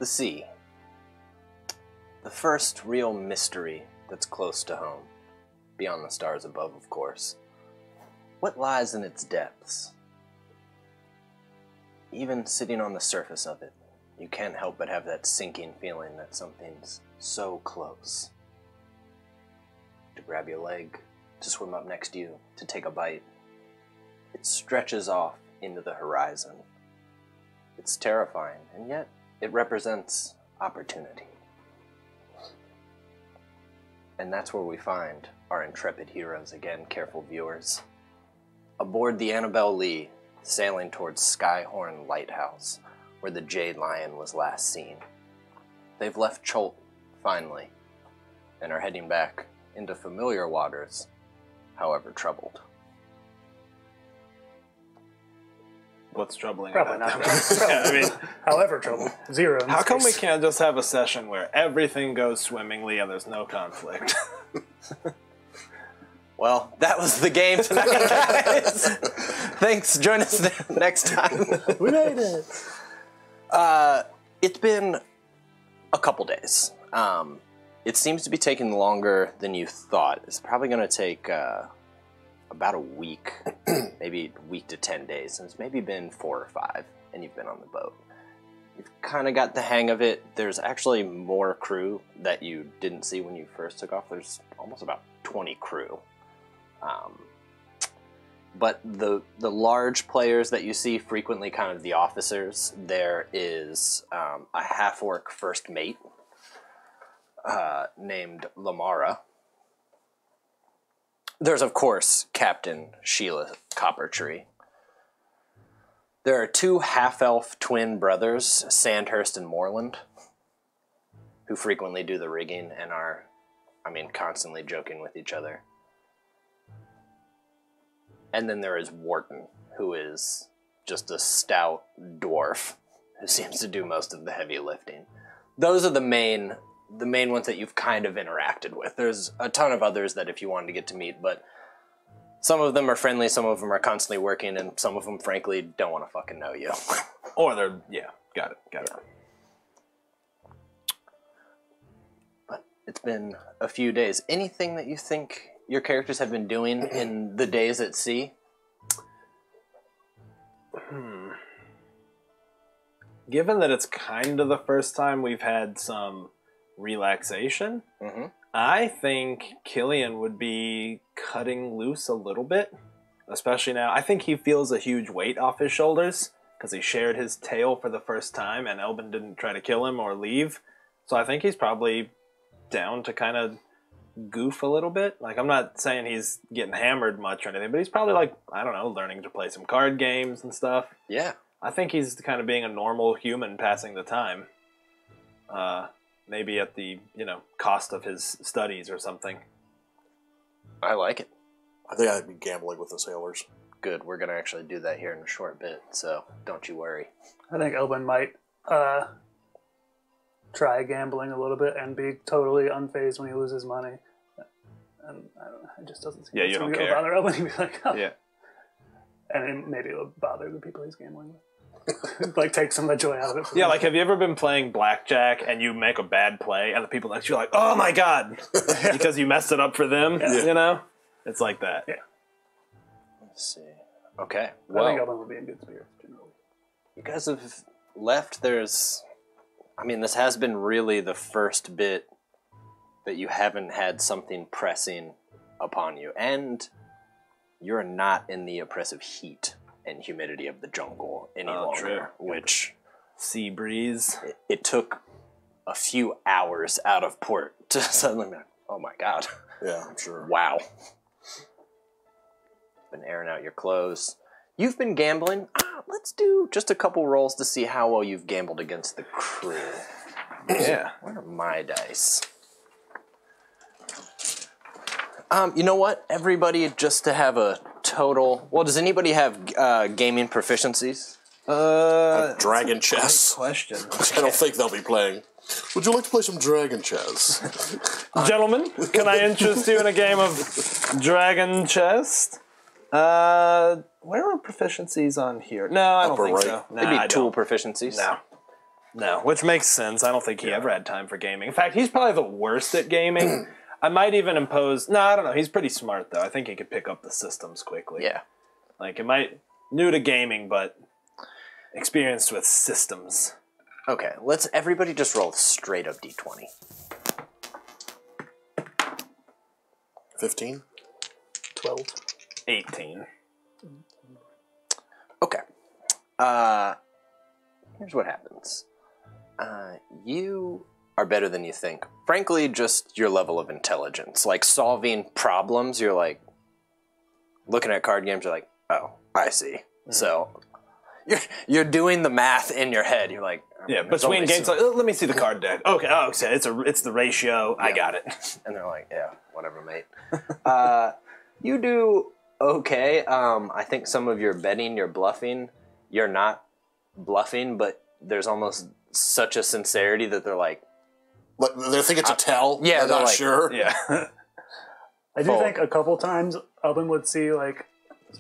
The sea. The first real mystery that's close to home. Beyond the stars above, of course. What lies in its depths? Even sitting on the surface of it, you can't help but have that sinking feeling that something's so close. To grab your leg, to swim up next to you, to take a bite. It stretches off into the horizon. It's terrifying, and yet it represents opportunity. And that's where we find our intrepid heroes again, careful viewers. Aboard the Annabelle Lee, sailing towards Skyhorn Lighthouse, where the Jade Lion was last seen. They've left Cholt, finally, and are heading back into familiar waters, however troubled. What's troubling Probably about not. that? Yeah, I mean, However troubled. Zero. how come we can't just have a session where everything goes swimmingly and there's no conflict? Well, that was the game tonight, guys. Thanks. Join us next time. We made it. It's been a couple days. It seems to be taking longer than you thought. It's probably going to take about a week, maybe a week to 10 days. And it's maybe been 4 or 5, and you've been on the boat. You've kind of got the hang of it. There's actually more crew that you didn't see when you first took off. There's almost about 20 crew. But the large players that you see, frequently kind of the officers, there is a half-orc first mate named Lamara. There's, of course, Captain Sheila Coppertree. There are 2 half-elf twin brothers, Sandhurst and Moreland, who frequently do the rigging and are, constantly joking with each other. And then there is Wharton, who is just a stout dwarf who seems to do most of the heavy lifting. Those are the main ones that you've kind of interacted with. There's a ton of others that if you wanted to get to meet, but some of them are friendly, some of them are constantly working, and some of them, frankly, don't want to fucking know you. Or they're, yeah, got it. But it's been a few days. Anything that you think your characters have been doing in the days at sea? Given that it's kind of the first time we've had some relaxation, I think Killian would be cutting loose a little bit, especially now. I think he feels a huge weight off his shoulders because he shared his tail for the first time and Elbin didn't try to kill him or leave. So I think he's probably down to kind of goof a little bit. Like, I'm not saying he's getting hammered much or anything, but he's probably, like, I don't know, learning to play some card games and stuff. Yeah. I think he's kind of being a normal human passing the time. Maybe at the, cost of his studies or something. I like it. I think I'd be gambling with the sailors. Good. We're going to actually do that here in a short bit, so don't you worry. I think Elbin might try gambling a little bit and be totally unfazed when he loses money. And I don't know, it just doesn't seem you don't care. bother Elbin. He'd be like, oh. Yeah. And maybe it'll bother the people he's gambling with. Like, take some of the joy out of it. Yeah, like, have you ever been playing blackjack and you make a bad play and the people next to you are like, oh my god, because you messed it up for them, It's like that. Yeah. Let's see. Okay. I think Elbin will be in good spirits, generally. You guys have left. This has been really the first bit that you haven't had something pressing upon you. And you're not in the oppressive heat and humidity of the jungle any longer, true. Which Sea breeze. it took a few hours out of port to suddenly be like, oh my god. Yeah, I'm sure. Wow. Been airing out your clothes. You've been gambling. Let's do just a couple rolls to see how well you've gambled against the crew. Yeah. Where are my dice? You know what? Everybody, just to have a total... Well, does anybody have gaming proficiencies? Dragon chess. Question. I don't think they'll be playing. Would you like to play some dragon chess? Gentlemen, can I interest you in a game of dragon chess? Where are proficiencies on here? No, I don't think so. Nah, Maybe I tool don't. proficiencies? No. No, which makes sense. I don't think he ever had time for gaming. In fact, he's probably the worst at gaming. I might even impose... No, I don't know. He's pretty smart, though. I think he could pick up the systems quickly. Yeah. Like, it might... New to gaming, but experienced with systems. Okay, let's everybody just roll straight up d20. 15. 12. 18. Okay. Here's what happens. You are better than you think. Frankly, just your level of intelligence. Like, solving problems, you're like... Looking at card games, you're like, oh, I see. Mm-hmm. So, you're doing the math in your head. You're like... Yeah, between games, like, let me see the card deck. Okay, it's the ratio. Yeah. I got it. And they're like, yeah, whatever, mate. You do okay. I think some of your betting, your bluffing, you're not bluffing, but there's almost such a sincerity that they're like... They think it's a tell? Yeah, they're not like, sure? Yeah. I do think a couple times Elvin would see, like,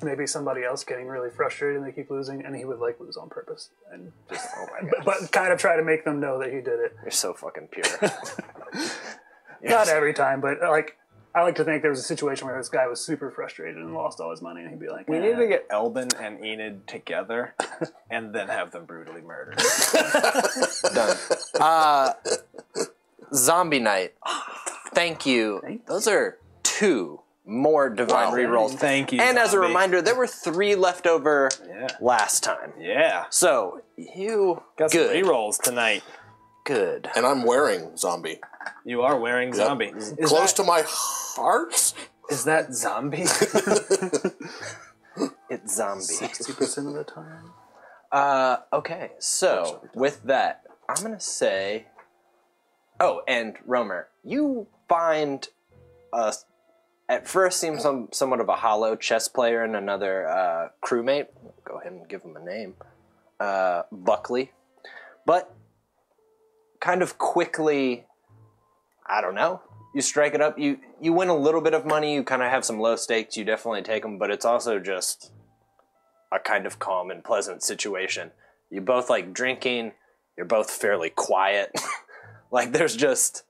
maybe somebody else getting really frustrated and they keep losing, and he would, like, lose on purpose. And just, but kind of try to make them know that he did it. You're so fucking pure. Not every time, but, like, I like to think there was a situation where this guy was super frustrated and lost all his money, and he'd be like, we need to get Elbin and Enid together and then have them brutally murdered. Done. Zombie Night. Thank you. Those are 2 more divine rerolls. Thank you. And Zombie. as a reminder, there were 3 left over last time. Yeah. So you got some rerolls tonight. Good. And I'm wearing zombie. You are wearing zombie. Close to my heart? Is that zombie? It's zombie. 60% of the time. Okay, so with that, I'm going to say... Oh, and Romer, you find at first seems somewhat of a hollow chess player and another crewmate. Go ahead and give him a name. Buckley. But kind of quickly, I don't know, you strike it up. You win a little bit of money. You kind of have some low stakes. You definitely take them, but it's also just a kind of calm and pleasant situation. You both like drinking. You're both fairly quiet. Like, there's just...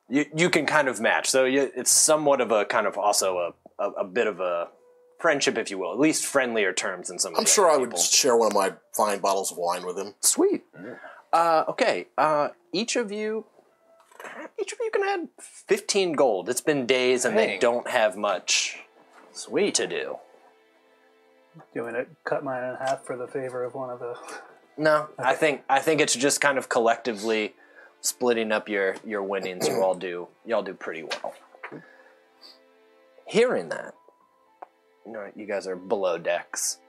You can kind of match. So it's somewhat of a kind of also a bit of a friendship, if you will. At least friendlier terms than some of the I'm sure I would people. share one of my fine bottles of wine with him. Sweet. Okay. Each of you can add 15 gold. It's been days, and they don't have much to do. Do you want to cut mine in half for the favor of one of the... No, okay. I think it's just kind of collectively splitting up your winnings. Y'all do pretty well. Hearing that, you guys are below decks,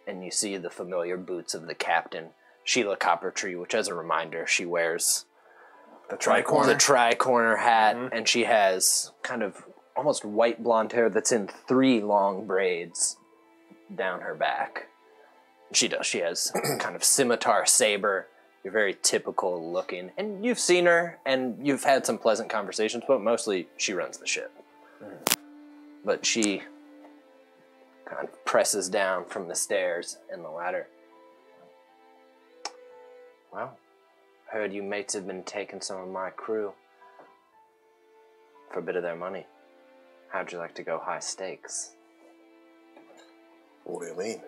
and you see the familiar boots of the captain, Sheila Coppertree, which, as a reminder, she wears the tri-corner hat, and she has kind of almost white blonde hair that's in 3 long braids down her back. She does. She has kind of scimitar saber. You're very typical looking. And you've seen her, and you've had some pleasant conversations, but mostly she runs the ship. But she kind of presses down from the stairs and the ladder. Well, heard you mates have been taking some of my crew for a bit of their money. How'd you like to go high stakes? What do you mean?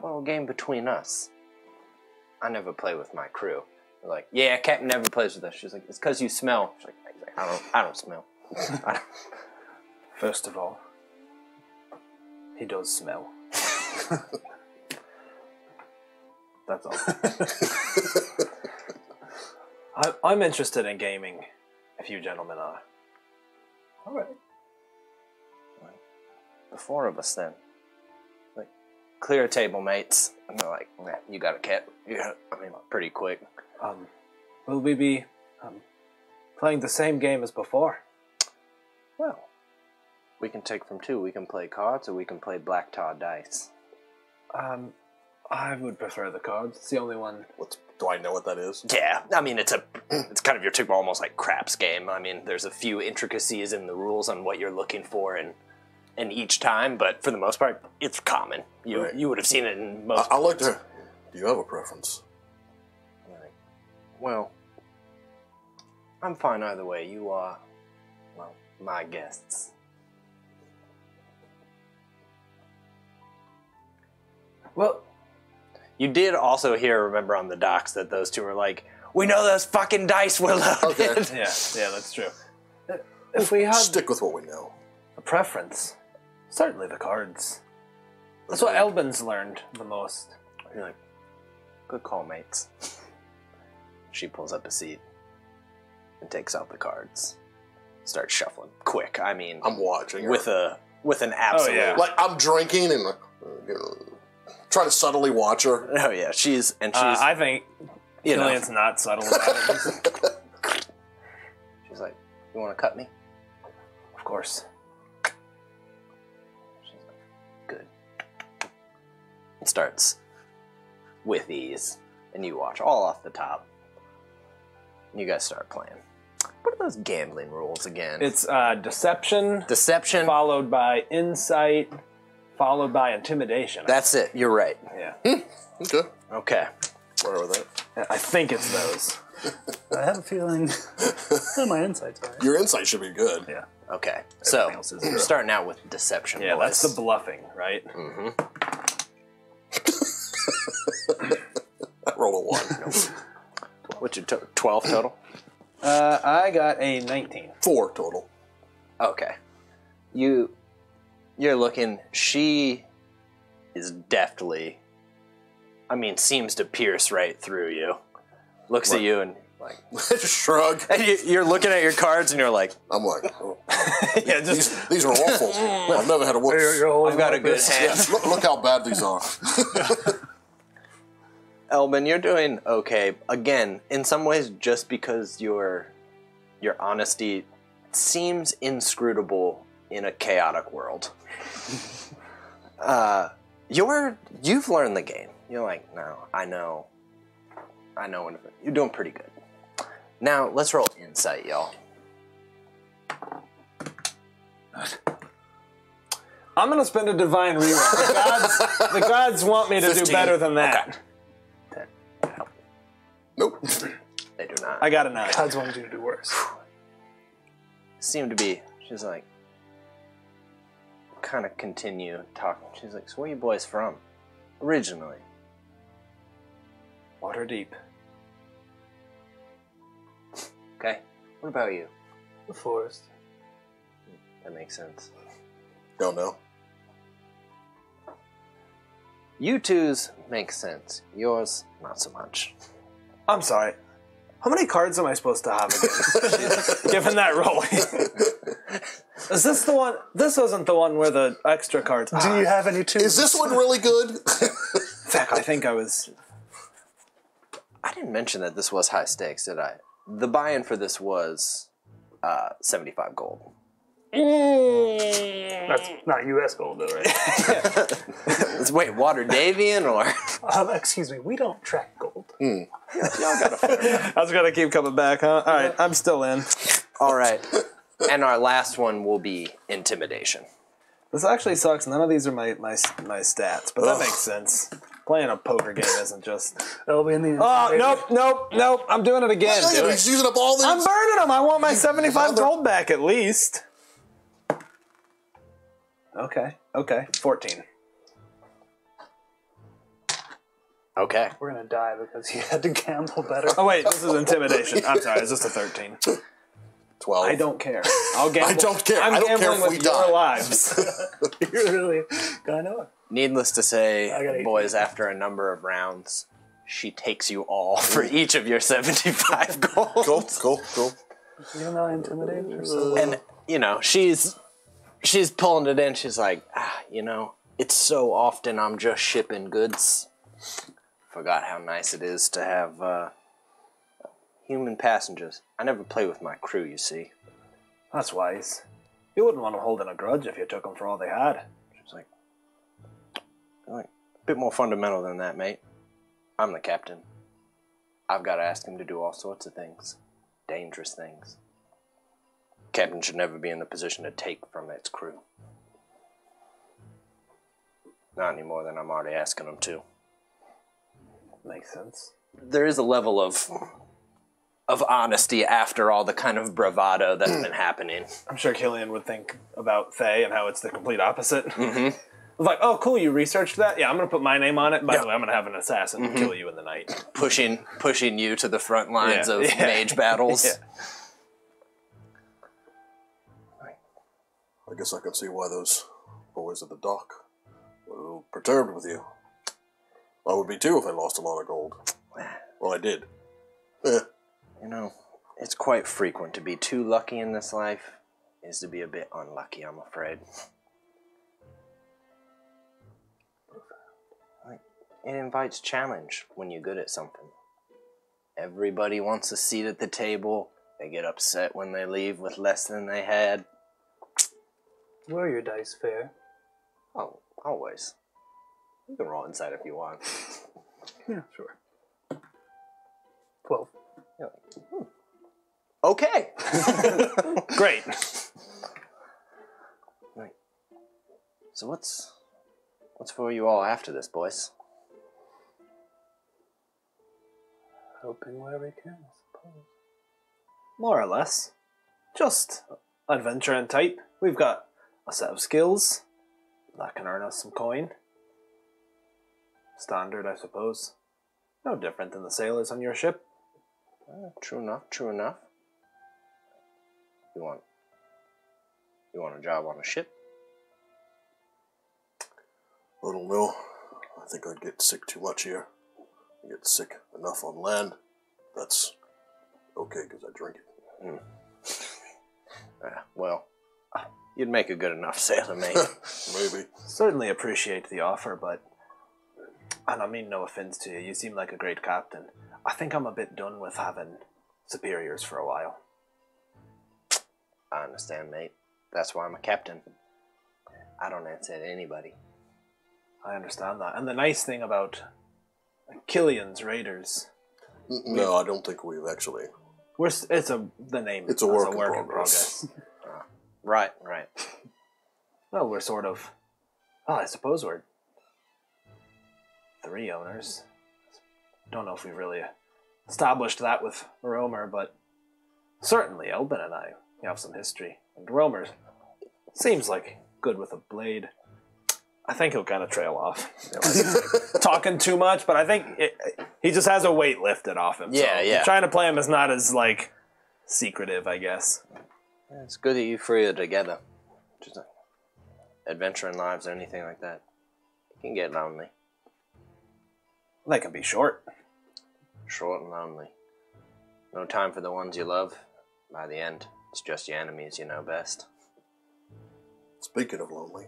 Well, a game between us. I never play with my crew. They're like, yeah, Captain never plays with us. She's like, it's because you smell. She's like, I don't smell. First of all, he does smell. That's all. I'm interested in gaming, if you gentlemen are. All right. The 4 of us, then. Like, clear a table, mates. And they're like, nah, you got it, pretty quick. Will we be playing the same game as before? Well, we can take from 2. We can play cards, or we can play black tar dice. I would prefer the cards. It's the only one. Do I know what that is? Yeah, I mean, it's kind of your typical, almost like craps game. I mean, there's a few intricacies in the rules on what you're looking for in each time, but for the most part, it's common. You would have seen it in most. I like to. Do you have a preference? Well, I'm fine either way. You are, well, my guests. Well, you did also hear, remember, on the docks that those two were like, we know those fucking dice were loaded. Okay. yeah, that's true. If we had Stick with what we know. a preference, certainly the cards. That's what Elbin's learned the most. You're like, good call, mates. She pulls up a seat and takes out the cards. Starts shuffling. Quick, I mean. I'm watching her. With an absolute. Oh, yeah. Like, I'm drinking and trying to subtly watch her. Oh, yeah. She's. I think Killian's not subtle about it. She's like, you want to cut me? Of course. She's like, good. It starts with ease, and you watch all off the top. And you guys start playing. What are those gambling rules again? It's deception. Deception. Followed by insight. Followed by intimidation. That's it. You're right. Yeah. Okay. Okay. Where are that? I think it's those. I have a feeling my insight's right. Your insight should be good. Yeah. Okay. So, else is zero. starting out with deception. Yeah, boys. that's the bluffing, right? Roll a 1. What's your 12 total? I got a 19. 4 total. Okay. You're looking, she is deftly, seems to pierce right through you. Looks at you and like, Just shrug. and you're looking at your cards and you're like, I'm like, oh, yeah, just, these are awful. I've never had a whoop. I've got a good hand. Yeah, look how bad these are. Elbin, you're doing okay. Again, in some ways, just because your honesty seems inscrutable in a chaotic world. You've learned the game. You're like, no, I know. You're doing pretty good. Now, let's roll insight, y'all. I'm going to spend a divine reroll. The gods want me to 15. do better than that. Nope. They do not. I got a 9. Gods wanted you to do worse. Seem to be. She's like, kind of continue talking. She's like, so where are you boys from? Originally. Waterdeep. Okay. What about you? The forest. That makes sense. Don't know. You two's makes sense. Yours, not so much. I'm sorry. How many cards am I supposed to have again? Given that roll. Is this the one? This wasn't the one where the extra cards. Do you have any twos? Is this one really good? In fact, I think I was. I didn't mention that this was high stakes, did I? The buy-in for this was 75 gold. That's not U.S. gold, though, right? Wait, Water Davian or? Excuse me, we don't track gold. Y'all got a fair. I was gonna keep coming back, huh? All right, I'm still in. All right. And our last one will be intimidation. This actually sucks. None of these are my stats, but that makes sense. Playing a poker game isn't just. That'll be in the. Oh nope! I'm doing it again. Yeah, he's using up all these. I'm burning them. I want my 75 gold back at least. Okay. 14. Okay. We're gonna die because you had to gamble better. Oh wait, this is intimidation. I'm sorry, it's just a 13. 12. I don't care. I'll gamble. I don't care. I'm I don't care gambling if we with your die. lives. You're really gonna know it. Needless to I got say, 18. boys, after a number of rounds, she takes you all for each of your 75 gold. Cool. Even though I intimidated her so well. And, she's pulling it in. She's like, it's so often I'm just shipping goods. Forgot how nice it is to have human passengers. I never play with my crew, you see. That's wise. You wouldn't want to hold in a grudge if you took them for all they had. She's like, a bit more fundamental than that, mate. I'm the captain. I've got to ask him to do all sorts of things. Dangerous things. Captain should never be in the position to take from its crew. Not any more than I'm already asking them to. Makes sense. There is a level of of honesty after all the kind of bravado that's been happening. I'm sure Killian would think about Faye and how it's the complete opposite. Mm-hmm. Like, oh, cool, you researched that? Yeah, I'm going to put my name on it. By the way, I'm going to have an assassin kill you in the night. Pushing you to the front lines of mage battles. I guess I can see why those boys at the dock were a little perturbed with you. I would be too if I lost a lot of gold. Well, I did. You know, it's quite frequent to be too lucky in this life is to be a bit unlucky, I'm afraid. It invites challenge when you're good at something. Everybody wants a seat at the table. They get upset when they leave with less than they had. Were your dice fair? Oh, always. You can roll inside if you want. Yeah, sure. 12. You're like, okay. Great. Right. So what's for you all after this, boys? Hoping where we can, I suppose. More or less. Just adventure and type. We've got a set of skills that can earn us some coin. Standard, I suppose. No different than the sailors on your ship. True enough, true enough. You want a job on a ship? I don't know. I think I'd get sick too much here. I get sick enough on land. That's okay because I drink it. Well, you'd make a good enough sailor, mate. Maybe. Certainly appreciate the offer, but... And I mean no offense to you. You seem like a great captain. I think I'm a bit done with having superiors for a while. I understand, mate. That's why I'm a captain. I don't answer to anybody. I understand that. And the nice thing about Killian's Raiders... No, I don't think we've actually... the name. It's a work in progress. Right. Well, we're sort of... Well, I suppose we're 3 owners. Don't know if we've really established that with Romer, but certainly Elbin and I have some history. And Romer seems like good with a blade. I think he'll kind of trail off. Talking too much, but I think he just has a weight lifted off him. Yeah. Trying to play him is not as, secretive, I guess. It's good that you three are together. Just adventuring lives or anything like that. It can get lonely. They can be short. Short and lonely. No time for the ones you love. By the end, it's just your enemies you know best. Speaking of lonely.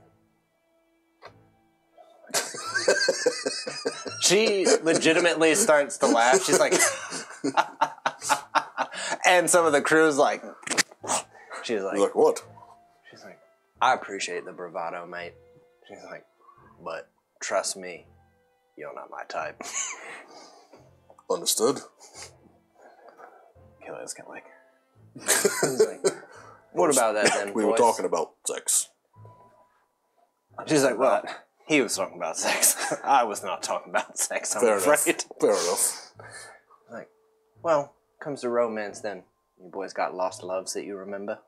She legitimately starts to laugh. She's like... and some of the crew's like... She's like, what? She's like, I appreciate the bravado, mate. She's like, but trust me, you're not my type. Understood. Killian's kind of like... He's like, what about that then, We boys? were talking about sex. She's like, well, he was talking about sex. I was not talking about sex, I'm Fair afraid. enough. Fair enough. Like, well, comes to romance then. You boys got lost loves that you remember?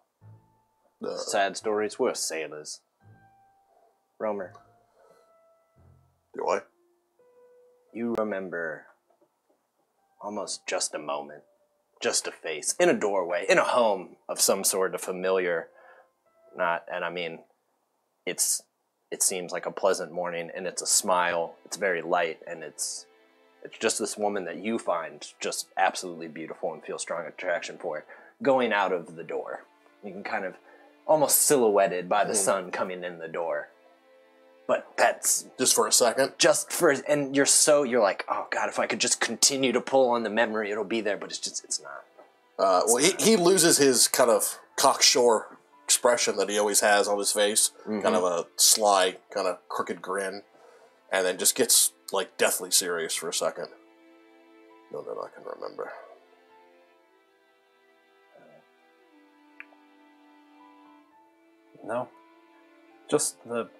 Sad stories. We're sailors. Romer, Do I? you remember almost just a moment, just a face, in a doorway, in a home of some sort of familiar, and I mean, it seems like a pleasant morning, and it's a smile, it's very light, and it's just this woman that you find just absolutely beautiful and feel strong attraction for, going out of the door. You can kind of almost silhouetted by the sun coming in the door. But that's... Just for a second? And you're like, oh God, if I could just continue to pull on the memory, it'll be there, but it's not. Well, he loses his kind of cocksure expression that he always has on his face. Mm-hmm. Kind of a sly, kind of crooked grin. And then just gets, deathly serious for a second. No, that I can remember. No. Just the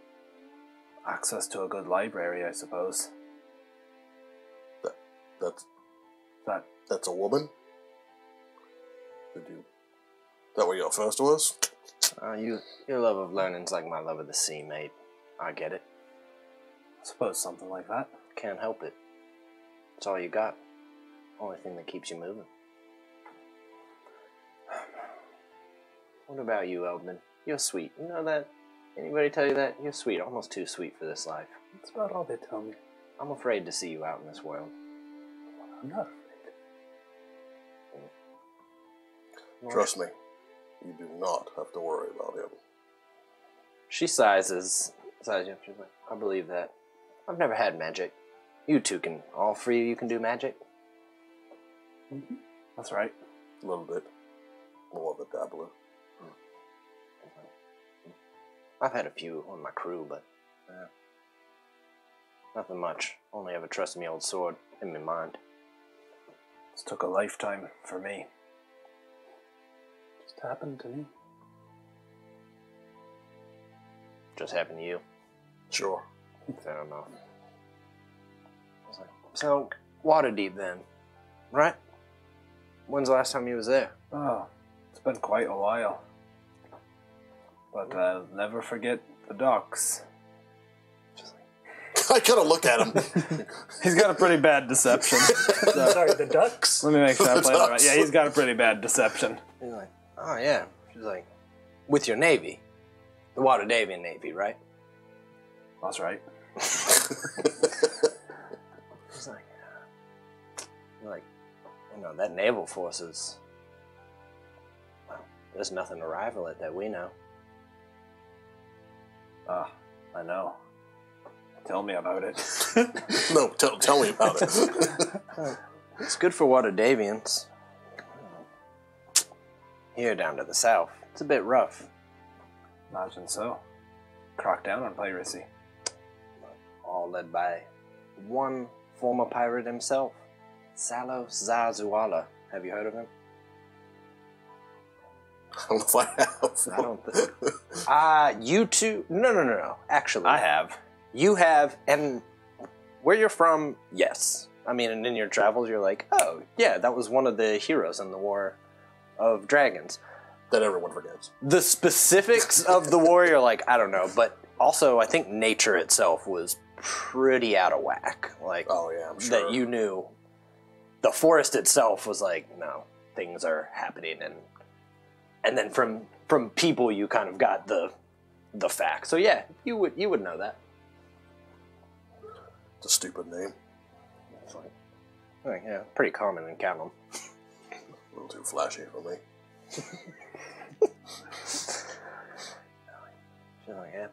access to a good library, I suppose. That's a woman? Did you? Is that what your first was? Your love of learning's like my love of the sea, mate. I get it. I suppose something like that. Can't help it. It's all you got. Only thing that keeps you moving. What about you, Eldman? You're sweet. You know that? Anybody tell you that? You're sweet. Almost too sweet for this life. That's about all they tell me. I'm afraid to see you out in this world. I'm not afraid. Trust me, you do not have to worry about him. She sighs you. She's like, I believe that. I've never had magic. You two can, all three of you can do magic? Mm-hmm. That's right. A little bit. More of a dabbler. I've had a few on my crew, but nothing much. Only ever trusted me old sword in my mind. This took a lifetime for me. Just happened to me. Just happened to you. Sure. Fair enough. So, Waterdeep then, right? When's the last time you was there? Oh, it's been quite a while. But I'll never forget the docks. I kind of look at him. He's got a pretty bad deception. So, Sorry, the ducks? let me make sure I play that right. Yeah, he's got a pretty bad deception. He's like, oh yeah. She's like, with your Navy. The Waterdavian Navy, right? That's right. He's like, you know, that naval force is, well, there's nothing to rival it that we know. Ah, I know. Tell me about it. No, tell me about it. It's good for Waterdavians. Here down to the south, it's a bit rough. Imagine so. Crack down on piracy. All led by one former pirate himself, Salo Zazuala. Have you heard of him? I don't know if I have. I don't think. You two? No. Actually, I have. You have, and where you're from, yes. I mean, and in your travels, you're like, oh, yeah, that was one of the heroes in the War of Dragons. That everyone forgets. The specifics of the war, you're like, I don't know. But also, I think nature itself was pretty out of whack. Like, Oh, yeah, I'm sure. that you knew. The forest itself was like, no, things are happening, and then from people, you kind of got the facts. So yeah, you would know that. It's a stupid name. It's like, yeah, pretty common in Callum. A little too flashy for me. She's like, yeah,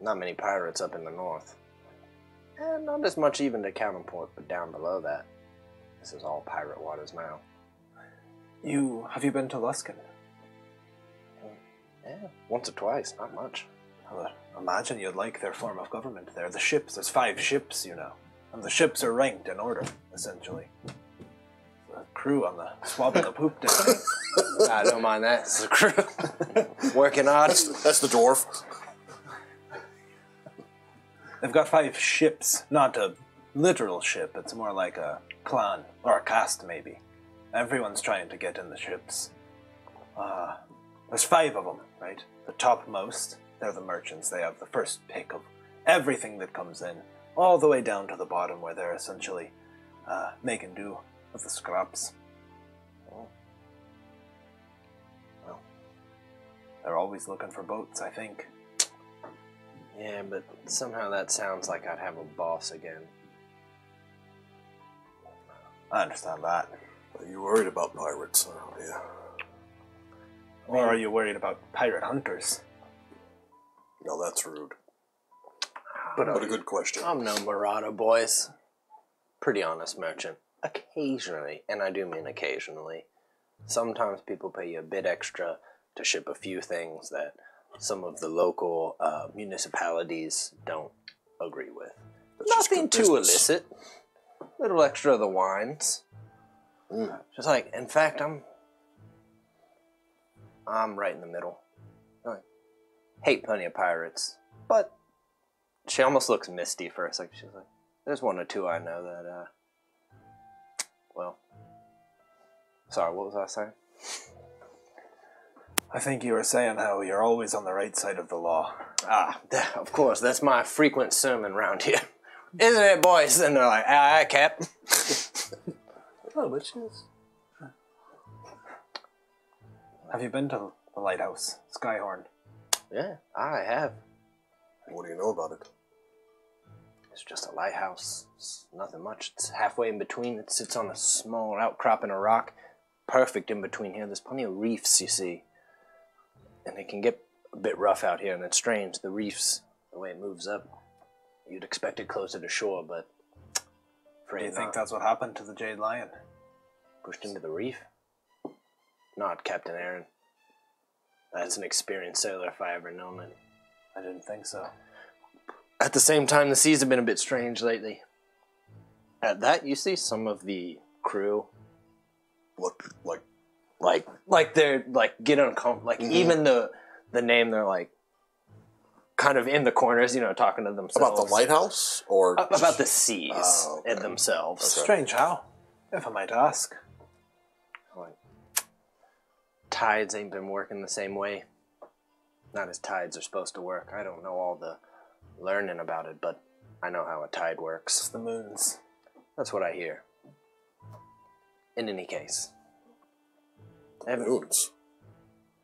not many pirates up in the north. And not as much even to Counterport, but down below that. This is all pirate waters now. Have you been to Luskin? Yeah, once or twice, not much. Well, imagine you'd like their form of government there. The ships, there's 5 ships, you know. And the ships are ranked in order, essentially. The crew on the swab on the poop deck. I don't mind that. It's the crew. Working hard. That's the dwarf. They've got 5 ships, not a literal ship. It's more like a clan, or a caste, maybe. Everyone's trying to get in the ships. There's 5 of them, right? The topmost, they're the merchants. They have the first pick of everything that comes in, all the way down to the bottom where they're essentially making do with the scraps. Oh. Well. They're always looking for boats, I think. Yeah, but somehow that sounds like I'd have a boss again. I understand that. Are you worried about pirates? Oh, yeah. Or are you worried about pirate hunters? No, that's rude. But What a good question. I'm no marauder, boys. Pretty honest merchant. Occasionally, and I do mean occasionally, sometimes people pay you a bit extra to ship a few things that some of the local municipalities don't agree with. That's just Nothing good too business. illicit. Little extra of the wines. Just like, in fact, I'm right in the middle. I hate plenty of pirates, but she almost looks misty for a second. She's like, there's 1 or 2 I know that, well, sorry, what was I saying? I think you were saying how you're always on the right side of the law. Ah, of course, that's my frequent sermon round here. Isn't it, boys? And they're like, aye, aye, Cap. Oh, but she is. Have you been to the Lighthouse, Skyhorn? Yeah, I have. What do you know about it? It's just a lighthouse. It's nothing much. It's halfway in between. It sits on a small outcrop in a rock. Perfect in between here. There's plenty of reefs, you see. And it can get a bit rough out here, and it's strange. The reefs, the way it moves up, you'd expect it closer to shore, but Do you think that's what happened to the Jade Lion? pushed into the reef? Not Captain Aaron. That's an experienced sailor if I ever known it. I didn't think so. At the same time, the seas have been a bit strange lately. At that, you see some of the crew, Look like like they're like get uncomfortable. Like even the name, they're like kind of in the corners, you know, talking to themselves about the lighthouse or about the seas okay. and themselves. Strange how, if I might ask. Like, tides ain't been working the same way. Not as tides are supposed to work. I don't know all the learning about it, but I know how a tide works. It's the moons. That's what I hear. In any case. moons.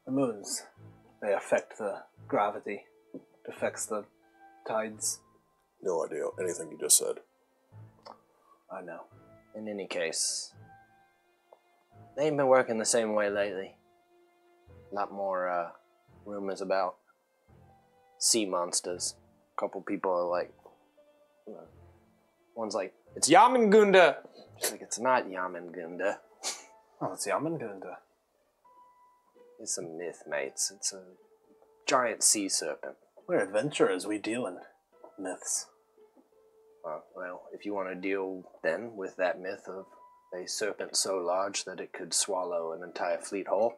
The moons. They affect the gravity. It affects the tides. No idea anything you just said. I know. In any case, they ain't been working the same way lately. A lot more rumors about sea monsters. A couple people are like, one's like, it's Yamangunda. She's like, it's not Yamangunda. Oh, it's Yamangunda. It's a myth, mates. It's a giant sea serpent. We're adventurers. We deal in myths. Well, if you want to deal then with that myth of a serpent so large that it could swallow an entire fleet whole,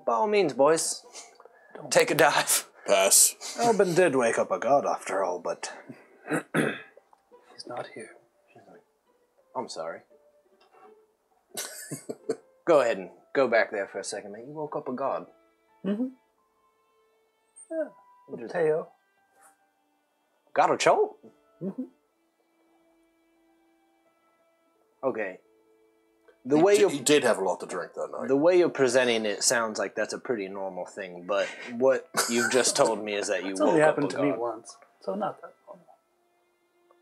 by all means, boys, take a dive. Pass. Elbin did wake up a god after all, but He's not here. I'm sorry. Go ahead and go back there for a second, mate. You woke up a god. Mm-hmm. Yeah. Mateo. God a cho? Mm-hmm. Okay. The way You did have a lot to drink that night. the way you're presenting it sounds like that's a pretty normal thing, but what you've just told me is that you It's woke only up happened a to me god. once, so not that normal.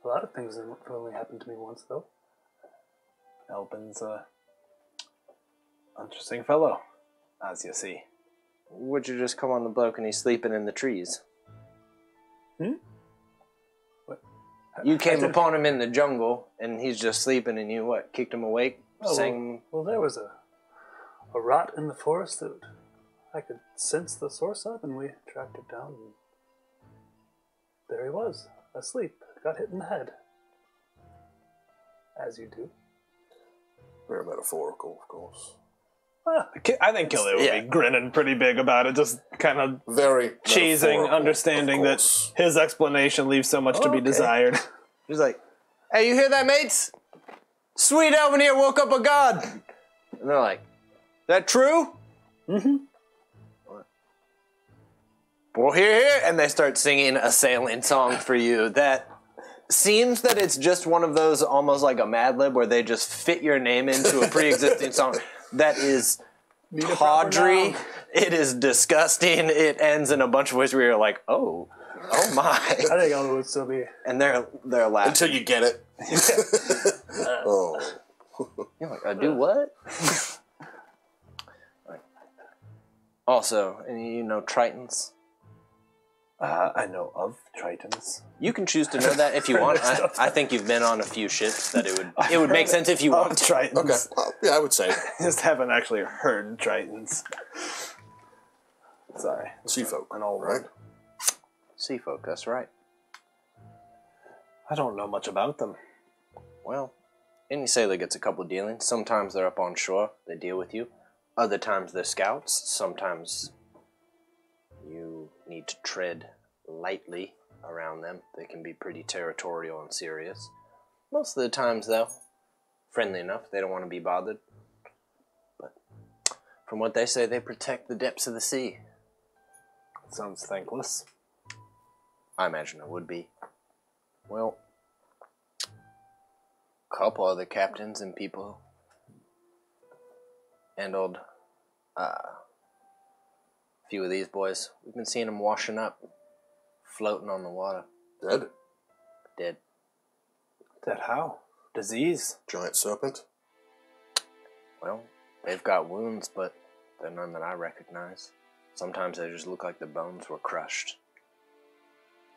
A lot of things have only happened to me once, though. Elbin's a interesting fellow, as you see. Would you just come on the bloke and he's sleeping in the trees? Hmm? What? You came upon him in the jungle, and he's just sleeping, and you, what, kicked him awake? Oh, sang... well, there was a rot in the forest that I could sense the source of, and we tracked it down, and there he was, asleep, got hit in the head. As you do. Very metaphorical, of course. I think Killy would be grinning pretty big about it, just kind of Very cheesing, metaphorical, understanding of that course. his explanation leaves so much to be desired. He's like, hey, you hear that, mates? Sweet Elvin here woke up a god. And they're like, that true? Mm-hmm. Well, here, and they start singing a sailing song for you that seems that it's just one of those almost like a Mad Lib where they just fit your name into a pre-existing song that is tawdry, it is disgusting, it ends in a bunch of ways where you're like, oh my. I think Elmo would still be. And they're laughing. Until you get it. Oh. You're like, I do what? Also, and you know Tritons? I know of Tritons. You can choose to know that if you want. I think you've been on a few ships that it would make sense if you want to. Tritons. Okay. Well, yeah, I would say. Just haven't actually heard Tritons. Sorry. Sea folk, An old right? one. Sea folk, that's right. I don't know much about them. Well, any sailor gets a couple dealings. Sometimes they're up on shore, they deal with you. Other times they're scouts. Sometimes you need to tread lightly around them. They can be pretty territorial and serious. Most of the times, though, friendly enough. They don't want to be bothered. But From what they say, they protect the depths of the sea. Sounds thankless. I imagine it would be. Well, a couple other captains and people handled a few of these boys. We've been seeing them washing up, floating on the water. Dead? Dead. Dead how? Disease? Giant serpent? Well, they've got wounds, but they're none that I recognize. Sometimes they just look like the bones were crushed.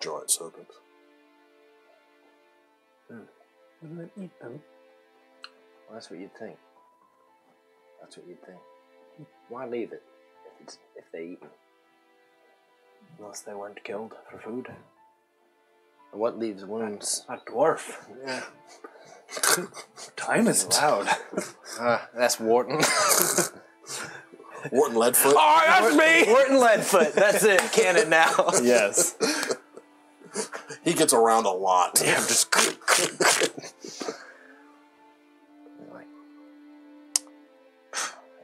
Giant serpent. Wouldn't it eat them? Well, that's what you'd think. That's what you'd think. Why leave it if they eat it? Unless they weren't killed for food. What leaves wounds? A dwarf. Yeah. Time is it? Loud. That's Wharton. Wharton Leadfoot? Oh, that's me! Wharton Leadfoot. That's it. Canon now. Yes. He gets around a lot. Yeah, I'm just.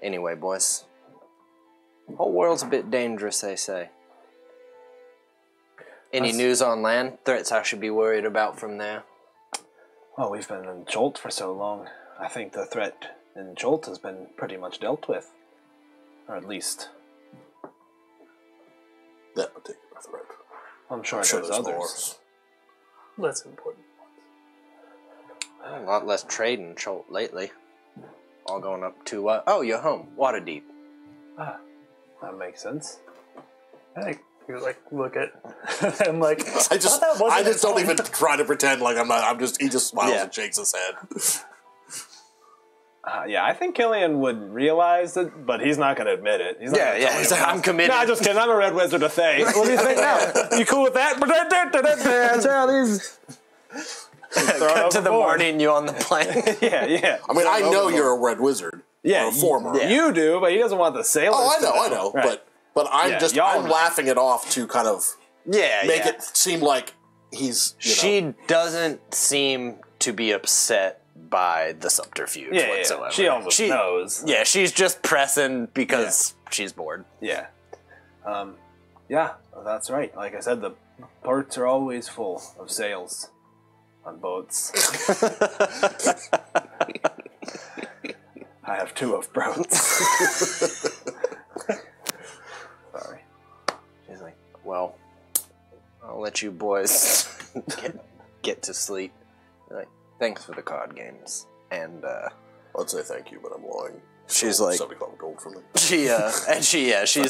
Anyway, boys. Whole world's a bit dangerous, they say. Any news on land? Threats I should be worried about from there? Well, we've been in Jolt for so long. I think the threat in Jolt has been pretty much dealt with. Or at least, That particular threat. I'm sure Sure, there's there's others. more. Less important ones. A lot less trade in Cholt lately. All going up to, oh, you're home. Waterdeep. Ah, that makes sense. I think you like look at I'm like I just don't even try to pretend like I'm not. He just smiles Yeah. and shakes his head. Yeah, I think Killian would realize it, but he's not going to admit it. He's not gonna tell He's like, anyone I'm else. committed. Nah, just kidding. I'm a red wizard of Thay. What do you think now? You cool with that? Cut to the morning, you on the plane. Yeah. I mean, I know you're a red wizard. Yeah, or a former. You do, but he doesn't want the sailors. Oh, I know. Right. But I'm y'all I'm know. laughing it off to kind of make it seem like he's. She doesn't seem to be upset by the subterfuge whatsoever. Yeah. She almost knows. Yeah, she's just pressing because she's bored. Yeah. Yeah, that's right. Like I said, the ports are always full of sails on boats. I have 2 of boats. Sorry. She's like, well, I'll let you boys get to sleep. Like, thanks for the card games. And I'd say thank you, but I'm lying. She's like 75 gold from them. she's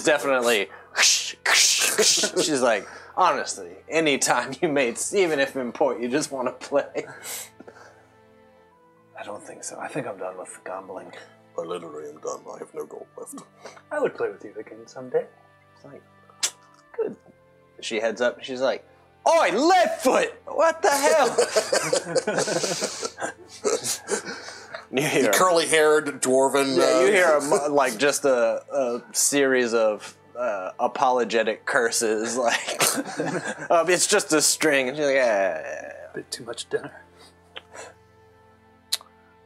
definitely she's like, honestly, anytime you mates, even if in port you just want to play. I don't think so. I think I'm done with gambling. I literally am done. I have no gold left. I would play with you again someday. It's like, good. She heads up. She's like, oi, Leadfoot! What the hell? You hear Curly-haired dwarven. you hear like just a series of apologetic curses. Like it's just a string, and she's like, A bit too much dinner.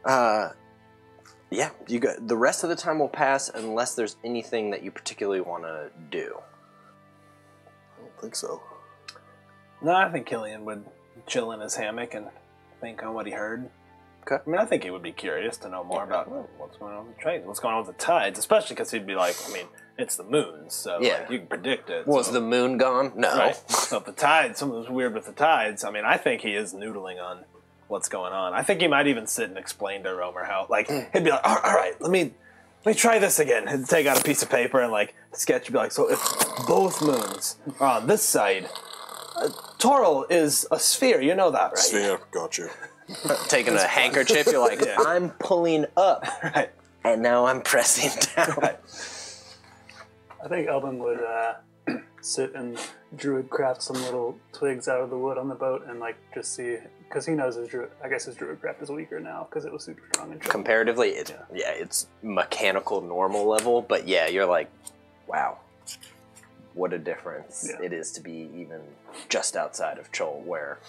yeah. You got the rest of the time will pass unless there's anything that you particularly want to do. I don't think so. No, I think Killian would chill in his hammock and think on what he heard. Okay. I mean, I think he would be curious to know more about what's going on with the trade, what's going on with the tides, especially because he'd be like, I mean, it's the moon, so like, you can predict it. Was the moon gone? No. Right. So if the tides, something's weird with the tides. I mean, I think he is noodling on what's going on. I think he might even sit and explain to Romer how, like, he'd be like, all right, let me try this again. He'd take out a piece of paper and, like, sketch, be like, so if both moons are on this side, Peril is a sphere, you know that, right? Sphere, got you. Taking a handkerchief, you're like, I'm pulling up, Right. and now I'm pressing down. Right. I think Elvin would sit and druid craft some little twigs out of the wood on the boat and like just see, because he knows his druid. I guess his druid craft is weaker now because it was super strong and Comparatively, it's mechanical normal level, but yeah, you're like, wow, what a difference it is to be even just outside of Chol, where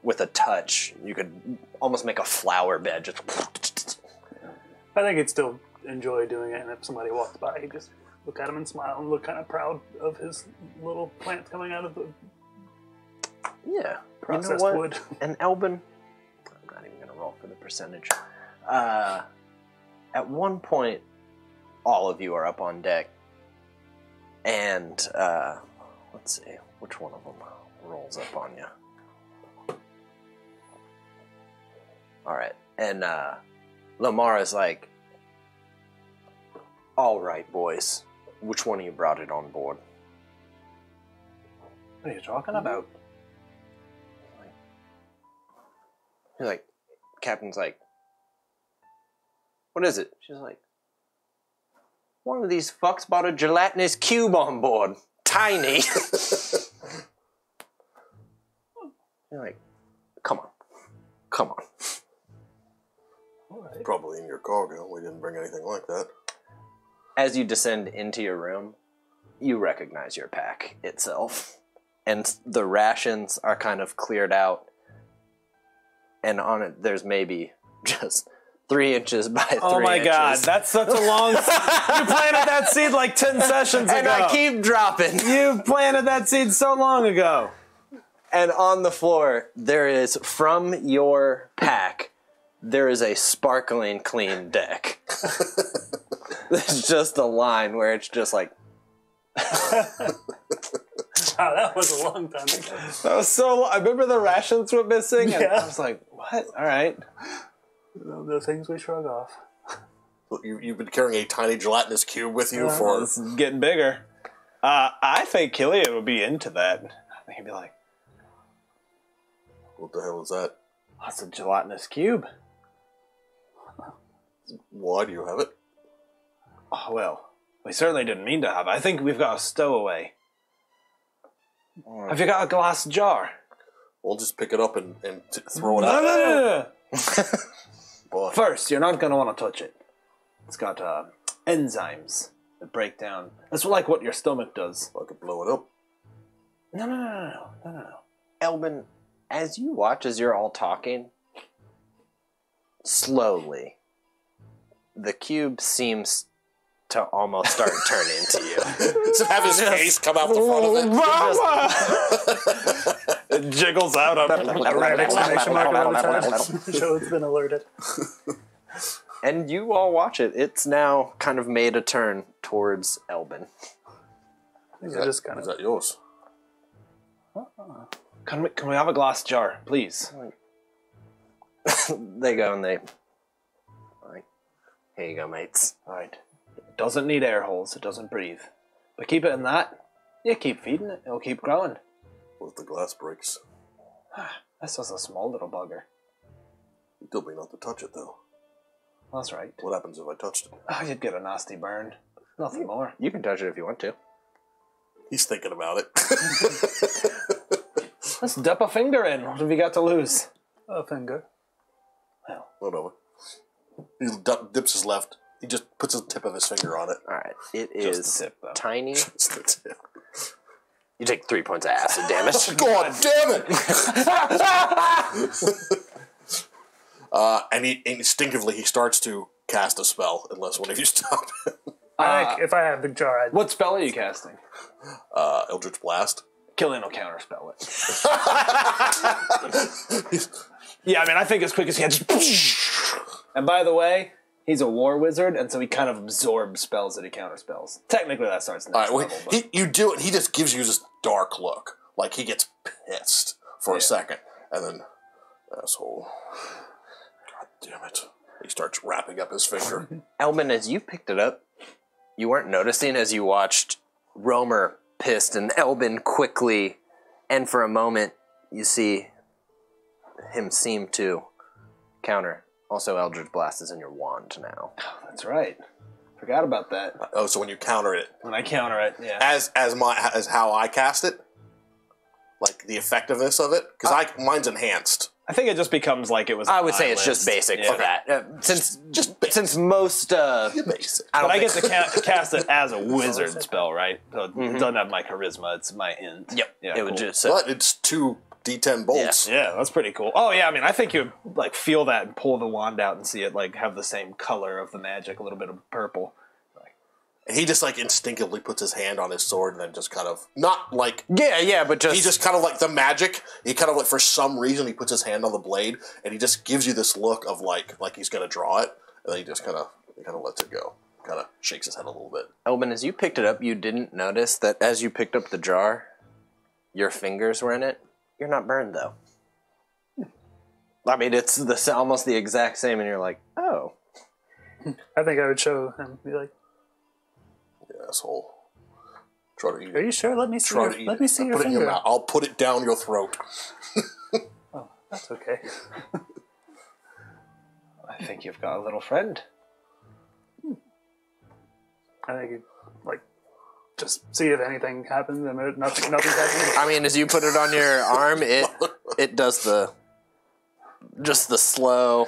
with a touch you could almost make a flower bed. Just I think he'd still enjoy doing it, and if somebody walks by, he'd just look at him and smile and look kind of proud of his little plant coming out of the processed wood. And Elbin, I'm not even going to roll for the percentage. At one point, all of you are up on deck, and let's see, which one of them rolls up on you? All right, and Lamara's like, all right, boys, which one of you brought it on board? What are you talking about? He's like, Captain's like, what is it? She's like, one of these fucks bought a gelatinous cube on board. Tiny. You're like, come on. Come on. Right. Probably in your cargo. We didn't bring anything like that. As you descend into your room, you recognize your pack itself. And the rations are kind of cleared out. And on it, there's maybe just 3 inches by 3 inches. Oh my god, that's such a long... You planted that seed like 10 sessions ago. And I keep dropping. You planted that seed so long ago. And on the floor, there is, from your pack, there is a sparkling clean deck. There's just a line where it's just like... Wow, that was a long time ago. That was so long. I remember the rations were missing, and Yeah. I was like, what? All right. The things we shrug off. You've been carrying a tiny gelatinous cube with you for... This is getting bigger. I think Killian would be into that. I think he'd be like, What the hell is that? that's a gelatinous cube. Why do you have it? Oh, well, we certainly didn't mean to have it. I think we've got a stowaway. Have you got a glass jar? We'll just pick it up and throw it No, out. no. Boy. First, you're not going to want to touch it. It's got enzymes that break down. That's like what your stomach does. I could blow it up. No. Elbin, as you watch, as you're all talking, slowly, the cube seems to almost start turning into you. To have his face come out the front of it. It jiggles out of it. Red exclamation mark all the time. Show it's been alerted. And you all watch it. It's now kind of made a turn towards Elbin. These are just kind Is of... that yours? Can we have a glass jar, please? They go and they... Like, here you go, mates. All right. It doesn't need air holes. It doesn't breathe. But keep it in that. You keep feeding it. It'll keep growing. What if the glass breaks? That's just a small little bugger. You told me not to touch it, though. That's right. What happens if I touched it? Oh, you'd get a nasty burn. Nothing more. You can touch it if you want to. He's thinking about it. Let's dip a finger in. What have you got to lose? A finger. Well, Whatever. He dips his left. He just puts the tip of his finger on it. All right. It Just is the tip, though. tiny. It's the tip. You take 3 points of acid damage. God damn it! And instinctively he starts to cast a spell unless one of you stop him. I think if I have the jar, I'd... what spell are you casting? Eldritch Blast. Killian will counterspell it. Yeah, I mean, I think as quick as he can. And by the way, he's a war wizard, and so he kind of absorbs spells that he counterspells. Technically, that starts next All right, level. But... you do it. He just gives you this dark look, like he gets pissed for a second, and then asshole. God damn it! He starts wrapping up his finger. Elbin, as you picked it up, you weren't noticing as you watched Romer pissed and Elbin quickly, and for a moment, you see him seem to counter. Also, Eldritch Blast is in your wand now. Oh, that's right. Forgot about that. Oh, so when you counter it, When I counter it, yeah. as how I cast it, like the effectiveness of it, because mine's enhanced. I think it just becomes like it was. I would say it's just basic for that. Since most... Basic. But I get to cast it as a wizard spell, right? So it doesn't have my charisma; it's my int. Yep. Yeah, it would cool. just... But it's 2 D10 bolts. Yeah, that's pretty cool. Oh yeah, I mean, I think you would like feel that and pull the wand out and see it like have the same color of the magic, a little bit of purple. He just like instinctively puts his hand on his sword and then just kind of not like but he just kind of like the magic. He kind of like for some reason he puts his hand on the blade and he just gives you this look of like he's gonna draw it, and then he just kind of lets it go, kind of shakes his head a little bit. Elvin, as you picked it up, you didn't notice that as you picked up the jar, your fingers were in it. You're not burned though. I mean, it's almost the exact same, and you're like, oh. I think I would show him. Be like, asshole. Try to eat it. are you sure? Let me see. Let me see your Put it in your finger. mouth. I'll put it down your throat. Oh, that's okay. I think you've got a little friend. I think you'd like just see if anything happens. And nothing's happening. I mean, as you put it on your arm, it does the slow.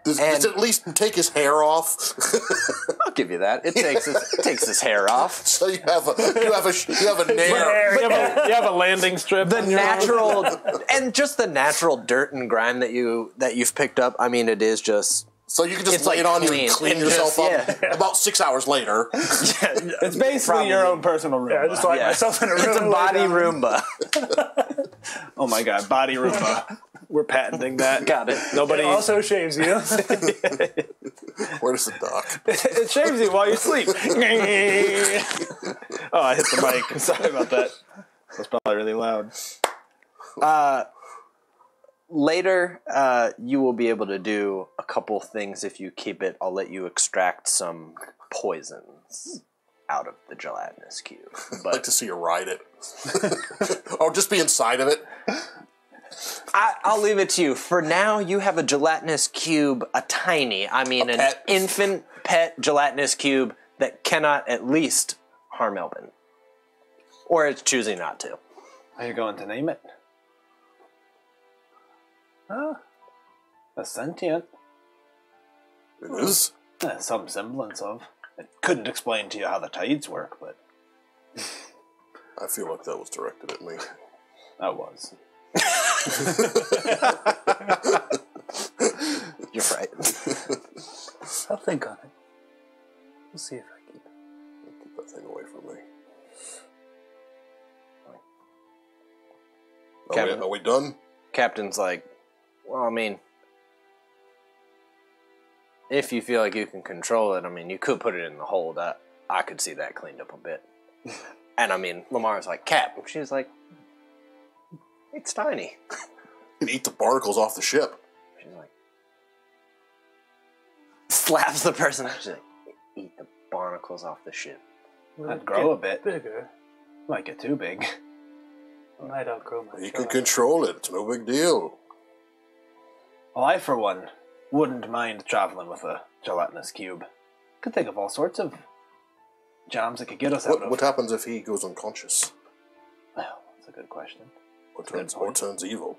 Does it at least take his hair off? I'll give you that. It takes his hair off. So you have a nair. You have a landing strip. The natural and just the natural dirt and grime that you've picked up. I mean, it is just. So you can just It's lay like it on you clean. and clean And yourself just- up. yeah. About 6 hours later. It's basically your own personal room. Yeah, I just locked myself in a room. It's a body Roomba. Oh my god, body Roomba. We're patenting that. Got it. Nobody. It also shaves you. Where does the dock? It shaves you while you sleep. Oh, I hit the mic. Sorry about that. That's probably really loud. Later, you will be able to do a couple things if you keep it. I'll let you extract some poisons out of the gelatinous cube. I'd But like to see you ride it. Or just be inside of it. I'll leave it to you. For now, you have a gelatinous cube, an pet. infant pet gelatinous cube that cannot at least harm Elvin. Or it's choosing not to. Are you going to name it? Oh, A sentient. It is. Some semblance of. I couldn't explain to you how the tides work, but I feel like that was directed at me. that was. You're right. I'll think on it. We'll see if I keep it. Keep that thing away from me. Kevin. Are we done? Captain's like, well, I mean, if you feel like you can control it, I mean, you could put it in the hold. I could see that cleaned up a bit. And I mean, Lamar's like, Cap. She's like, it's tiny. You can eat the barnacles off the ship. She's like, slaps the person. She's like, eat the barnacles off the ship. I'd grow a bit. Bigger. Might get too big. I might outgrow my You can job. control it. It's no big deal. Well, I, for one, wouldn't mind traveling with a gelatinous cube. Could think of all sorts of jams that could get us out of. What happens if he goes unconscious? Well, that's a good question. Or Good turns, point. evil?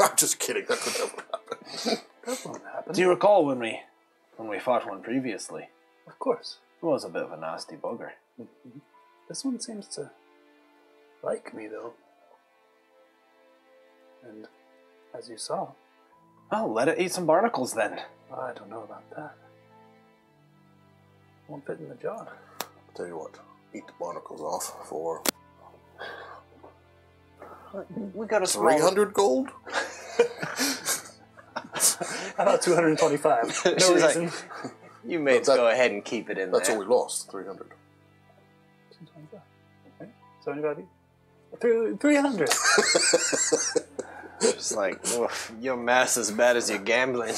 I'm just kidding. That could never happen. That won't happen. Do you recall when we fought one previously? Of course. It was a bit of a nasty bugger. This one seems to like me, though. And as you saw, Oh, let it eat some barnacles then. I don't know about that. Won't fit in the jar. Tell you what, eat the barnacles off for We got a small 300 gold? How about 225? No She's like, reason. you may go ahead and keep it in That's there. what we lost, 300. 225. Okay. 75. 300. She's like, oof, your math's as bad as your gambling.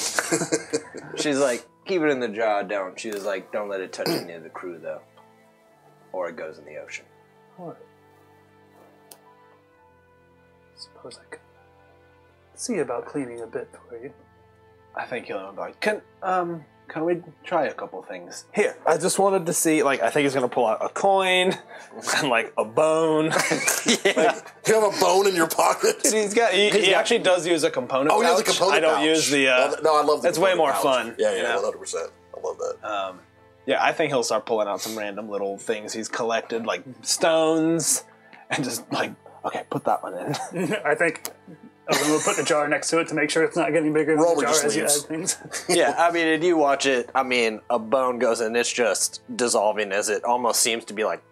She's like, keep it in the jar, don't. She was like, don't let it touch any of the crew, though. Or it goes in the ocean. Alright. Suppose I could see about cleaning a bit for you. I think he'll be like, can we try a couple things? Here, I just wanted to see, like, I think he's going to pull out a coin and, like, a bone. Yeah. You have a bone in your pocket? He actually does use a component Oh, he has a pouch. component I don't pouch. use the... No, I love the It's way component more pouch. fun. Yeah, you know? 100%. I love that. Yeah, I think he'll start pulling out some random little things he's collected, like stones, and just, like, Okay, put that one in. I think we'll put the jar next to it to make sure it's not getting bigger than the jar as you add things. Yeah, I mean, and you watch it, I mean, a bone goes in, it's just dissolving as it almost seems to be like...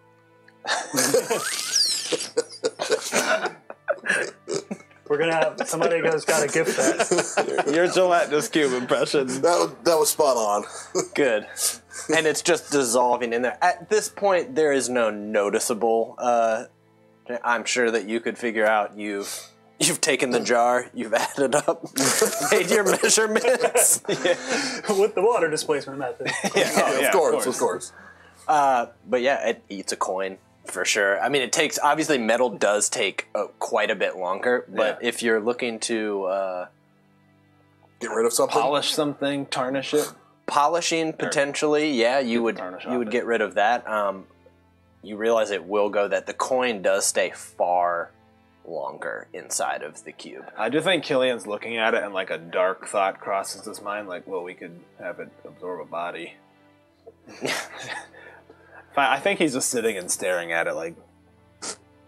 We're going to have... Somebody has got to gift that. Your gelatinous cube impression. That was spot on. Good. And it's just dissolving in there. At this point, there is no noticeable... I'm sure that you could figure out you've taken the jar, you've added up, made your measurements. With the water displacement method. Of course. But yeah, it eats a coin for sure. I mean, it takes, obviously metal does take quite a bit longer, but if you're looking to... get rid of something? Polish something, tarnish it. Polishing, potentially, yeah, you would get rid of that. You realize it will go that the coin does stay far longer inside of the cube. I do think Killian's looking at it and like a dark thought crosses his mind, like, well, we could have it absorb a body. I think he's just sitting and staring at it like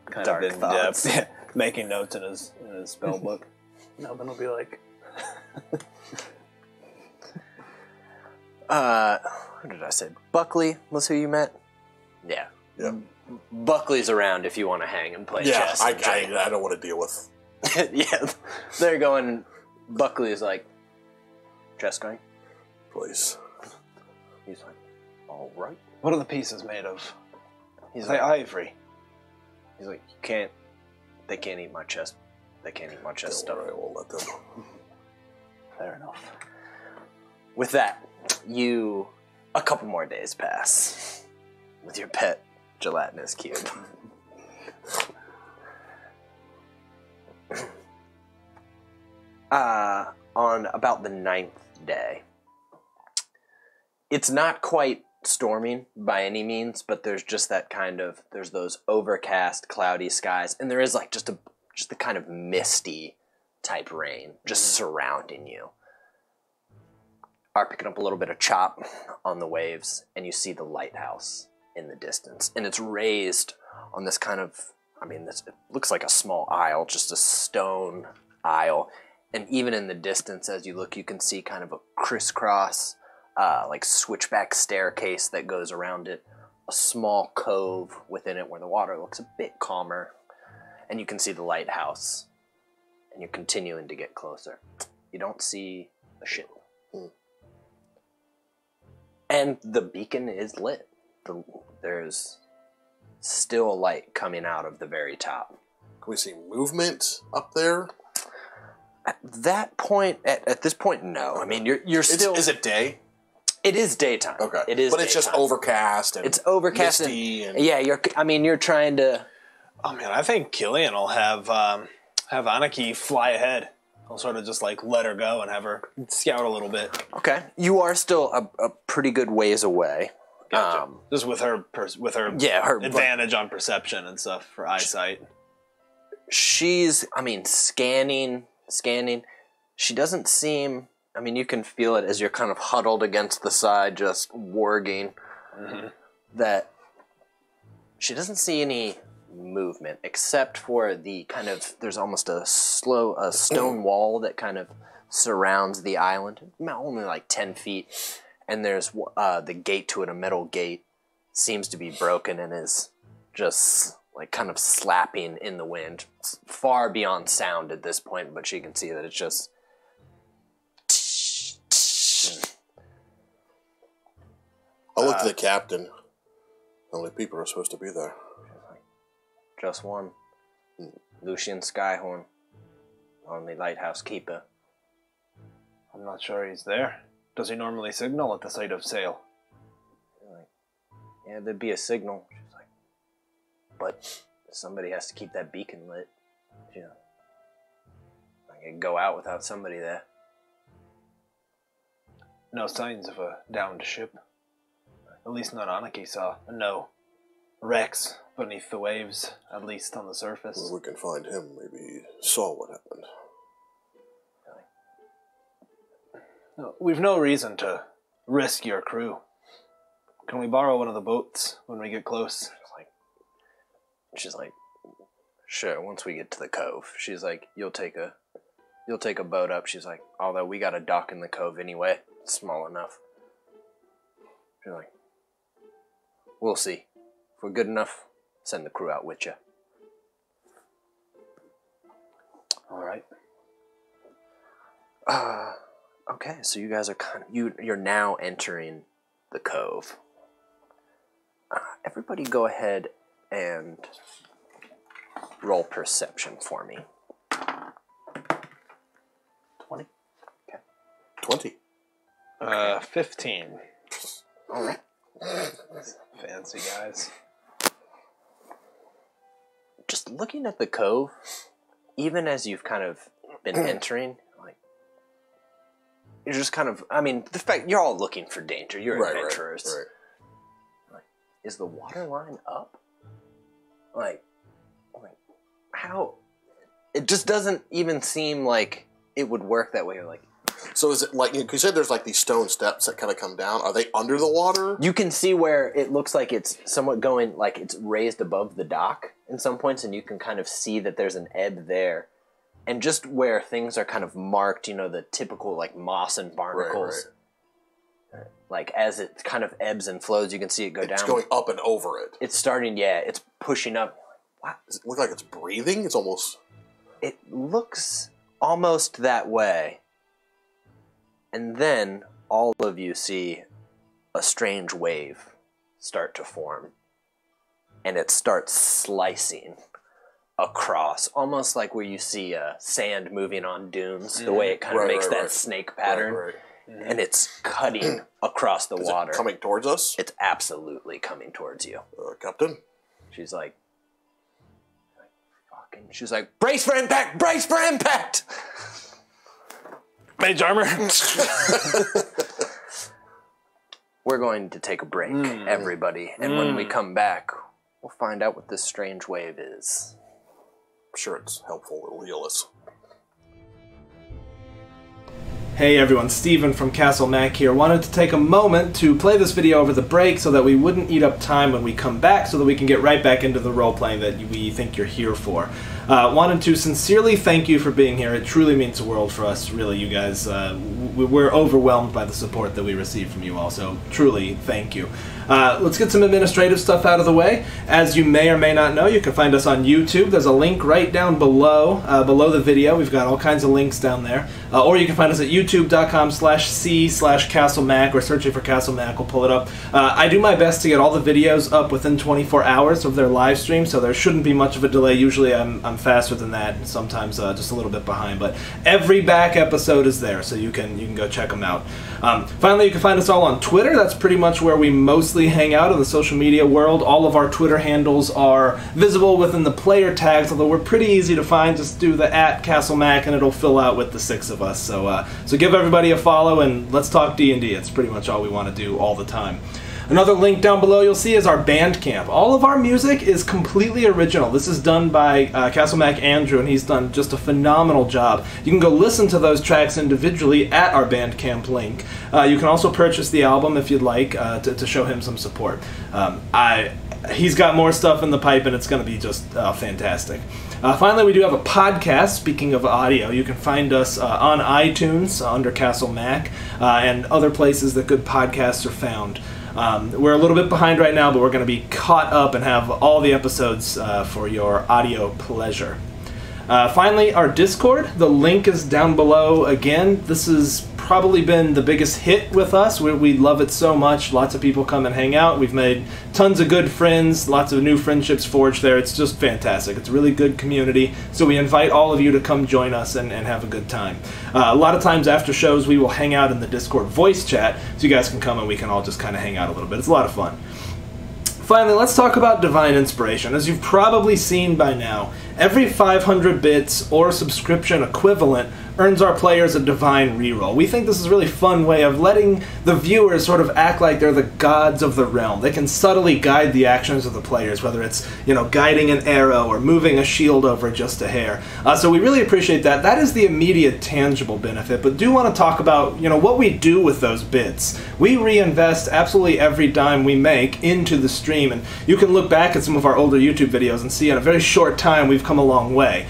kind Dark of in thoughts. depth, making notes in his spell book. Melvin will be like... Who did I say? Buckley was who you met? Yeah. Yeah. Buckley's around if you want to hang and play chess. I don't want to deal with. Yeah, they're going. Buckley's like, chess going. Please. He's like, all right. What are the pieces made of? He's like like, ivory. He's like, you can't. They can't eat my chess. They can't eat my chess stuff. I won't let them. Fair enough. With that, a couple more days pass with your pet gelatinous cube. On about the 9th day, it's not quite storming by any means, but there's just that there's those overcast, cloudy skies, and there is like just the kind of misty type rain just surrounding you. Are picking up a little bit of chop on the waves, and you see the lighthouse in the distance, and it's raised on this kind of, it looks like a small isle, just a stone isle, and even in the distance as you look, you can see kind of a crisscross, like switchback staircase that goes around it, a small cove within it where the water looks a bit calmer, and you can see the lighthouse, and you're continuing to get closer. You don't see a ship. And the beacon is lit. There's still a light coming out of the very top. Can we see movement up there? At that point, at this point, no. I mean, you're still... Is it day? It is daytime. Okay. It is But it's just overcast and it's overcast misty and... Yeah, you're trying to... Oh man, I think Killian will have Anarchy fly ahead. I'll sort of just like let her go and have her scout a little bit. Okay. You are still a pretty good ways away. Gotcha. Just with her her advantage on perception and stuff for eyesight. She's, scanning. She doesn't seem, you can feel it as you're kind of huddled against the side, just warging, that she doesn't see any movement except for the kind of, there's almost a stone wall that kind of surrounds the island, only like 10 feet, and there's the gate to it, a metal gate, seems to be broken and is just like kind of slapping in the wind. It's far beyond sound at this point, but she can see that it's just... I'll look to the captain. How many people are supposed to be there? Just one. Lucian Skyhorn, only lighthouse keeper. I'm not sure he's there. Does he normally signal at the sight of sail? Yeah, there'd be a signal. She's like, but somebody has to keep that beacon lit. I can go out without somebody there. No signs of a downed ship. At least none Anarchy saw. And no wrecks beneath the waves, at least on the surface. Well, we can find him. Maybe he saw what happened. No, we've no reason to risk your crew. Can we borrow one of the boats when we get close? Sure, once we get to the cove. She's like, you'll take a boat up. She's like, although we got a dock in the cove anyway. It's small enough. She's like, we'll see. If we're good enough, send the crew out with you. All right. Okay, so you guys are you're now entering the cove. Everybody go ahead and roll perception for me. 20. Okay. 20. 15. All right. Fancy guys. Just looking at the cove, even as you've kind of been entering, like, you're just kind of, I mean, the fact you're all looking for danger. You're adventurers. Right. Like, is the water line up? Like, how? It just doesn't even seem like it would work that way. You're like, so is it like, you said there's like these stone steps that kind of come down. Are they under the water? you can see where it looks like it's somewhat going, like it's raised above the dock in some points, and you can kind of see that there's an ebb there. And just where things are kind of marked, you know, the typical like moss and barnacles. Right. Like as it kind of ebbs and flows, you can see it go down. It's going up and over it. It's starting, it's pushing up. Wow. Does it look like it's breathing? It's almost... It looks almost that way. And then all of you see a strange wave start to form. And it starts slicing across, almost like where you see sand moving on dunes, the way it kind of makes that snake pattern. Right. And it's cutting across the water. Is it coming towards us? It's absolutely coming towards you. Captain? She's like, fucking, she's like, brace for impact! Brace for impact! Mage armor. We're going to take a break, everybody. And when we come back, we'll find out what this strange wave is. I'm sure it's helpful. It'll heal us. Hey everyone, Steven from Castle Mac here. Wanted to take a moment to play this video over the break so that we wouldn't eat up time when we come back, so that we can get right back into the role-playing that we think you're here for. Wanted to sincerely thank you for being here. It truly means the world for us, really, you guys. We're overwhelmed by the support that we receive from you all, so truly thank you. Let's get some administrative stuff out of the way. As you may or may not know, you can find us on YouTube. There's a link right down below, below the video. We've got all kinds of links down there. Or you can find us at youtube.com/c/CastleMac, or searching for Castle Mac will pull it up. I do my best to get all the videos up within 24 hours of their live stream, so there shouldn't be much of a delay. Usually I'm faster than that, and sometimes just a little bit behind. But every back episode is there, so you can go check them out. Finally, you can find us all on Twitter. That's pretty much where we mostly hang out in the social media world. All of our Twitter handles are visible within the player tags, although we're pretty easy to find. Just do the @CastleMac and it'll fill out with the 6 of us. So give everybody a follow and let's talk D&D. It's pretty much all we want to do all the time. Another link down below you'll see is our Bandcamp. All of our music is completely original. This is done by Castle Mac Andrew, and he's done just a phenomenal job. You can go listen to those tracks individually at our Bandcamp link. You can also purchase the album if you'd like to show him some support. He's got more stuff in the pipe, and it's going to be just fantastic. Finally, we do have a podcast. Speaking of audio, you can find us on iTunes under Castle Mac and other places that good podcasts are found. We're a little bit behind right now, but we're going to be caught up and have all the episodes for your audio pleasure. Finally, our Discord. The link is down below again. This has probably been the biggest hit with us. We love it so much. Lots of people come and hang out. We've made tons of good friends, lots of new friendships forged there. It's just fantastic. It's a really good community, so we invite all of you to come join us and have a good time. A lot of times after shows, we will hang out in the Discord voice chat, so you guys can come and we can all just kind of hang out a little bit. It's a lot of fun. Finally, let's talk about Divine Inspiration. As you've probably seen by now, every 500 bits or subscription equivalent earns our players a divine reroll. We think this is a really fun way of letting the viewers sort of act like they're the gods of the realm. They can subtly guide the actions of the players, whether it's, you know, guiding an arrow or moving a shield over just a hair. So we really appreciate that. That is the immediate tangible benefit, but do want to talk about, you know, what we do with those bits. We reinvest absolutely every dime we make into the stream, and you can look back at some of our older YouTube videos and see in a very short time we've come a long way.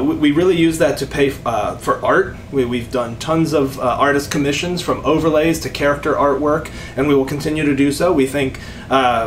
We really use that to pay for art. We've done tons of artist commissions, from overlays to character artwork, and we will continue to do so. We think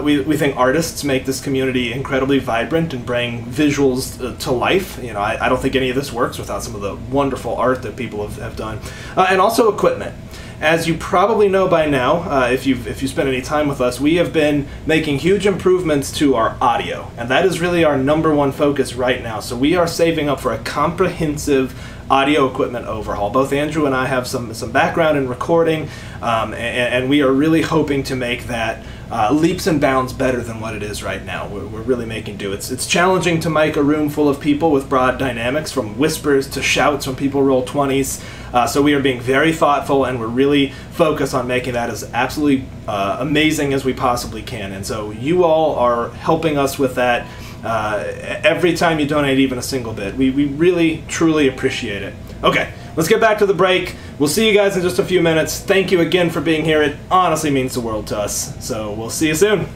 we think artists make this community incredibly vibrant and bring visuals to life. You know, I don't think any of this works without some of the wonderful art that people have done, and also equipment. As you probably know by now, if you spend any time with us, we have been making huge improvements to our audio, and that is really our #1 focus right now. So we are saving up for a comprehensive audio equipment overhaul. Both Andrew and I have some background in recording, and we are really hoping to make that leaps and bounds better than what it is right now. We're really making do. It's challenging to mic a room full of people with broad dynamics, from whispers to shouts when people roll 20s. So we are being very thoughtful, and we're really focused on making that as absolutely amazing as we possibly can. And so you all are helping us with that. Every time you donate even a single bit, we really, truly appreciate it. Okay, let's get back to the break. We'll see you guys in just a few minutes. Thank you again for being here. It honestly means the world to us. So we'll see you soon.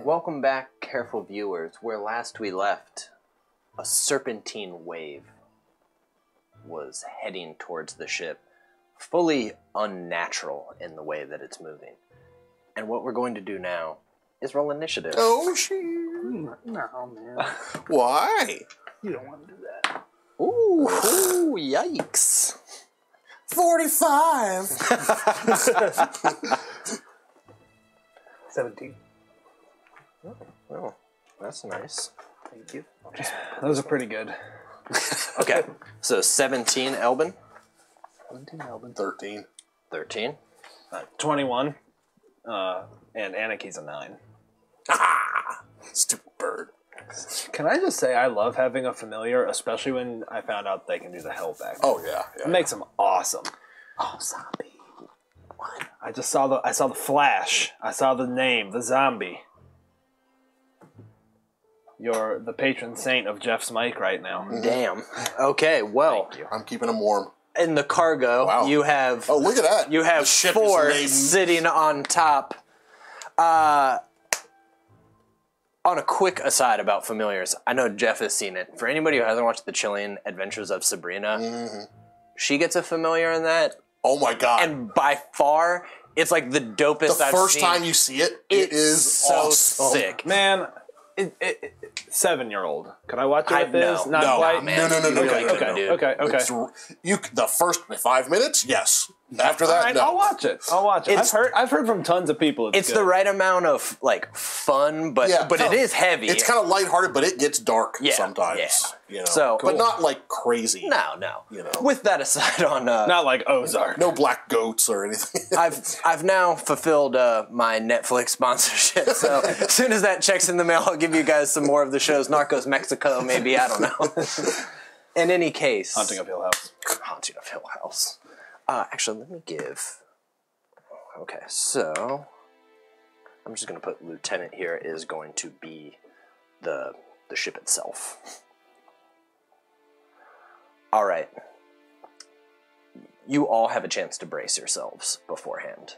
Welcome back, careful viewers. Where last we left, a serpentine wave was heading towards the ship, fully unnatural in the way that it's moving. And what we're going to do now is roll initiative. Oh, shit. No, man. Why? You don't want to do that. Ooh, yikes. 45. 17. Oh, that's nice. Thank you. Those are pretty good. Okay, so 17, Elbin. 17, Melbourne. 13. 13. 21. And Anaki's a 9. Ah! Stupid bird. Can I just say I love having a familiar, especially when I found out they can do the hell back. Oh, yeah. It makes them awesome. Oh, zombie. What? I saw the flash. I saw the name, the zombie. You're the patron saint of Jeff's mic right now. Damn. Okay, well, I'm keeping him warm. in the cargo, Wow. you have... Oh, look at that. You have The ship is 4 laden. sitting on top. On a quick aside about familiars, I know Jeff has seen it. For anybody who hasn't watched The Chilling Adventures of Sabrina, she gets a familiar in that. Oh, my God. And by far, it's like the dopest the I've first seen. time you see it, it is so awesome. sick. Man, 7-year-old. Could I watch it with this? No. Not No, quite. man. no. Really Okay, couldn't, dude. okay. It's, the first 5 minutes, yes. After All that, right, no. I'll watch it. I've heard from tons of people. It's good. the right amount of like fun, but Yeah, it is heavy. It's kind of lighthearted, but it gets dark Yeah, sometimes. yeah. You know? So- but not like crazy. no. You know. With that aside, on Not like Ozark. No black goats or anything. I've now fulfilled my Netflix sponsorship. So as soon as that checks in the mail, I'll give you guys some more of the shows. Narcos Mexico, maybe, I don't know. In any case, Haunting of Hill House. Haunting of Hill House. Actually, let me give. Okay, so I'm just going to put Lieutenant here is going to be the ship itself. All right. You all have a chance to brace yourselves beforehand.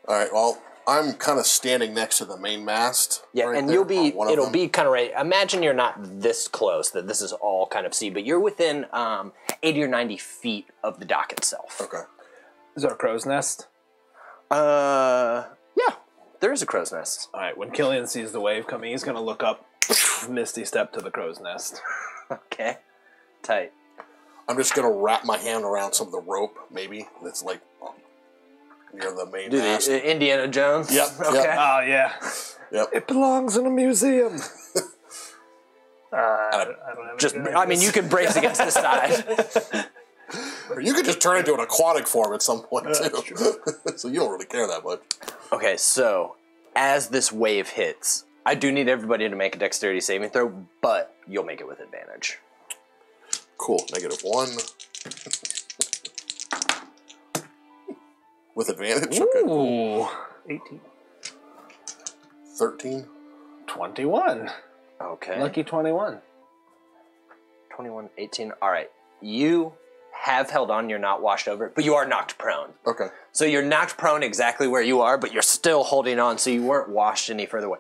All right, well, I'm kind of standing next to the main mast. Yeah, right and there, you'll be, on one of it'll them. be kind of right. Imagine you're not this close, that this is all kind of sea, but you're within 80 or 90 feet of the dock itself. Okay. Is there a crow's nest? Yeah, there is a crow's nest. All right, when Killian sees the wave coming, he's going to look up, misty step to the crow's nest. Okay, tight. I'm just going to wrap my hand around some of the rope, maybe, that's like near the main Do mast. the Indiana Jones? Yep, Okay. yep. Oh, yeah. Yep. It belongs in a museum. I don't have Just, any I mean, you can brace against the side. Or you could just turn into an aquatic form at some point, too. So you don't really care that much. Okay, so as this wave hits, I do need everybody to make a dexterity saving throw, but you'll make it with advantage. Cool. -1. With advantage? Okay. Ooh. 18. 13. 21. Okay. Lucky 21. 21, 18. All right. You have held on. You're not washed over, but you are knocked prone. Okay. So you're knocked prone exactly where you are, but you're still holding on, so you weren't washed any further away.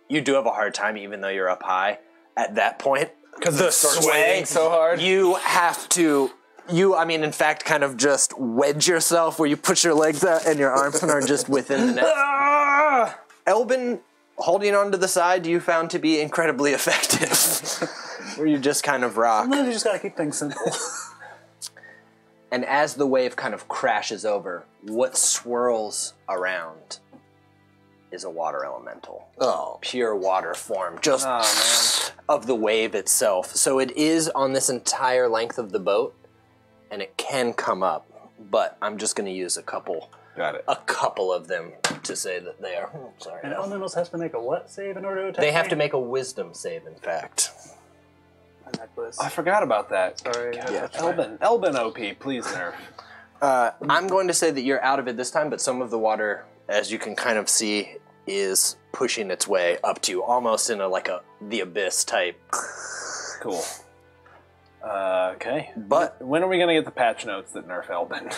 You do have a hard time, even though you're up high at that point. Because the it starts sway, waving so hard. You have to, in fact, kind of just wedge yourself where you put your legs out and your arms are just within the net. Ah! Elbin, holding on to the side, you found to be incredibly effective. Where you just kind of rock. Sometimes you just gotta keep things simple. And as the wave kind of crashes over, what swirls around is a water elemental. Oh. Pure water form, just of the wave itself. So it is on this entire length of the boat, and it can come up, but I'm just going to use a couple of them to say that they are. Oh, sorry. And elementals has to make a what save in order to attack They have me? to make a wisdom save, in fact. My necklace. I forgot about that. Sorry. Yeah. Elbin OP, please nerf. I'm going to say that you're out of it this time, but some of the water, as you can kind of see, is pushing its way up to you, almost in the abyss type. Cool. Okay. But when are we going to get the patch notes that nerf Elbin?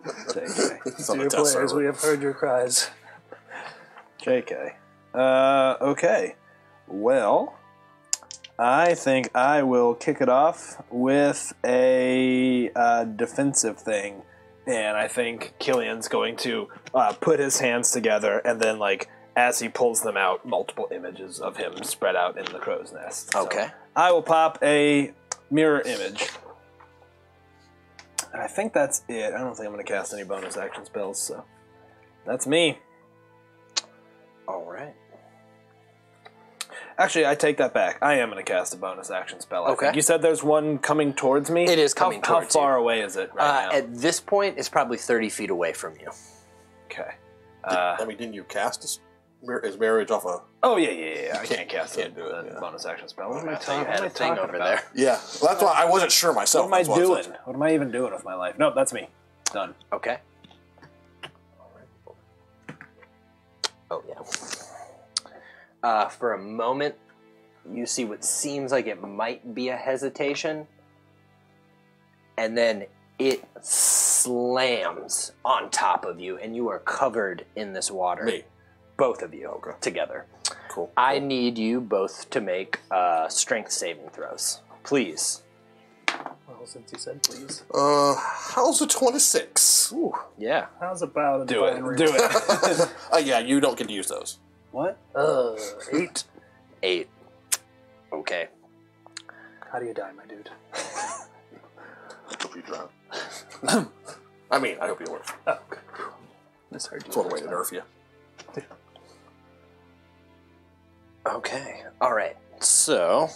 JK. It's on Dear the test players, server. we have heard your cries. JK. Okay. Well, I think I will kick it off with a defensive thing. And I think Killian's going to put his hands together, and then, like, as he pulls them out, multiple images of him spread out in the crow's nest. So Okay. I will pop a mirror image. And I think that's it. I don't think I'm going to cast any bonus action spells, so that's me. All right. Actually, I take that back. I am going to cast a bonus action spell. I Okay. think. You said there's one coming towards me? It is coming towards How far you. away is it right now? At this point, it's probably 30 feet away from you. Okay. I mean, didn't you cast his marriage off a... Oh, yeah. I can't cast can't do it, a yeah. bonus action spell. What am I I thought you talking had a thing about? over there. Yeah, well, that's why I wasn't sure myself. What am I That's why doing? thought- What am I even doing with my life? Nope, that's me. Done. Okay. Oh, yeah. For a moment, you see what seems like it might be a hesitation, and then it slams on top of you, and you are covered in this water. Me. Both of you together. Cool. I need you both to make strength saving throws. Please. Well, since you said please. How's a 26? Ooh, yeah. How's about a Do it. divine Do it. Yeah, you don't get to use those. What? 8. 8. Okay. How do you die, my dude? Hope you drown. I mean, I hope you live. Oh, okay. This hurt you. It's one way to nerf you. Okay. All right. So,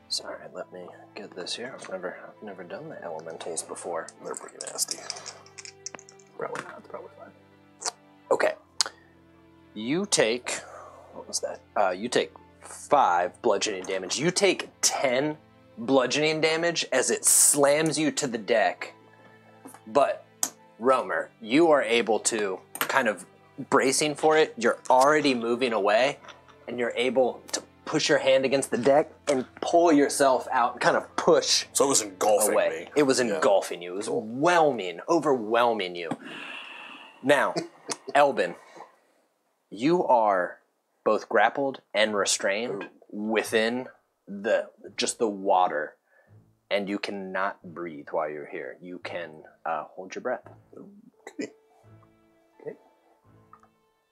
sorry. Let me get this here. I've never done the elementals before. They're pretty nasty. Probably not. It's probably fine. Okay. You take, what was that? You take 5 bludgeoning damage. You take 10 bludgeoning damage as it slams you to the deck. But, Romer, you are able to, kind of bracing for it, you're already moving away, and you're able to push your hand against the deck and pull yourself out and kind of push So it was engulfing away. me. It was engulfing you. It was overwhelming you. Now, Elbin, you are both grappled and restrained within just the water, and you cannot breathe while you're here. You can hold your breath. Okay.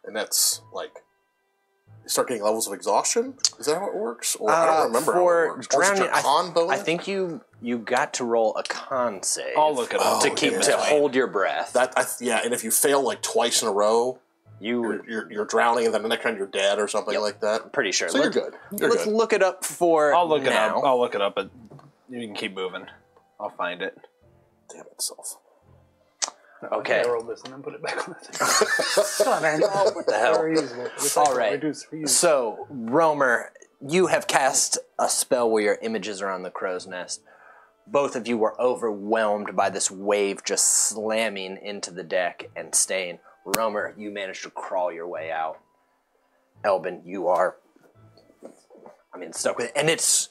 And that's like, you start getting levels of exhaustion? Is that how it works? Or I don't remember how it works. Or is it drowning, a con bonus? I think you got to roll a con save. I'll look it up. to keep yeah. to hold your breath. Yeah, and if you fail like twice in a row, you're drowning, and then the next time you're dead or something like that. pretty sure. So you're good. You're Let's good. look it up for I'll look it now. up. I'll look it up, but you can keep moving. I'll find it. Damn itself. Okay. I rolled this and then put it back on the thing. Come on, man. What the hell? Reusable. Recycle, All right. Reduce, reuse. So, Romer, you have cast a spell where your images are on the crow's nest. Both of you were overwhelmed by this wave just slamming into the deck and staying. Romer, you managed to crawl your way out. Elbin, you are, stuck with it. And it's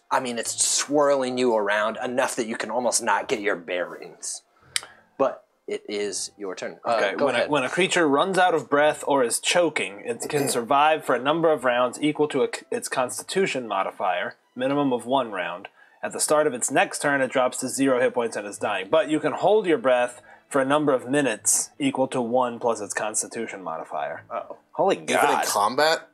swirling you around enough that you can almost not get your bearings. But it is your turn. Okay, Go ahead. when a creature runs out of breath or is choking, it can survive for a number of rounds equal to its Constitution modifier, minimum of 1 round. At the start of its next turn, it drops to 0 hit points and is dying. But you can hold your breath for a number of minutes equal to 1 plus its Constitution modifier. Uh-oh. Holy Even God. in combat?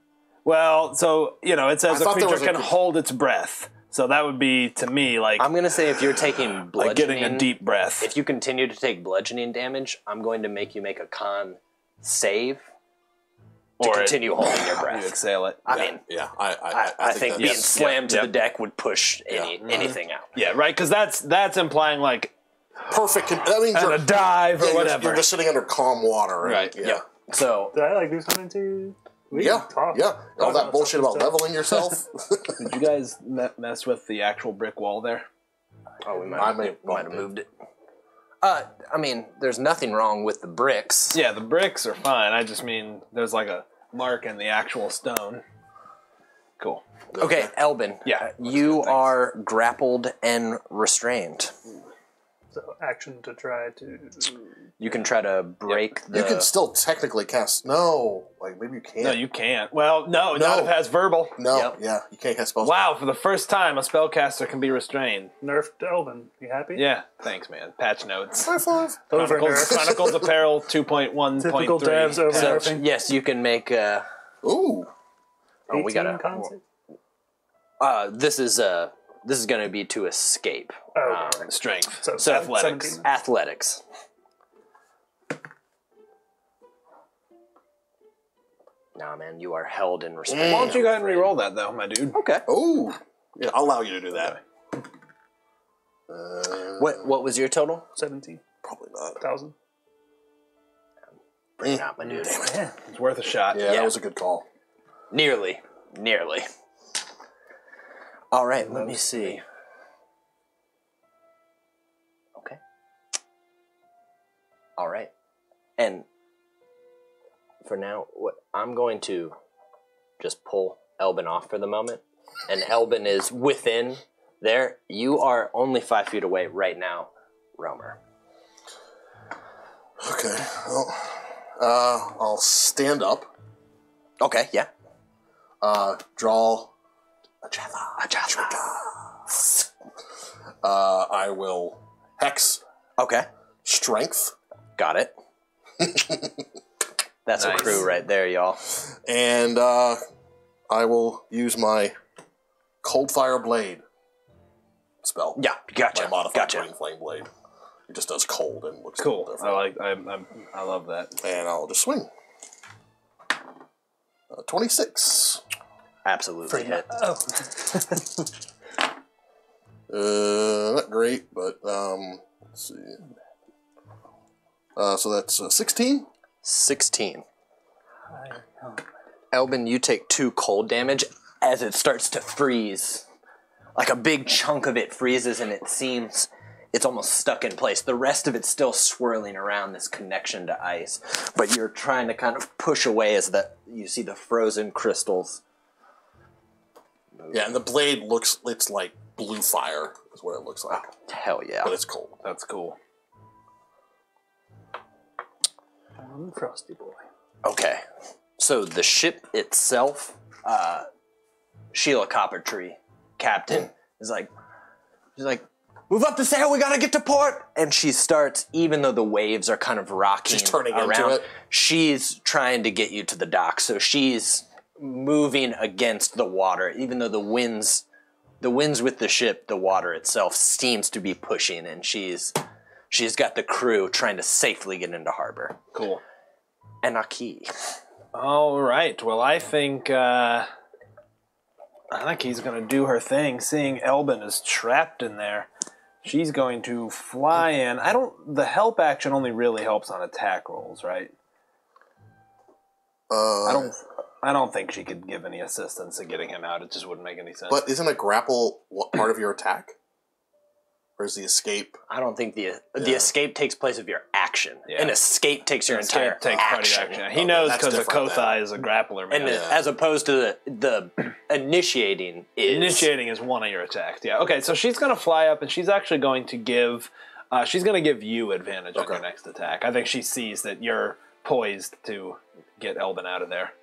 Well, so, it says I the thought there creature was a- can hold its breath. So that would be, to me, like I'm going to say if you're taking bludgeoning... like getting a deep breath. If you continue to take bludgeoning damage, I'm going to make you make a con save to continue holding your breath. You exhale it. I mean, Yeah, I think being that's- slammed to yep. the deck would push anything out. Yeah, right, because that's implying, like, perfect. That means and you're, a dive or yeah, whatever. you're just sitting under calm water. Right, Yeah. Yeah. So, Did I do something to we Yeah. can talk Yeah. All that about bullshit something about stuff. leveling yourself. Did you guys mess with the actual brick wall there? we I might may have have moved it. There's nothing wrong with the bricks. Yeah, the bricks are fine. I just mean there's like a mark in the actual stone. Cool. Okay, Elbin. Yeah. You are grappled and restrained. So action to try to... You can try to break the... You can still technically cast... No. Like, maybe you can't. No, you can't. Well, no, not if it has verbal. No, Yep. yeah. You can't cast spells. Wow, for the first time, a spellcaster can be restrained. Nerfed Elvin. You happy? Yeah, thanks, man. Patch notes. High five. Over Chronicles, nerf. Chronicles of Peril 2.1.3. Typical devs over So, nerfing. yes, you can make... Ooh. Oh, we 18 gotta... con This is going to be to escape. Oh, okay. Strength. So athletics. 17. Athletics. Nah, man, you are held in respect. Why don't you go ahead and re-roll that, though, my dude? Okay. Ooh. Yeah, I'll allow you to do that. What was your total? 17,000. Probably not. Bring it out, my dude. Yeah. It's worth a shot. Yeah, that was a good call. Nearly. All right, let me see. Okay. All right. And for now, what I'm going to just pull Elbin off for the moment. And Elbin is within there. You are only 5 feet away right now, Romer. Okay. Well, I'll stand up. Okay, yeah. Draw a Java. I will hex Okay, strength, got it. That's Nice. a crew right there, y'all. and I will use my cold fire blade spell. Yeah, gotcha. My modified Gotcha. green flame blade. It just does cold and looks Cool. different. I love that. And I'll just swing. 26. Absolutely hit. Oh. Not great, but let's see. So that's 16. 16. Elbin, you take 2 cold damage as it starts to freeze. Like a big chunk of it freezes and it seems it's almost stuck in place. The rest of it's still swirling around this connection to ice. But you're trying to kind of push away as you see the frozen crystals. Yeah, and the blade it's like blue fire is what it looks like. Hell yeah. But it's cold. That's cool. Frosty boy. Okay. So the ship itself, Sheila Coppertree, captain, she's like, move up the sail, we gotta get to port! And she starts, even though the waves are kind of rocking She's turning around, into it. she's trying to get you to the dock. So she's moving against the water, even though the winds with the ship, the water itself seems to be pushing, and she's got the crew trying to safely get into harbor. Cool. And Aki. All right. Well, I think he's going to do her thing. Seeing Elbin is trapped in there, she's going to fly in. The help action only really helps on attack rolls, right? I don't think she could give any assistance in getting him out. It just wouldn't make any sense. But isn't a grapple part of your attack? Or is the escape? I don't think the escape takes place of your action. Yeah. An escape takes your entire Takes part of your action. action. He knows that's because the different Kothai is a grappler, man. And as opposed to the initiating is... Initiating is one of your attacks. Yeah. Okay. So she's going to fly up, and she's actually going to give. She's going to give you advantage on your next attack. I think she sees that you're poised to get Elbin out of there.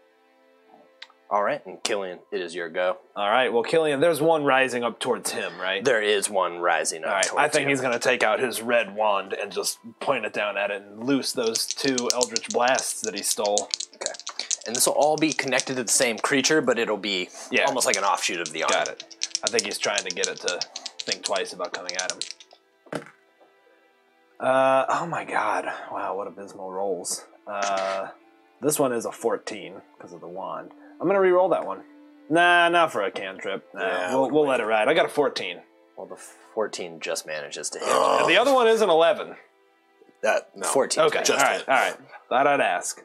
All right, and Killian, it is your go. All right. Well, Killian, there's one rising up towards him, right? There is one rising up All right. towards I think you. he's going to take out his red wand and just point it down at it and loose those 2 Eldritch Blasts that he stole. Okay. And this will all be connected to the same creature, but it'll be almost like an offshoot of the arm. Got it. I think he's trying to get it to think twice about coming at him. Oh my god. Wow, what abysmal rolls. This one is a 14 because of the wand. I'm going to re-roll that one. Nah, not for a cantrip. Nah, Yeah, we'll let it ride. I got a 14. Well, the 14 just manages to hit. And the other one is an 11. No. 14. Okay, Just all right, hit. all right. Thought I'd ask.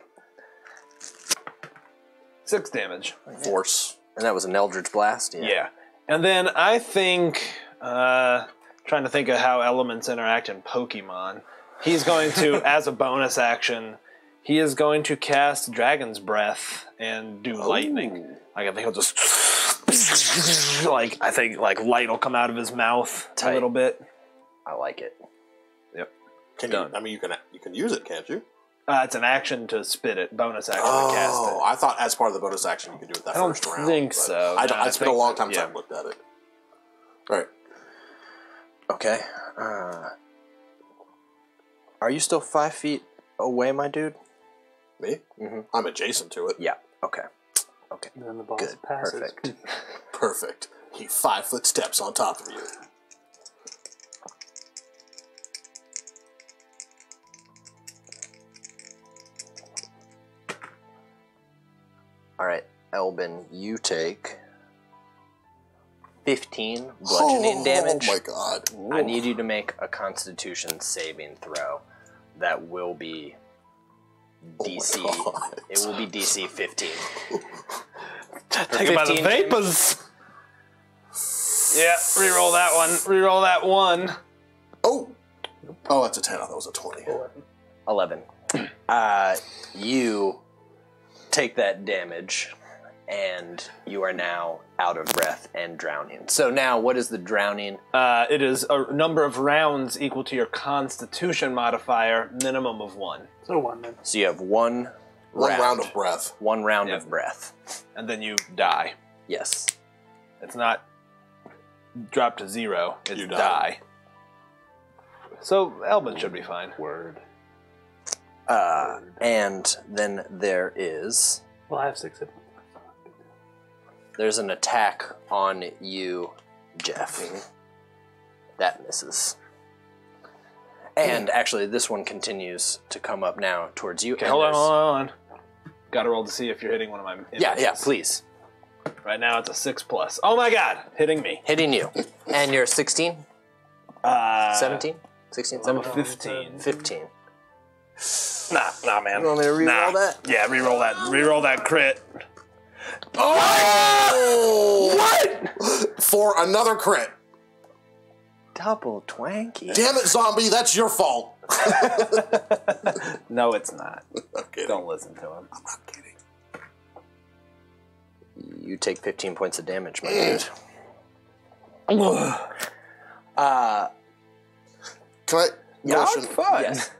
6 damage. Force. And that was an Eldritch Blast? Yeah. And then I think, trying to think of how elements interact in Pokemon, he's going to, as a bonus action, he is going to cast Dragon's Breath and do lightning. Like, I think he'll just, like light will come out of his mouth Tight. a little bit. I like it. Yep. Can you? I mean, you can use it, can't you? It's an action to spit it. Bonus action to cast it. Oh, I thought as part of the bonus action you could do it that first round. I don't think so. It's been a long time since I've looked at it. All right. Okay. Are you still 5 feet away, my dude? Me? Mm-hmm. I'm adjacent to it. Yeah. Okay. Okay. And then the boss Good. passes. Perfect. Perfect. He 5-foot steps on top of you. All right, Elbin, you take 15 bludgeoning damage. Oh my god. I need you to make a Constitution saving throw that will be DC. It will be DC 15. Take by the vapors. Yeah, reroll that one. Reroll that one. Oh, that's a 10. I thought it was a 20. 11. You take that damage, and you are now out of breath and drowning. So now, what is the drowning? It is a number of rounds equal to your Constitution modifier, minimum of 1. So 1 then. So you have one round of breath. 1 round of breath. And then you die. Yes. It's not drop to 0. It's You die. die. So Elbin should be fine. Word. And then there is... Well, I have 6 hit points. There's an attack on you, Jeff. That misses. And actually, this one continues to come up now towards you. Okay, hold on. Gotta roll to see if you're hitting one of my images. Yeah, please. Right now it's a 6+. Oh my god, hitting me. Hitting you. And you're 16? 17? 16, I'm a 17? 15. 15. Nah, man. You want me to reroll that? Yeah, reroll that. Reroll that crit. Oh! What? For another crit. Double twanky. Damn it, zombie, that's your fault. No, it's not. I'm kidding. Don't listen to him. I'm not kidding. You take 15 points of damage, my dude. Can I? Question? fun. Yes.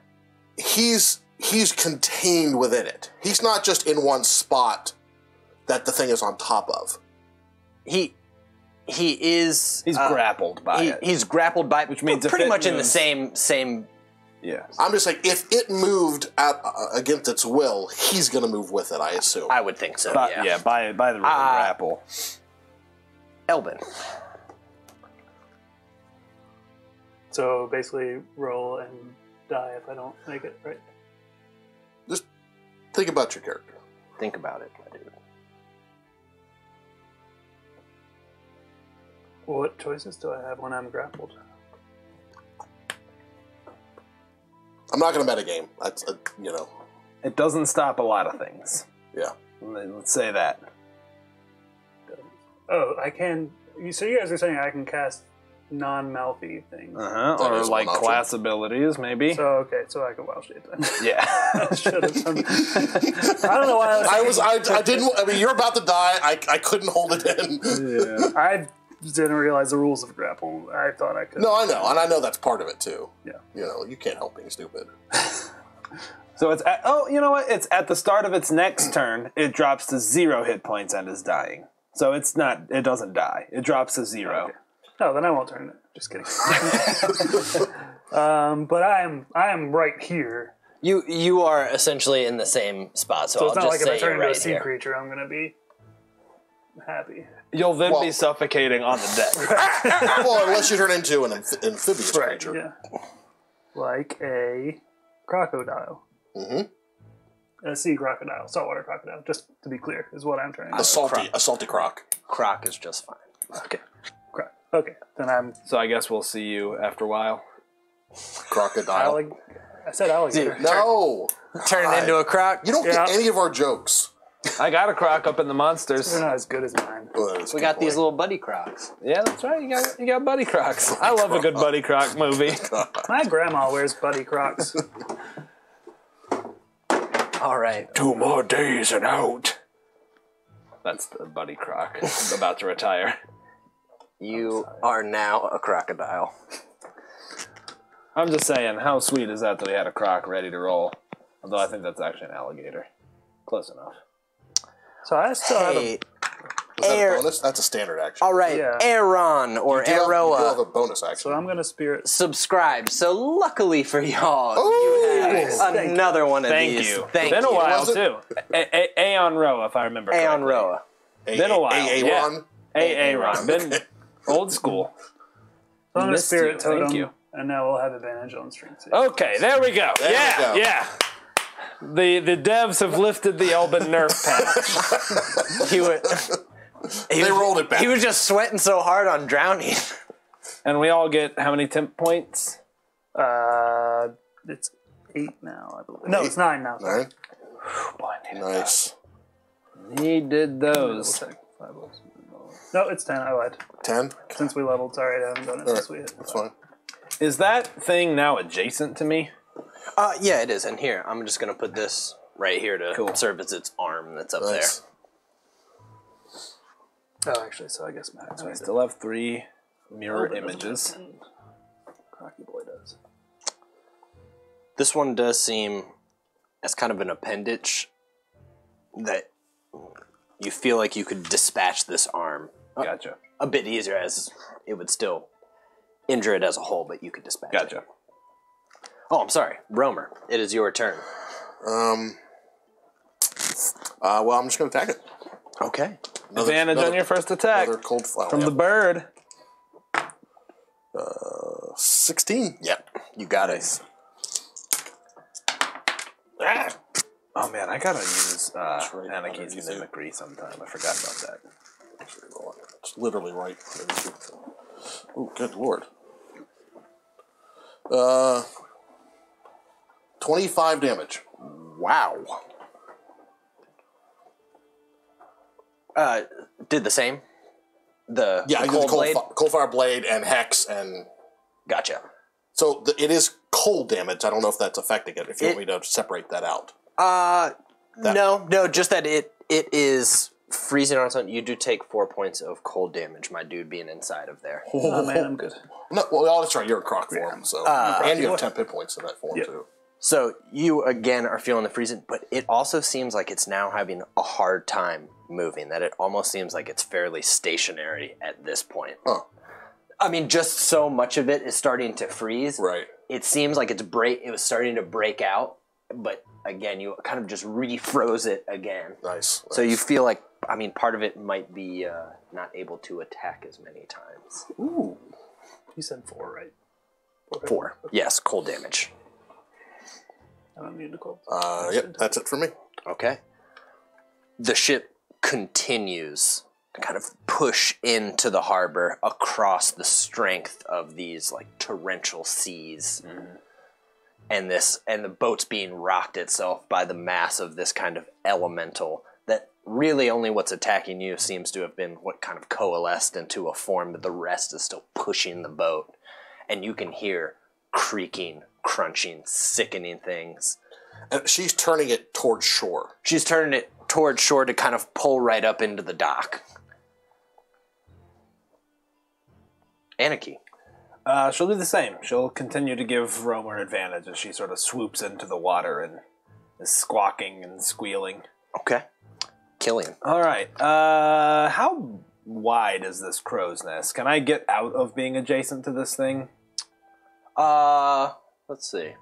He's contained within it. He's not just in one spot that the thing is on top of. He is... He's grappled by it. He's grappled by it, Which means if pretty it much in the moves- same... Yeah. I'm just saying, if it moved against its will, he's going to move with it, I assume. I would think so, Yeah, by the rule of grapple. Elbin. So basically, roll and die if I don't make it, right? Just think about your character. Think about it, my dude. What choices do I have when I'm grappled? I'm not going to metagame. That's, It doesn't stop a lot of things. yeah. Let's say that. Oh, I can... So you guys are saying I can cast non-Malfi things. Uh-huh. That Or is like one option. class abilities, maybe. So, okay, so I can wild shape then. Yeah. I should have done... I don't know why I didn't, I mean, you're about to die. I couldn't hold it in. Yeah. I didn't realize the rules of grapple. I thought I could. No, I know. And I know that's part of it, too. Yeah. You can't help being stupid. So it's at, you know what? It's at the start of its next turn, it drops to 0 hit points and is dying. So it doesn't die. It drops to 0. Okay. No, then I won't turn it. Just kidding. But I am right here. You are essentially in the same spot, so So I'll it's not just like if say I turn you're into a right sea here. creature, I'm going to be happy. You'll then Well- be suffocating on the deck. Well, unless you turn into an amphibious Right, creature. yeah. Like a crocodile. Mm-hmm. A sea crocodile, saltwater crocodile, just to be clear, is what I'm trying to A salty croc. Croc is just fine. Okay. Okay, then I'm So I guess we'll see you after a while. Crocodile. I said alligator. No! Turn it into a croc. You don't Yeah. get any of our jokes. I got a croc up in the monsters. They're not as good as mine. Well, that's a We good got these point. little buddy crocs. Yeah, that's right. You got buddy crocs. I love a good buddy croc movie. My grandma wears buddy crocs. All right. 2 more days and out. That's the buddy croc about to retire. You are now a crocodile. I'm just saying, how sweet is that he had a croc ready to roll? Although I think that's actually an alligator. Close enough. So I still have a... Was that a bonus? That's a standard action. All right, Yeah. Aaron or You do have Aroa, a bonus action. So I'm going to spirit... subscribe. So luckily for y'all, Ooh. you have another one of Thank these. you. Thank Been a you. while, Was it? too. Aeon Roa, if I remember correctly. Aeon Roa. Been a while. Aaron. Aaron. Been old school. So I'm going to Missed spirit you. totem, Thank you. and now we'll have advantage on strength save. Okay, there we go. There we go. Yeah. The devs have lifted the Elben nerf patch. He rolled it back. He was just sweating so hard on drowning. And we all get how many temp points? It's 8 now, I believe. No, it's 9 now. 9. Boy, I needed Nice. that. Needed those. No, it's 10. I lied. 10. Since we leveled, sorry, I haven't done it since we hit. That's fine. Is that thing now adjacent to me? Yeah, it is. And here, I'm just going to put this right here to serve as its arm that's up Nice. Oh, actually, so I guess Max. I still have 3 mirror images. Crocky Boy does. This one does seem as kind of an appendage that you feel like you could dispatch this arm Gotcha. a bit easier, as it would still injure it as a whole, but you could dispatch it. Gotcha. Oh, I'm sorry. Romer, it is your turn. Well, I'm just going to attack it. Okay. Advantage on your first attack Another cold flower. from the bird. 16. Yep. You got it. Ah. Oh man, I gotta use right Anaki's underneath you. mimicry sometime. I forgot about that. It's literally right. Oh, good lord. 25 damage. Wow. Did the same? Yeah, the I did cold blade? cold fire blade and hex and... Gotcha. So it is cold damage. I don't know if that's affecting it. If you want me to separate that out. No, just that it is freezing on its own. You do take 4 points of cold damage, my dude being inside of there. Oh, man, I'm good. No, well, that's right. You're a croc form, so and you have 10 hit points in that form too. So you again are feeling the freezing, but it also seems like it's now having a hard time moving. That it almost seems like it's fairly stationary at this point. Huh. I mean, just so much of it is starting to freeze. Right. It seems like it was starting to break out, but again, you kind of just refroze it again. Nice. So you feel like, I mean, part of it might be not able to attack as many times. Ooh. You said 4, right? 4. Yes, cold damage. I don't need the cold. Yep, that's it for me. Okay. The ship continues to kind of push into the harbor across the strength of these like torrential seas. And the boat's being rocked itself by the mass of this kind of elemental that really only what's attacking you seems to have been what kind of coalesced into a form, but the rest is still pushing the boat. And you can hear creaking, crunching, sickening things. And she's turning it towards shore. She's turning it towards shore to kind of pull right up into the dock. Anarchy. She'll do the same. She'll continue to give Romer advantage as she sort of swoops into the water and is squawking and squealing. Okay. Killian. All right. How wide is this crow's nest? Can I get out of being adjacent to this thing? Let's see.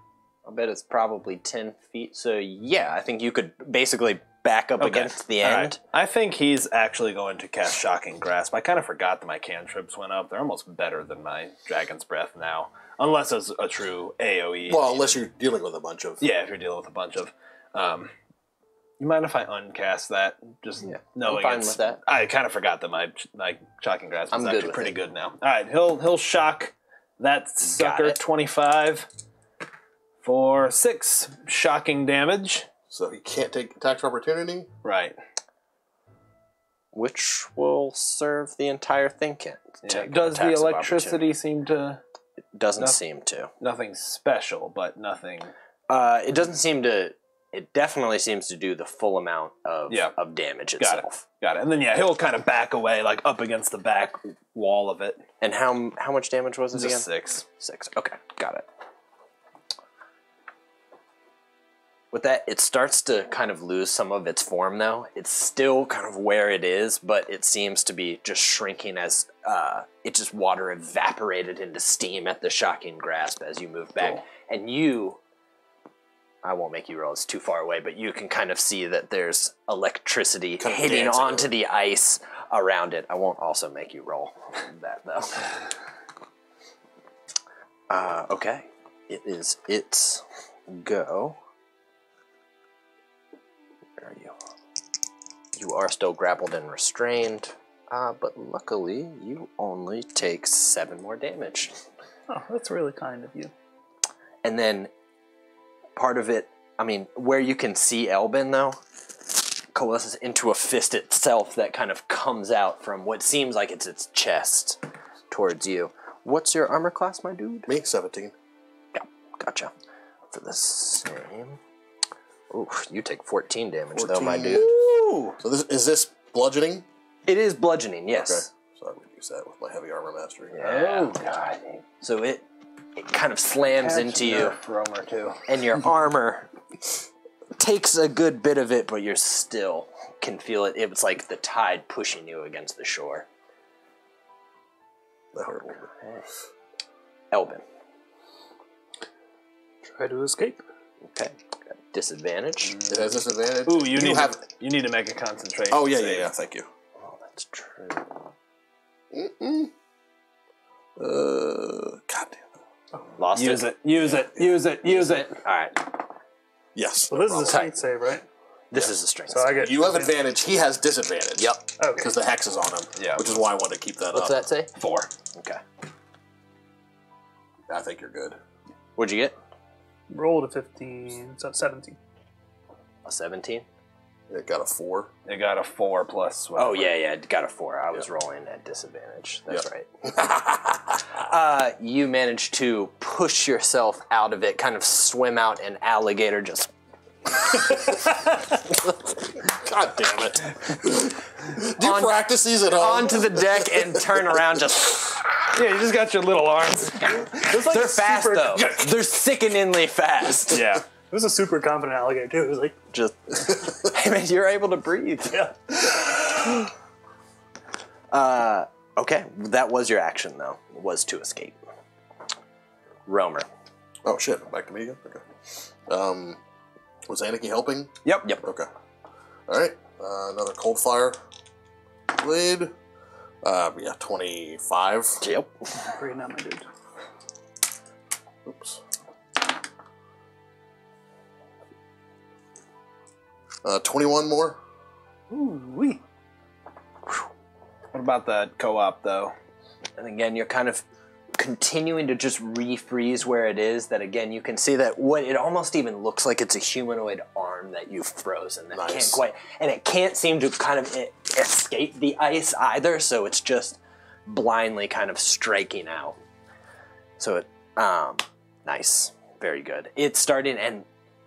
I bet it's probably 10 feet. So yeah, I think you could basically back up against the All end. right. I think he's actually going to cast Shocking Grasp. I kind of forgot that my cantrips went up. They're almost better than my Dragon's Breath now. Unless it's a true AoE. Well, unless you're dealing with a bunch of... Yeah, if you're dealing with a bunch of... you mind if I uncast that? Just knowing I'm fine it's... with that. I kind of forgot that my Shocking Grasp is I'm good actually with pretty it. good now. All right, he'll shock that sucker it. 25 for 6 shocking damage. So he can't take attacks of opportunity? Right. Which will serve the entire thing. Can't Yeah. take Does the attacks of electricity seem to... It doesn't seem to. Nothing special, but nothing... It doesn't seem to... It definitely seems to do the full amount of damage itself. Got it. And then, he'll kind of back away, like up against the back wall of it. And how much damage was it Just again? 6. 6. Okay, got it. With that, it starts to kind of lose some of its form, though. It's still kind of where it is, but it seems to be just shrinking as it just water evaporated into steam at the shocking grasp as you move back. Cool. And you, I won't make you roll, it's too far away, but you can kind of see that there's electricity kind of hitting onto the ice around it. I won't also make you roll that, though. Okay. It is its go. Where are you? You are still grappled and restrained, but luckily you only take 7 more damage. Oh, that's really kind of you. And then part of it, I mean, where you can see Elbin, though, coalesces into a fist itself that kind of comes out from what seems like it's its chest towards you. What's your armor class, my dude? Me, 17. Yeah, gotcha. For the same... Oof, you take 14 damage, 14. Though, my dude. Ooh. So is this bludgeoning? It is bludgeoning, yes. Okay. So I reduce that with my heavy armor mastery. Yeah. Oh, God. So it kind of slams into you. Romer too. And your armor takes a good bit of it, but you still can feel it. It was like the tide pushing you against the shore. That hurt a little bit. Elbin. Try to escape. Okay. Disadvantage. It has disadvantage. Ooh, you need to make a concentration. Oh yeah. Thank you. Oh, that's true. God damn it. Lost Use it. Use it. All right. Yes. Well, this is a strength save, right? This is a strength. So I get. You have advantage. He has disadvantage. Yep. Okay. Because the hex is on him. Yeah. Which is why I wanted to keep that What's up. that say? 4. Okay. I think you're good. What'd you get? Rolled a 15, so 17. A 17? It got a 4. It got a 4 plus. Whatever. Oh, yeah, it got a 4. I was rolling at disadvantage. That's right. You managed to push yourself out of it, kind of swim out, and alligator just... God damn it. Do you practice these at home? Onto the deck and turn around just... Yeah, you just got your little arms. They're fast, though. They're sickeningly fast. Yeah. It was a super confident alligator, too. It was like... Just... Hey, man, you're able to breathe. Yeah. Okay, that was your action, though. Was to escape. Romer. Oh, shit. Back to me again? Okay. Was Anarchy helping? Yep. Okay. Alright. Another cold fire. Blade. 25. Yep. Great, not my dude. Oops. 21 more. Ooh, wee. What about that co-op, though? And again, you're kind of continuing to just refreeze where it is. That again, you can see that what it almost even looks like it's a humanoid arm that you've frozen. That can't quite, and it can't seem to kind of escape the ice either. So it's just blindly kind of striking out. So it, nice, very good. It's starting, and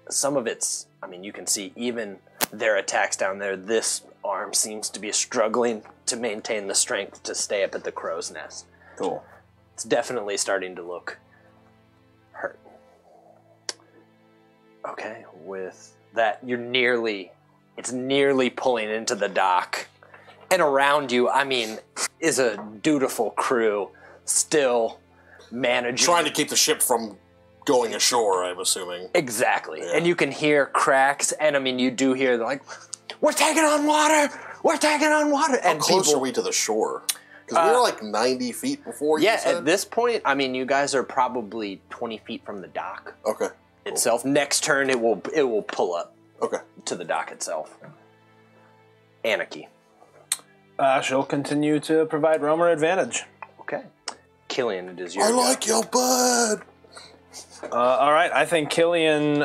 some of it's, I mean, you can see even their attacks down there. This arm seems to be struggling to maintain the strength to stay up at the crow's nest. Cool. It's definitely starting to look hurt. Okay, with that, it's nearly pulling into the dock. And around you, I mean, is a dutiful crew still managing. Trying to keep the ship from going ashore, I'm assuming. Exactly. Yeah. And you can hear cracks, and I mean, you do hear, like, we're taking on water! We're taking on water! How close are we to the shore? Because we were like 90 feet before, you said? At this point, I mean, you guys are probably 20 feet from the dock Okay. itself. Cool. Next turn, it will pull up to the dock itself. Anarchy. She'll continue to provide Romer advantage. Okay. Killian, it is your I like your bird! All right, I think Killian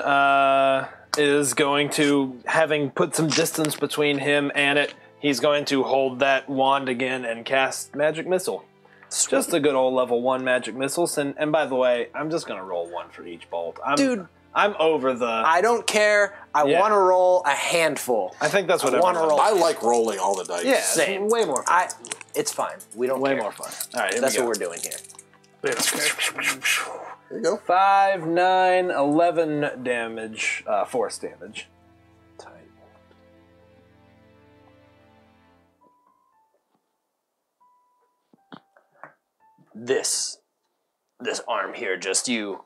is going to, having put some distance between him and it, he's going to hold that wand again and cast Magic Missile. Sweet. Just a good old level 1 Magic Missiles. And by the way, I'm just going to roll 1 for each bolt. I'm over the... I don't care. I want to roll a handful. I think that's what I want to roll. I like rolling all the dice. Yeah, same. Way more fun. It's fine. We don't way care. more fun. All right, That's what we're doing here. They don't care. There you go. 5, 9, 11 damage, force damage. Tight. This arm here, just you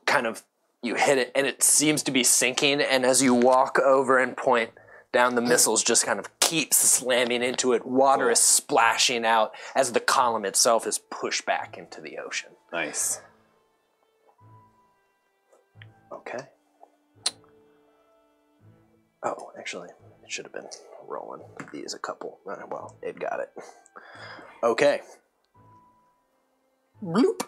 hit it, and it seems to be sinking, and as you walk over and point down, the missiles just kind of keep slamming into it. Water is splashing out as the column itself is pushed back into the ocean. Nice. Okay. Oh, actually, it should have been rolling these a couple. Well, it got it. Okay. Bloop.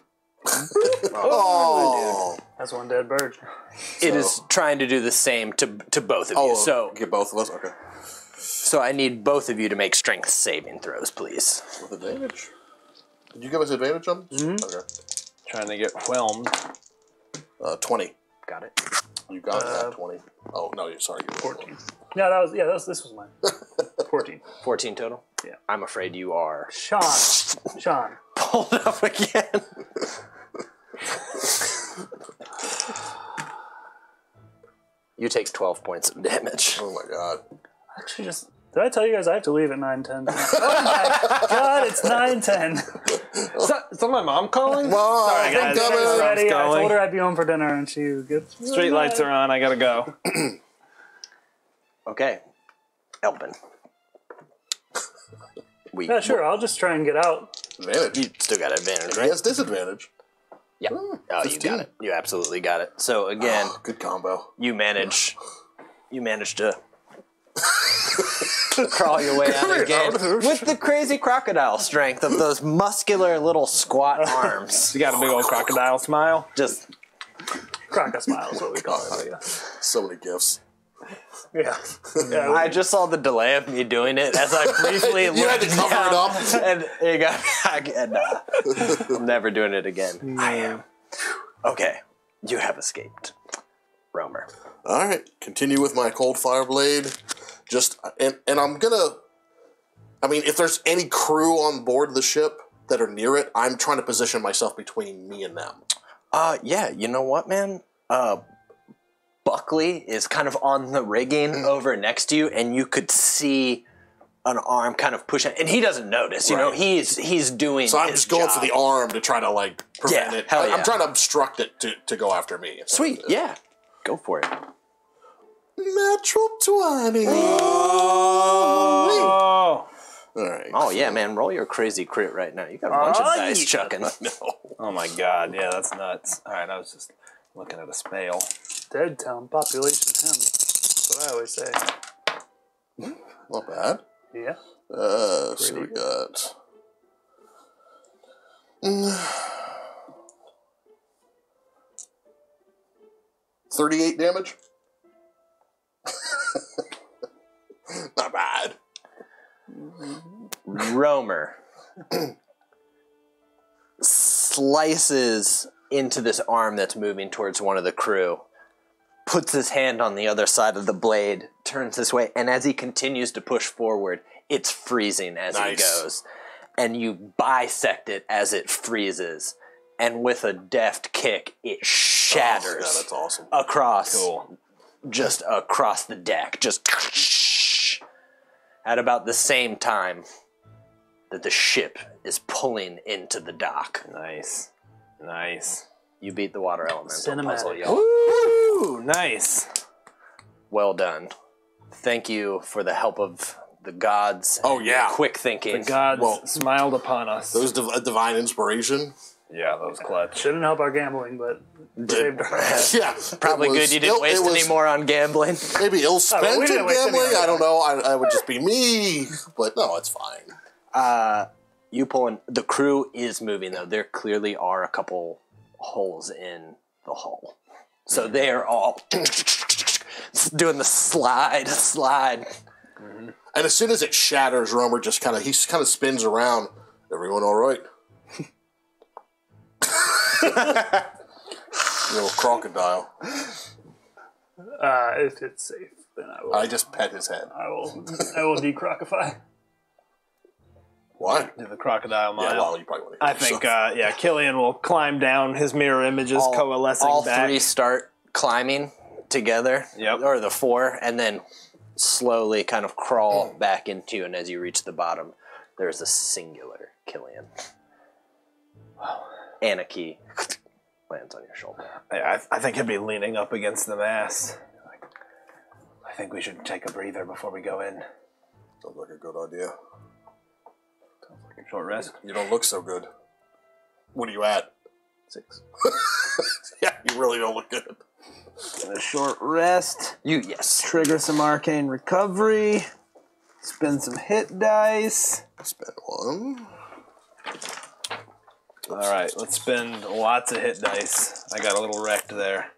Oh, that's one dead bird. It is trying to do the same to both of you. So get both of us. Okay. So I need both of you to make strength saving throws, please. With advantage. Did you give us advantage on? Okay. Trying to get whelmed. 20. Got it. You got that 20. Oh no, sorry. You 14. No, this was mine. 14. 14 total. Yeah. I'm afraid you are Sean. pulled up again. You take 12 points of damage. Oh my god. Actually, did I tell you guys I have to leave at 9:10? Oh my god, it's 9:10. Is that my mom calling? Mom, Sorry, guys. Dinner's ready. I calling. told her I'd be home for dinner, and she gets Street lights are on. I gotta go. Okay. Elpin. Yeah, sure. I'll just try and get out. Advantage. You still got advantage, He right? has disadvantage. Yeah. Oh, you 15. got it. You absolutely got it. So again, Good combo. you manage to crawl your way out again with the crazy crocodile strength of those muscular little squat arms. You got a big old crocodile smile. Just Croca smile is what we call it. Yeah. So many gifts. Yeah. I just saw the delay of me doing it as I briefly You had looked to cover down, it up. and it got back, and I'm never doing it again. I am. Okay, you have escaped, Romer. All right, continue with my cold fire blade. And I'm gonna. I mean, if there's any crew on board the ship that are near it, I'm trying to position myself between me and them. Yeah, you know what, man? Buckley is kind of on the rigging over next to you, and you could see an arm kind of pushing, and he doesn't notice. You know, he's doing. So I'm his just going job. for the arm to try to prevent Yeah, it. hell yeah. I'm trying to obstruct it to go after me. Sweet, yeah, go for it. Natural 20. Oh. All right. Oh yeah, man, roll your crazy crit right now. You got a bunch of dice chucking. Oh my god, yeah, that's nuts. Alright, I was just looking at a spale. Dead town population 10. That's what I always say. Not bad. Yeah. So we got. 38 damage. Not bad. Romer slices into this arm that's moving towards one of the crew, puts his hand on the other side of the blade, turns this way, and as he continues to push forward, it's freezing as he goes. And you bisect it as it freezes, and with a deft kick, it shatters Yeah, that's awesome. across, just across the deck, just at about the same time that the ship is pulling into the dock. Nice. Nice. You beat the water elemental puzzle, Cinematic. y'all. Woo! Nice. Well done. Thank you for the help of the gods. Oh, yeah. Quick thinking. The gods smiled upon us. Those divine inspiration. Yeah, that was clutch. Shouldn't help our gambling, but saved our ass. Yeah. Probably good you didn't waste any more on gambling. Maybe ill-spent we in didn't waste any gambling. on I don't know. I would just be me. But no, it's fine. You pulling. The crew is moving though. There clearly are a couple holes in the hull, so they are all doing the slide. And as soon as it shatters, Romer just kind of spins around. Everyone all right? Little crocodile. If it's safe, then I will. I just pet his head. I will decrocify. What? Do the crocodile mile. Yeah, well, you probably want to I think, yeah, Killian will climb down. His mirror images coalescing all back. 3 start climbing together, or the 4, and then slowly kind of crawl back into you, and as you reach the bottom, there's a singular Killian. And a key lands on your shoulder. I think he'll be leaning up against the mast. I think we should take a breather before we go in. Sounds like a good idea. Sounds like a short rest. You don't look so good. What are you at? 6. Yeah, you really don't look good. A short rest. Yes. Trigger some arcane recovery. Spin some hit dice. Spend 1. Alright, let's spend lots of hit dice. I got a little wrecked there.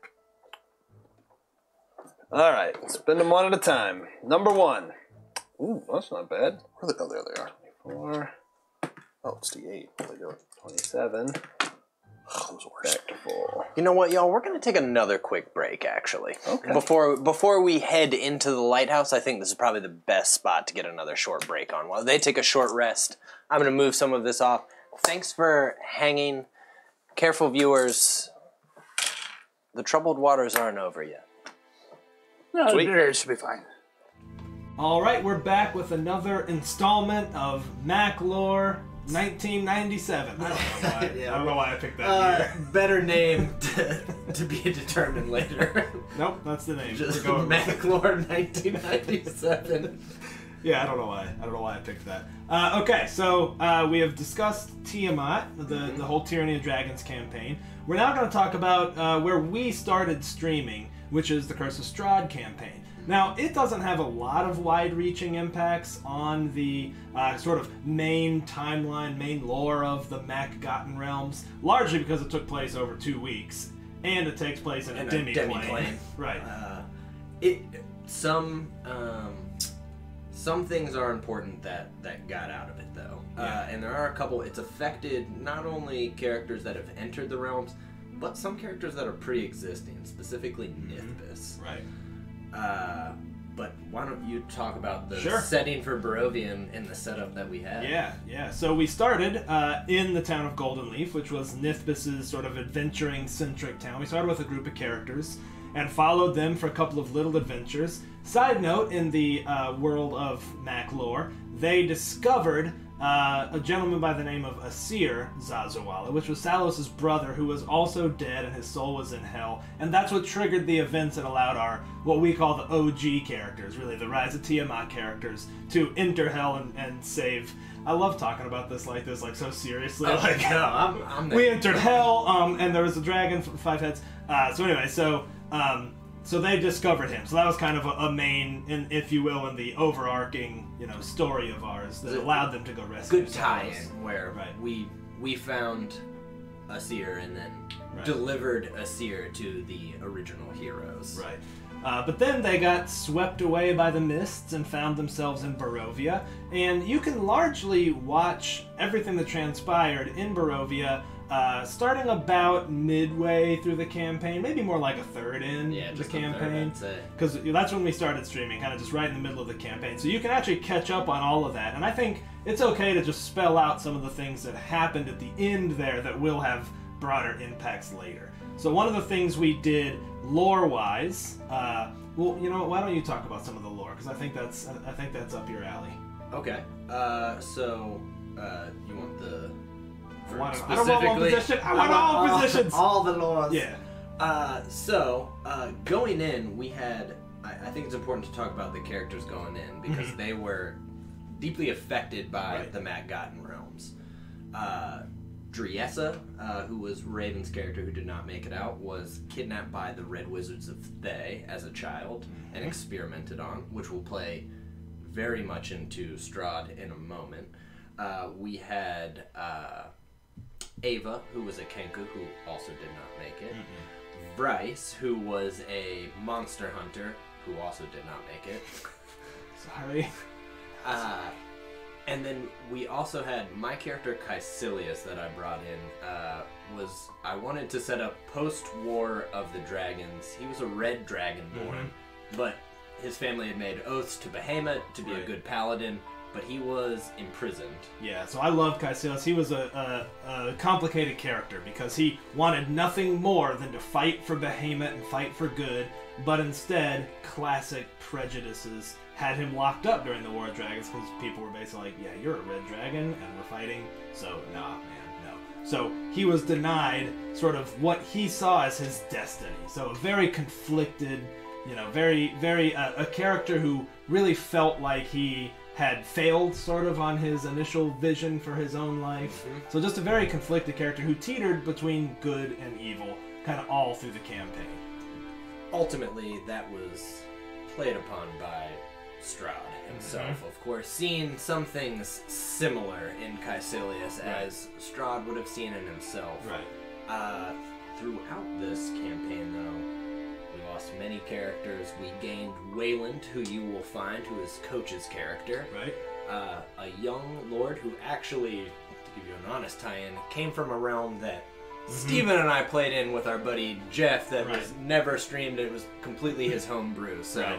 Alright, spend them one at a time. Number 1. Ooh, that's not bad. Where the, oh, there they are. 4. Oh, it's D8. What are they doing? 27. Oh, those are worse. Back to full. You know what, y'all? We're going to take another quick break, actually. Okay. Before we head into the lighthouse, I think this is probably the best spot to get another short break on. While they take a short rest, I'm going to move some of this off. Thanks for hanging. Careful, viewers. The troubled waters aren't over yet. No, it should be fine. All right, we're back with another installment of Mac Lore 1997. I don't know why I picked that year. Better name to be determined later. Nope, that's the name. Just We're going Mac Lore 1997. Yeah, I don't know why I picked that. Okay, so we have discussed Tiamat, the whole Tyranny of Dragons campaign. We're now going to talk about where we started streaming, which is the Curse of Strahd campaign. Now, it doesn't have a lot of wide-reaching impacts on the sort of main timeline, main lore of the Mac-Gotten realms, largely because it took place over 2 weeks, and it takes place in a demi-plane. Right. Some things are important that got out of it, though. And there are a couple. It's affected not only characters that have entered the realms, but some characters that are pre-existing, specifically Nithbis. Right. But why don't you talk about the Sure. setting for Barovia and the setup that we had? Yeah. So we started in the town of Golden Leaf, which was Nithbis's sort of adventuring-centric town. We started with a group of characters and followed them for a couple of little adventures. Side note, in the world of Mac lore, they discovered a gentleman by the name of Asir Zazawala, which was Salos' brother, who was also dead and his soul was in hell. And that's what triggered the events that allowed our, what we call the OG characters, really the Rise of Tiamat characters, to enter hell and save. I love talking about this like so seriously. No, I'm there. We entered hell, and there was a dragon for 5 heads. So they discovered him. So that was kind of a main, if you will, in the overarching, story of ours that allowed them to go rescue. Good tie-in where we found Asir and then delivered Asir to the original heroes. Right. But then they got swept away by the mists and found themselves in Barovia. And you can largely watch everything that transpired in Barovia starting about midway through the campaign, maybe more like a third in the campaign. Because that's when we started streaming, kind of just right in the middle of the campaign. So you can actually catch up on all of that. And I think it's okay to just spell out some of the things that happened at the end there that will have broader impacts later. So one of the things we did lore-wise, well, you know what? Why don't you talk about some of the lore? Because I think that's up your alley. Okay. So you want the I don't want one position. I want all positions. All the lores. Yeah. So going in, we had. I think it's important to talk about the characters going in because they were deeply affected by the Mac-Gotten realms. Driessa, who was Raven's character who did not make it out, was kidnapped by the Red Wizards of Thay as a child and experimented on, which will play very much into Strahd in a moment. We had Ava, who was a Kenku, who also did not make it. Bryce, who was a monster hunter, who also did not make it. Sorry. And then we also had my character Caecilius that I brought in. I wanted to set up post-War of the Dragons. He was a red dragonborn, but his family had made oaths to Behemoth to be a good paladin, but he was imprisoned. Yeah, so I love Caecilius. He was a complicated character because he wanted nothing more than to fight for Behemoth and fight for good, but instead, classic prejudices had him locked up during the War of Dragons because people were basically like, yeah, you're a red dragon and we're fighting, so nah, man, no. So he was denied sort of what he saw as his destiny. So a very conflicted, you know, very a character who really felt like he had failed sort of on his initial vision for his own life. So just a very conflicted character who teetered between good and evil kind of all through the campaign. Ultimately, that was played upon by Strahd himself, of course, seeing some things similar in Caecilius as Strahd would have seen in himself. Right. Throughout this campaign, though, we lost many characters. We gained Wayland, who you will find, who is Coach's character. Right. A young lord who actually, to give you an honest tie-in, came from a realm that Steven and I played in with our buddy Jeff that was never streamed. It was completely his home brew. So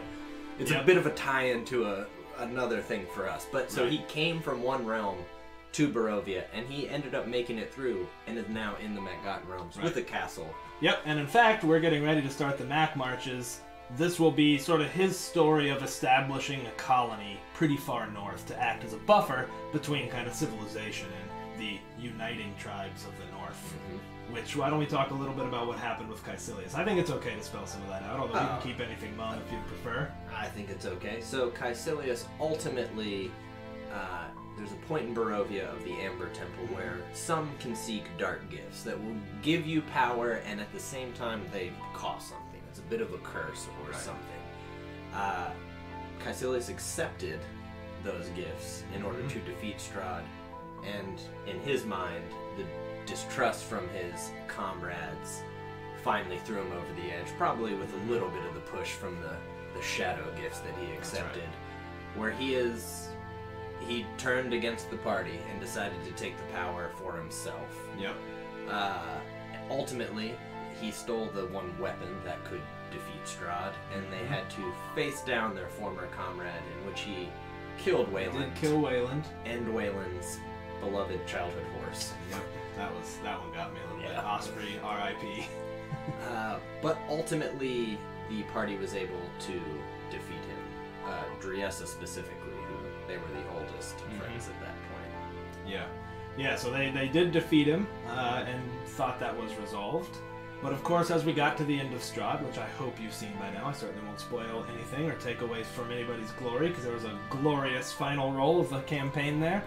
it's a bit of a tie-in to another thing for us. But so he came from one realm to Barovia, and he ended up making it through and is now in the Maggotten realms with a castle. Yep, and in fact, we're getting ready to start the Mac Marches. This will be sort of his story of establishing a colony pretty far north to act as a buffer between kind of civilization and the uniting tribes of the north. Which, why don't we talk a little bit about what happened with Caecilius? I think it's okay to spell some of that out, although you can keep anything mum if you prefer. I think it's okay. So Caecilius ultimately, there's a point in Barovia of the Amber Temple where some can seek dark gifts that will give you power, and at the same time they cost something. It's a bit of a curse or something. Caecilius accepted those gifts in order to defeat Strahd, and in his mind, the distrust from his comrades finally threw him over the edge, probably with a little bit of the push from the shadow gifts that he accepted, where he turned against the party and decided to take the power for himself. Yep. Ultimately, he stole the one weapon that could defeat Strahd, and they had to face down their former comrade, in which he killed Wayland. He did kill Wayland. And Wayland's beloved childhood horse. Yep. That one got me a little bit. Osprey, R.I.P. But ultimately, the party was able to defeat him. Driessa specifically, who they were the oldest friends at that point. Yeah, so they did defeat him and thought that was resolved. But of course, as we got to the end of Strahd, which I hope you've seen by now, I certainly won't spoil anything or take away from anybody's glory, because there was a glorious final roll of the campaign there.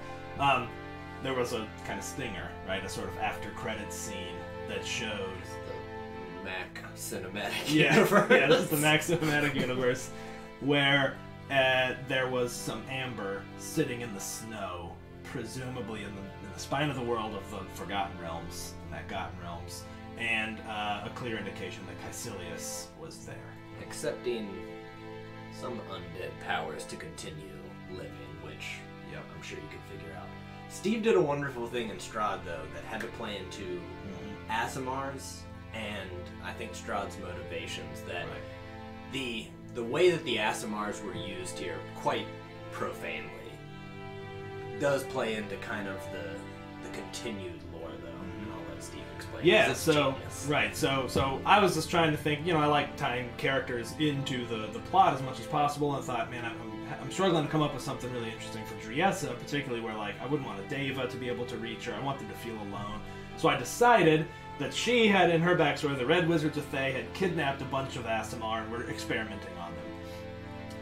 There was a kind of stinger, right? A sort of after-credits scene that showed the Mac Cinematic Universe. Yeah, this is the Mac Cinematic Universe, where there was some amber sitting in the snow, presumably in the spine of the world of the Forgotten Realms, Maggotten Realms, and a clear indication that Caecilius was there. Accepting some undead powers to continue living, which I'm sure you could figure out. Steve did a wonderful thing in Strahd, though, that had to play into Aasimars and I think Strahd's motivations, that the way that the Aasimars were used here quite profanely does play into kind of the continued lore, though, and I'll let Steve explain. Yeah, so I was just trying to think, I like tying characters into the plot as much as possible, and I thought, man, I'm struggling to come up with something really interesting for Driessa, particularly where, like, I wouldn't want a Deva to be able to reach her. I want them to feel alone. So I decided that she had, in her backstory, the Red Wizards of Thay had kidnapped a bunch of Aasimar and were experimenting on them.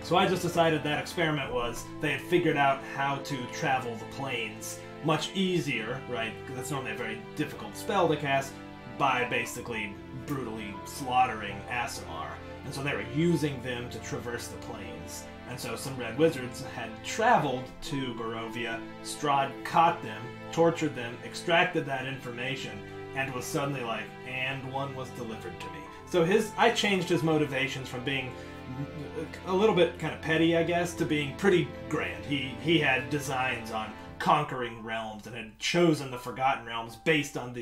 So I just decided that experiment was they had figured out how to travel the plains much easier, right? Because that's normally a very difficult spell to cast, by basically brutally slaughtering Aasimar. And so they were using them to traverse the plains. And so some Red Wizards had traveled to Barovia, Strahd caught them, tortured them, extracted that information, and was suddenly like, and one was delivered to me. So I changed his motivations from being a little bit kind of petty, I guess, to being pretty grand. He had designs on conquering realms and had chosen the Forgotten Realms based on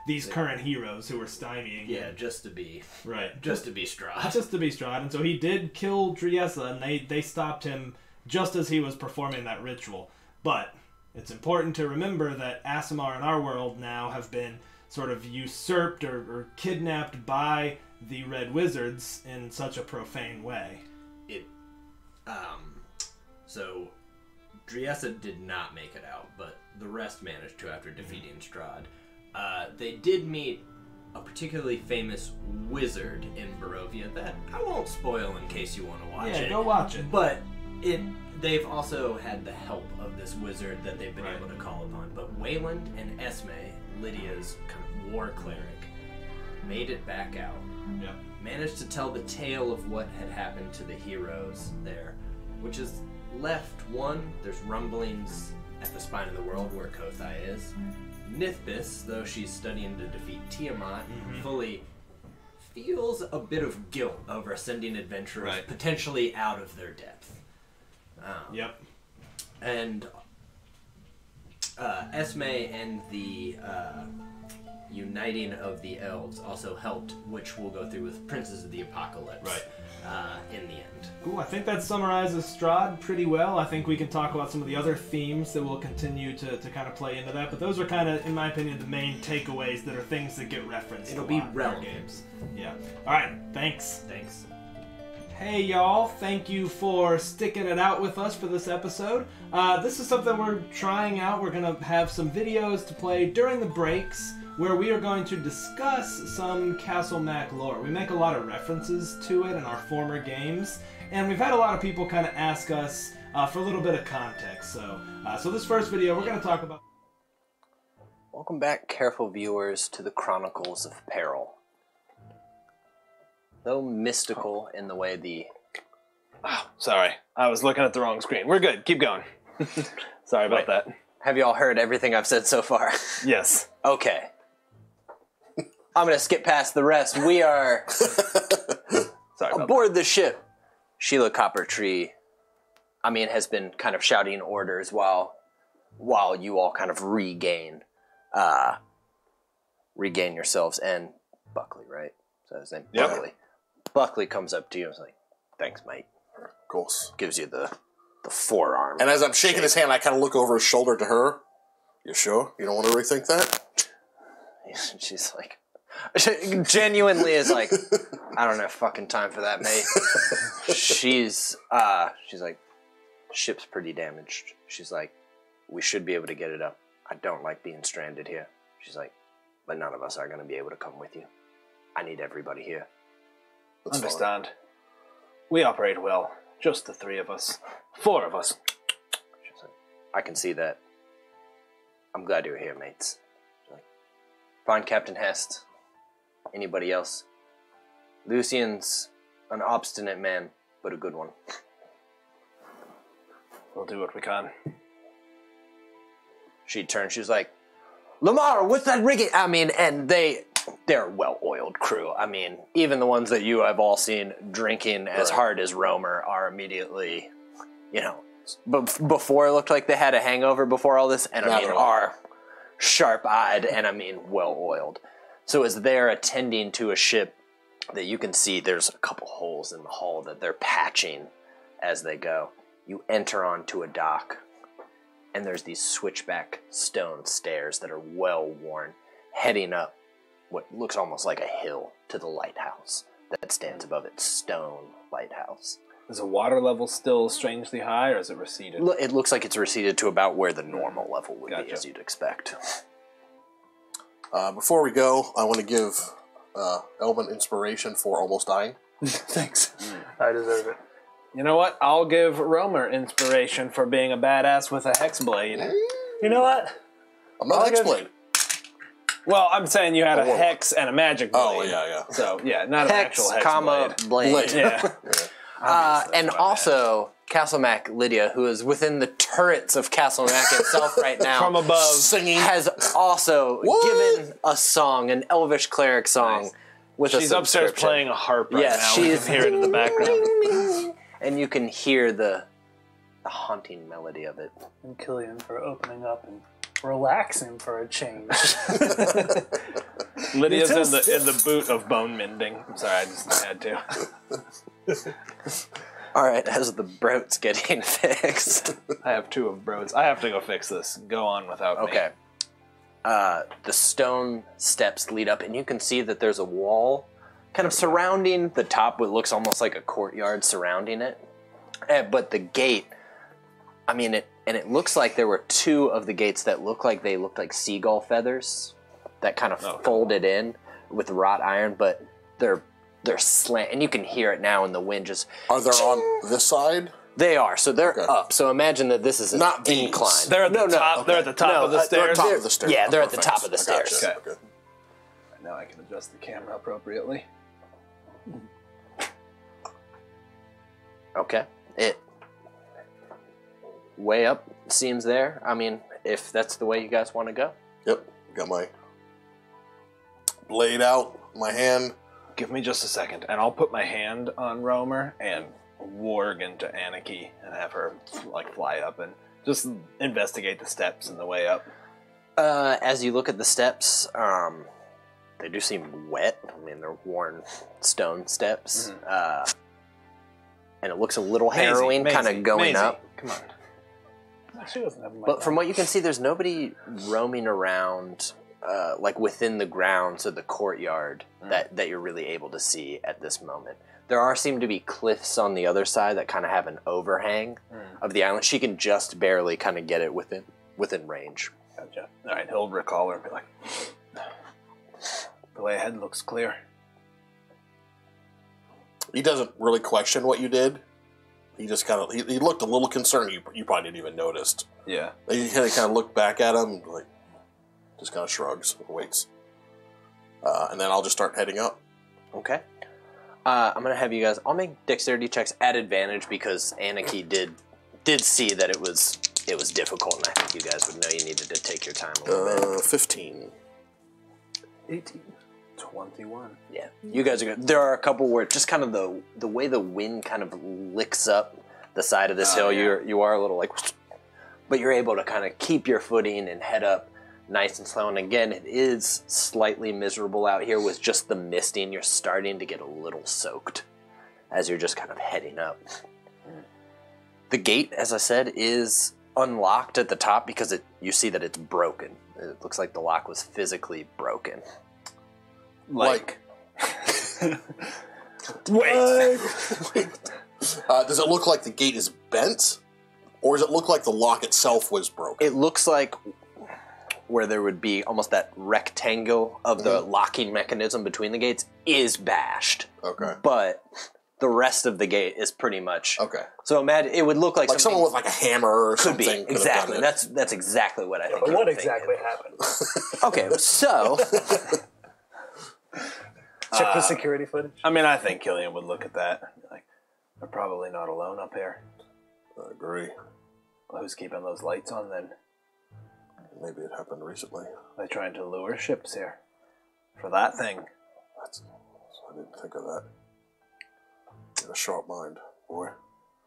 these current heroes who were stymieing him. Just to be Strahd. Just to be Strahd. And so he did kill Driessa, and they stopped him just as he was performing that ritual. But it's important to remember that Aasimar in our world now have been sort of usurped or kidnapped by the Red Wizards in such a profane way. So Driessa did not make it out, but the rest managed to after defeating Strahd. They did meet a particularly famous wizard in Barovia that I won't spoil in case you want to watch it. Yeah, go watch it. But they've also had the help of this wizard that they've been able to call upon. But Wayland and Esme, Lydia's kind of war cleric, made it back out. Yep. Managed to tell the tale of what had happened to the heroes there, which has left there's rumblings at the spine of the world where Kothai is. Nithbis, though she's studying to defeat Tiamat, fully feels a bit of guilt over sending adventurers potentially out of their depth. Yep. And Esme and the uniting of the elves also helped, which we'll go through with Princes of the Apocalypse in the end. Cool. I think that summarizes Strahd pretty well. I think we can talk about some of the other themes that will continue to kind of play into that, but those are kind of, in my opinion, the main takeaways that are things that get referenced. It'll be relevant games. Yeah. All right. Thanks. Thanks. Hey y'all, thank you for sticking it out with us for this episode. This is something we're trying out. We're going to have some videos to play during the breaks where we are going to discuss some Castle Mac lore. We make a lot of references to it in our former games, and we've had a lot of people kind of ask us for a little bit of context. So this first video, we're going to talk about... Welcome back, careful viewers, to the Chronicles of Peril. Though mystical in the way the... Oh, sorry. I was looking at the wrong screen. We're good. Keep going. Sorry about that. Have you all heard everything I've said so far? Yes. Okay. I'm going to skip past the rest. We are aboard the ship. Sheila Coppertree, has been kind of shouting orders while you all kind of regain yourselves. And Buckley, right? Is that his name? Yep. Buckley. Buckley comes up to you and is like, "Thanks, mate." Of course. Gives you the forearm. And as I'm shaking his hand, I kind of look over his shoulder to her. You sure? You don't want to rethink that? She's like, genuinely is like, "I don't have fucking time for that, mate." She's like, "Ship's pretty damaged." She's like, "We should be able to get it up. I don't like being stranded here." She's like, "But none of us are going to be able to come with you. I need everybody here." That's Understand. We operate well. Just the 3 of us. 4 of us. She's like, "I can see that. I'm glad you're here, mates." She's like, "Find Captain Hest. Anybody else? Lucian's an obstinate man, but a good one." We'll do what we can. She turned, she was like, "Lamar, what's that rigging?" And they're a well-oiled crew. Even the ones that you have all seen drinking as hard as Romer are immediately, but before it looked like they had a hangover before all this, and are sharp-eyed and well-oiled. So as they're attending to a ship that you can see there's a couple holes in the hull that they're patching as they go, you enter onto a dock, and there's these switchback stone stairs that are well-worn, heading up what looks almost like a hill to the lighthouse that stands above it. Stone lighthouse. Is the water level still strangely high, or is it receded? It looks like it's receded to about where the normal level would be, as you'd expect. Before we go, I want to give Elvin inspiration for almost dying. Thanks. I deserve it. You know what? I'll give Romer inspiration for being a badass with a hex blade. You know what? I'm not Hexblade. Well, I'm saying you had a hex and a magic blade. Oh, yeah. So, yeah, not Hex, an actual hex comma, blade. Yeah. And also, Castlemac Lydia, who is within the turrets of Castlemac itself right now, From above. Singing. has also given a song, an Elvish cleric song, with She's a upstairs subscription. playing a harp right Yes, now. We she's- can hear it in the background. And you can hear the haunting melody of it. And Killian for opening up and relaxing for a change. Lydia's in the boot of bone mending. I'm sorry, I just had to. All right, as the broat's getting fixed. I have 2 of broads. I have to go fix this. Go on without me. Okay. The stone steps lead up, and you can see that there's a wall kind of surrounding the top, what looks almost like a courtyard surrounding it. But the gate, I mean, it looks like there were 2 of the gates that looked like seagull feathers that kind of folded in with wrought iron, but they're slant, and you can hear it now in the wind. Just Are they on this side? they are, so they're up. So imagine that this is an Not these. incline. They're at the top. Okay. They're at the top of the stairs. Top of the stairs. Yeah, they're at the Perfect. top of the I gotcha. stairs. Okay. Okay. Now I can adjust the camera appropriately. Okay. It way up seems there. I mean, if that's the way you guys want to go. Yep. Got my blade out, my hand. Give me just a second, and I'll put my hand on Romer and warg into Anarchy and have her fly up and just investigate the steps and the way up. As you look at the steps, they do seem wet. I mean, they're worn stone steps. And it looks a little harrowing, kind of going up. Come on. She doesn't have a mic But on. from what you can see, there's nobody roaming around, within the grounds of the courtyard that you're really able to see at this moment. There seem to be cliffs on the other side that kind of have an overhang of the island. She can just barely kind of get it within range. Gotcha. All right, he'll recall her and be like, the way ahead looks clear. He doesn't really question what you did. He just kind of he looked a little concerned. You probably didn't even notice. Yeah. He kind of looked back at him, like just kind of shrugs and waits. And then I'll just start heading up. Okay. I'm gonna have you guys. I'll make dexterity checks at advantage because Anarchy did see that it was difficult, and I think you guys would know you needed to take your time a little bit. 15. 18. 21. Yeah, you guys are good. There are a couple where just kind of the way the wind kind of licks up the side of this hill. Yeah. You are a little but you're able to kind of keep your footing and head up nice and slow. And again, it is slightly miserable out here with just the misting. You're starting to get a little soaked as you're just kind of heading up. The gate, as I said, is unlocked at the top because you see that it's broken. It looks like the lock was physically broken. Like Wait. does it look like the gate is bent? Or does it look like the lock itself was broken? It looks like where there would be almost that rectangle of the locking mechanism between the gates is bashed. Okay. But the rest of the gate is pretty much... Okay. So imagine, it would look like Like someone with like a hammer or could be. something. could have Exactly. done it. That's exactly what I think. But you're what thinking. exactly happened? Okay, so... Check the security footage. I mean, I think Killian would look at that and be like, they're probably not alone up here. I agree. Well, who's keeping those lights on then? Maybe it happened recently. They're trying to lure ships here. For that thing. I didn't think of that. You have a sharp mind, boy.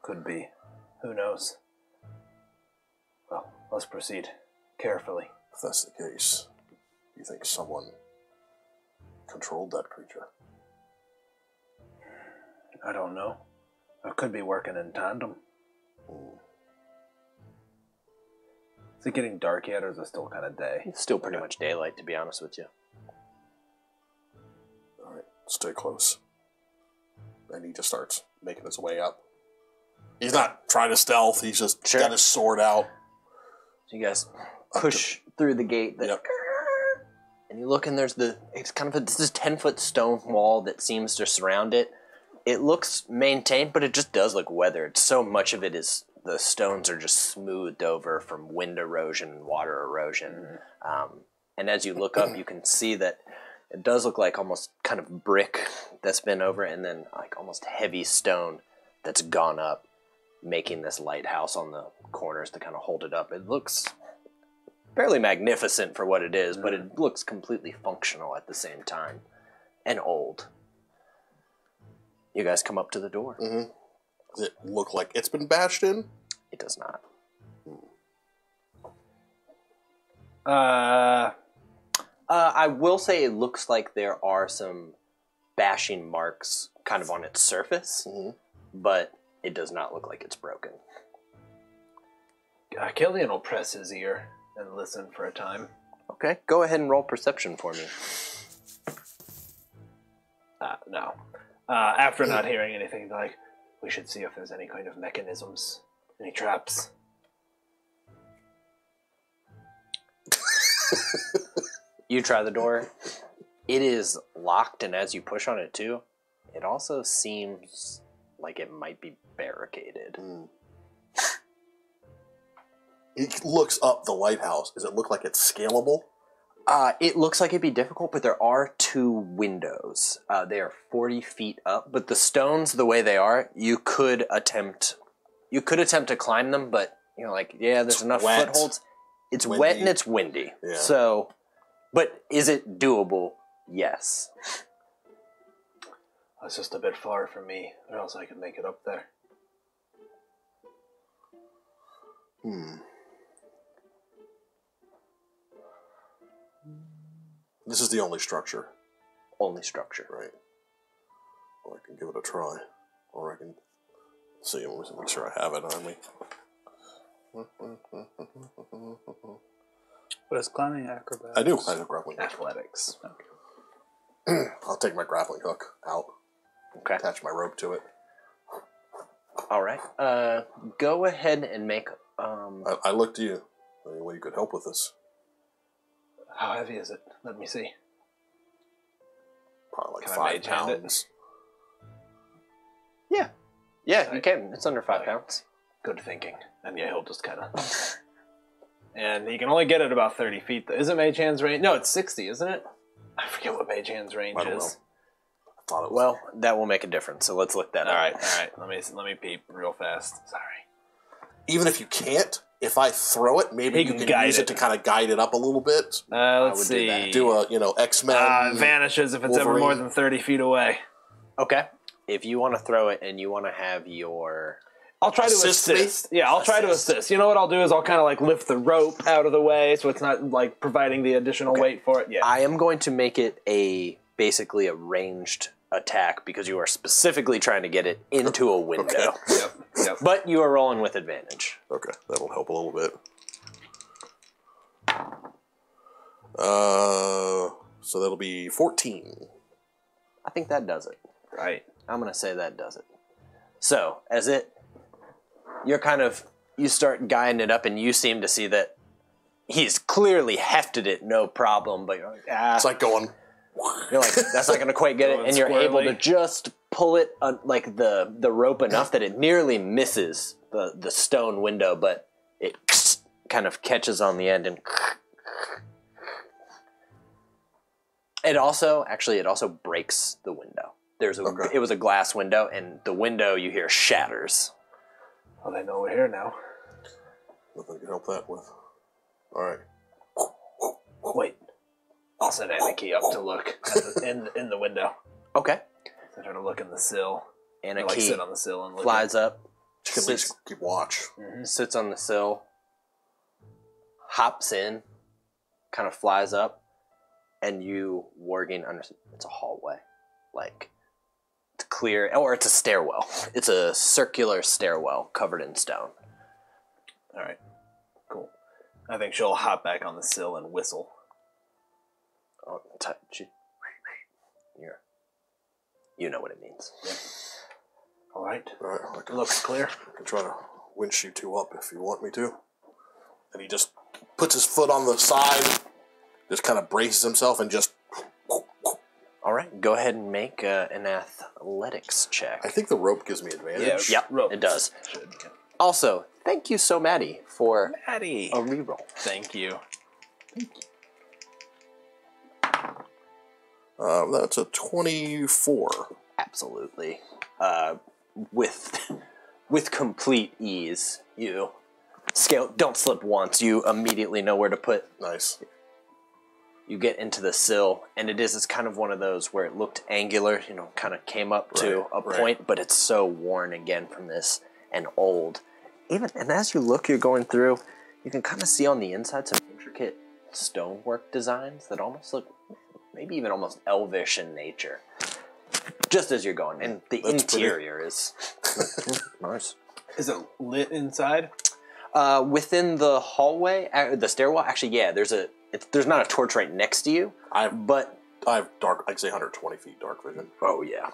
Could be. Who knows? Well, let's proceed. Carefully. If that's the case, you think someone controlled that creature? I don't know. I could be working in tandem. Is it getting dark yet, or is it still kind of day? It's still pretty much daylight, to be honest with you. All right, stay close. And he just starts making his way up. He's not trying to stealth. He's just got his sword out. So you guys push through the gate. Yep. And you look, and there's it's kind of this 10-foot stone wall that seems to surround it. It looks maintained, but it just does look weathered. So much of it is the stones are just smoothed over from wind erosion and water erosion. And as you look up, you can see that it does look like almost kind of brick that's been over, and then like almost heavy stone that's gone up, making this lighthouse on the corners to kind of hold it up. It looks fairly magnificent for what it is, but it looks completely functional at the same time, and old. You guys come up to the door. Does it look like it's been bashed in? It does not. I will say it looks like there are some bashing marks kind of on its surface, but it does not look like it's broken. Killian will press his ear and listen for a time. Okay, go ahead and roll perception for me. No. After not hearing anything, like, we should see if there's any kind of mechanisms, any traps. You try the door. It is locked, and as you push on it too, it also seems like it might be barricaded. He looks up the lighthouse. Does it look like it's scalable? It looks like it'd be difficult, but there are 2 windows. They are 40 feet up, but the stones, the way they are, you could attempt to climb them, but there's It's enough wet. footholds. It's Windy. wet and it's windy. Yeah. So, but is it doable? Yes. It's just a bit far from me, or else I could make it up there. This is the only structure, Only structure. right? Well, I can give it a try. Or I can see. Let me make sure I have it on me. What is climbing acrobatics? I do. I have grappling hook. Athletics. I'll take my grappling hook out. Okay. Attach my rope to it. All right. Go ahead and make. I look to you. Any way you could help with this? How heavy is it? Let me see. Probably like Can I 5 mage hand it? pounds. Yeah, you can. It's under 5 pounds. Good thinking. And yeah, he'll just kind of... And he can only get it about 30 feet. Isn't Mage Hand's range? No, it's 60, isn't it? I forget what Mage Hand's range I don't know. is. I thought it was. Well, that will make a difference. So let's look that up. All right. Let me peep real fast. Sorry. Even if you can't, if I throw it, maybe He you can can guide use it it. to kind of guide it up a little bit. Let's would do see. that. Do a, X-Men. It vanishes if it's ever Wolverine. more than 30 feet away. Okay. If you want to throw it and you want to have your... I'll try to Assist me? assist. Yeah, I'll try to assist. You know what I'll do is I'll kind of like lift the rope out of the way so it's not like providing the additional weight for it. Yeah. I am going to make it basically a ranged attack because you are specifically trying to get it into a window. Yep. But you are rolling with advantage. Okay, that'll help a little bit. So that'll be 14. I think that does it. Right. I'm going to say that does it. So, you start guiding it up and you seem to see that he's clearly hefted it no problem, but you're like, It's like going. that's not going to quite get it. Going And you're able to squirrely. just pull it, like the rope enough that it nearly misses the stone window, but it kind of catches on the end and it also breaks the window. It was a glass window, and the window you hear shatters. Well, they know we're here now. Nothing can help that with. All right. Wait. I'll send Anarchy up to look in the window. Okay. I'm trying to look in the sill. And a Or, like key sit on the sill and look. flies up, You can at least keep watch. sits on the sill, hops in, kind of flies up, and you warging under. It's a hallway, like it's clear, or it's a stairwell. It's a circular stairwell covered in stone. All right. Cool. I think she'll hop back on the sill and whistle. Oh, you know what it means. All right. All right. I It can, looks clear. I can try to winch you two up if you want me to. And he just puts his foot on the side, just kind of braces himself, and just. All right, go ahead and make an athletics check. I think the rope gives me advantage. Yep, rope. it does. Should. Also, thank you so, Maddie, for Maddie. a reroll. Thank you. That's a 24. Absolutely. With complete ease, you scale. Don't slip once. You immediately know where to put. Nice. You get into the sill, and it's kind of one of those where it looked angular, kind of came up to a point, but it's so worn again from this and old. And as you look, you're going through, you can kind of see on the inside some intricate stonework designs that almost look, maybe even almost elvish in nature. Just as you're going, and the That's interior is Nice. Is it lit inside? Within the hallway, the stairwell. Actually, yeah. There's not a torch right next to you. I have dark, I'd say 120 feet dark vision. Oh yeah.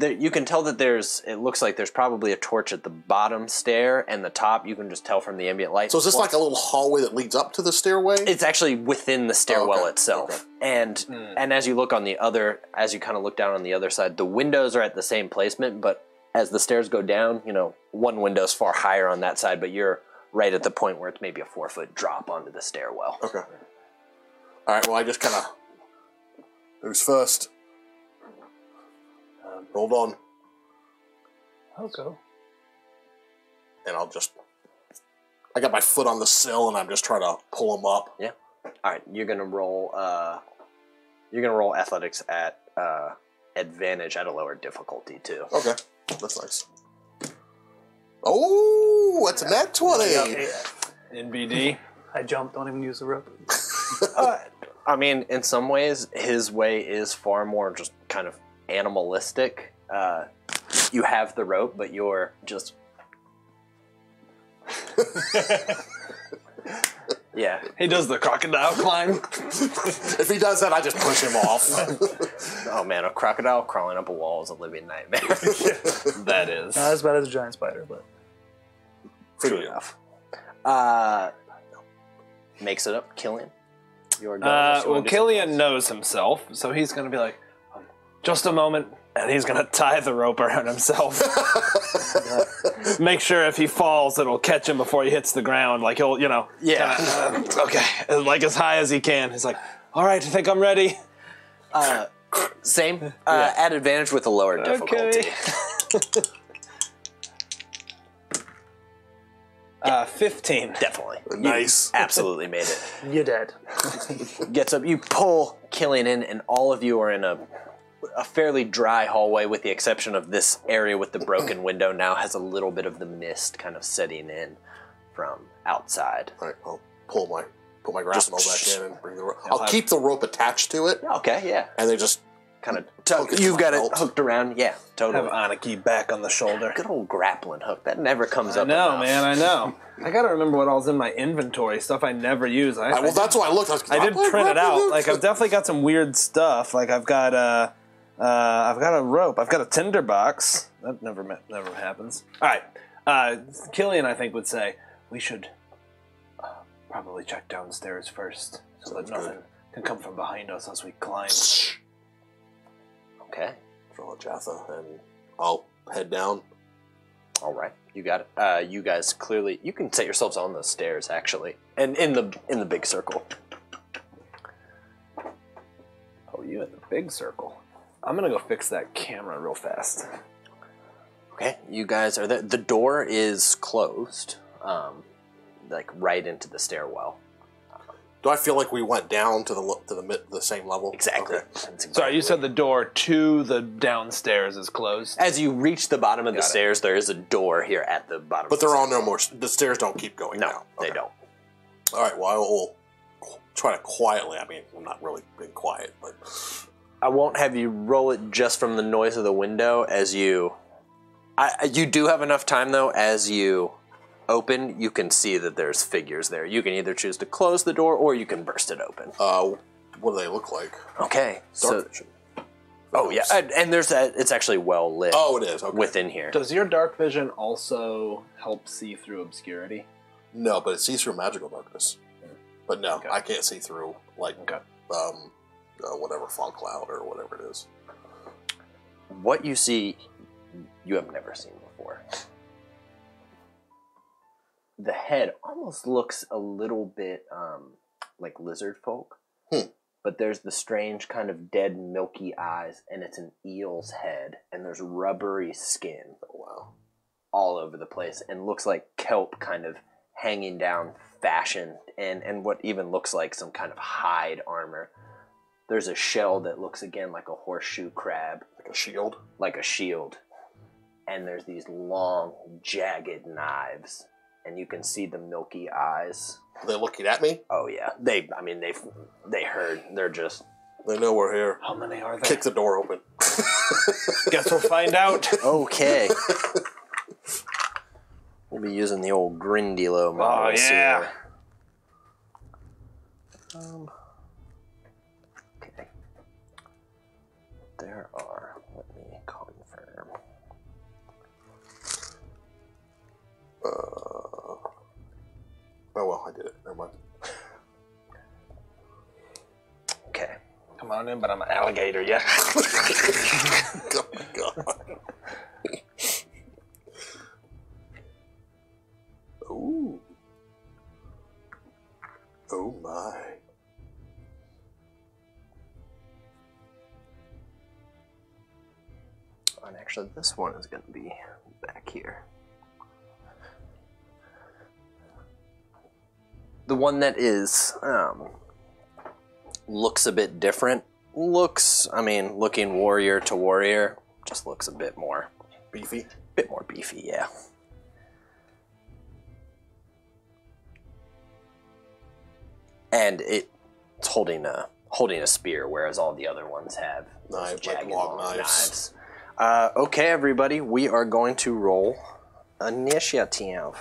You can tell that it looks like there's probably a torch at the bottom stair and the top. You can just tell from the ambient light. So is this like a little hallway that leads up to the stairway? It's actually within the stairwell itself. Okay. And as you look on the other, as you kind of look down on the other side, the windows are at the same placement, but as the stairs go down, one window's far higher on that side, but you're right at the point where it's maybe a 4-foot drop onto the stairwell. Okay. All right, well, I just kind of... Who's first? Hold on. I'll go. And I got my foot on the sill, and I'm just trying to pull him up. Yeah. All right, you're gonna roll athletics at advantage at a lower difficulty too. Okay, that's nice. Oh, that's a nat 20. NBD. I jumped. Don't even use the rope. I mean, in some ways, his way is far more just kind of animalistic. You have the rope, but you're just... Yeah. He does the crocodile climb. If he does that, I just push him off. Oh man, a crocodile crawling up a wall is a living nightmare. That is. Not as bad as a giant spider, but... True enough. Makes it up, Killian. Well, Killian knows himself, so he's going to be like, just a moment, and he's going to tie the rope around himself. Make sure if he falls, it'll catch him before he hits the ground. Like he'll, Yeah. Okay, like as high as he can. He's like, all right, I think I'm ready. Same. At advantage with a lower difficulty. Okay. 15. Definitely. Nice. You absolutely made it. You're dead. Gets up, you pull Killian in, and all of you are in a fairly dry hallway, with the exception of this area with the broken window now has a little bit of the mist kind of setting in from outside. All right, I'll pull my grapnel back in and bring the rope. I'll keep the rope attached to it. Okay, yeah. And then just kind of you've got it hooked around. Yeah, totally. Have Anarchy back on the shoulder. Good old grappling hook. That never comes up. I know, enough. man. I know. I gotta remember what all's in my inventory. Stuff I never use. Well, that's why I looked. I did print it out. Like I've definitely got some weird stuff. Like I've got a rope. I've got a tinderbox. That never happens. All right. Killian, I think, would say we should probably check downstairs first, so that nothing can come from behind us as we climb. Okay. Draw Jatha, and I'll head down. All right, you got it. You guys clearly, you can set yourselves on the stairs actually, and in the big circle. Oh, you in the big circle. I'm gonna go fix that camera real fast. Okay, you guys are there. The door is closed, like right into the stairwell. Do I feel like we went down to the same level? Exactly. Okay. Sorry, you said the door to the downstairs is closed? As you reach the bottom of the stairs, there is a door here at the bottom. But there are no more. The stairs don't keep going down. No, they don't. All right. Well, I will try to quietly. I mean, I'm not really being quiet, but I won't have you roll it just from the noise of the window. As you do have enough time though. As you open, you can see that there's figures there. You can either choose to close the door or you can burst it open. What do they look like? Okay. Dark vision. Oh yeah, and there's it's actually well lit. Oh, it is. Okay. Within here. Does your dark vision also help see through obscurity? No, but it sees through magical darkness. But no, I can't see through whatever fog cloud or whatever it is. What you see, you have never seen before. The head almost looks a little bit like lizard folk, but there's the strange kind of dead milky eyes, and it's an eel's head, and there's rubbery skin all over the place, and looks like kelp kind of hanging down, fashioned, and what even looks like some kind of hide armor. There's a shell that looks again like a horseshoe crab. Like a shield? Like a shield. And there's these long, jagged knives. And you can see the milky eyes. Are they looking at me? Oh yeah. They heard. They're just... They know we're here. How many are there? Kick the door open. Guess we'll find out. Okay. We'll be using the old Grindilo models here. Okay. There are. Let me confirm. Oh well, I did it. Never mind. Okay. Come on in, but I'm an alligator, yeah. Oh my god. Ooh. Oh my. And actually, this one is going to be back here. The one that is looks a bit different. Looking warrior to warrior, just looks a bit more Beefy. bit more beefy, yeah. And it's holding a spear, whereas all the other ones have Knives, jagged like long long knives. Okay, everybody, we are going to roll initiative.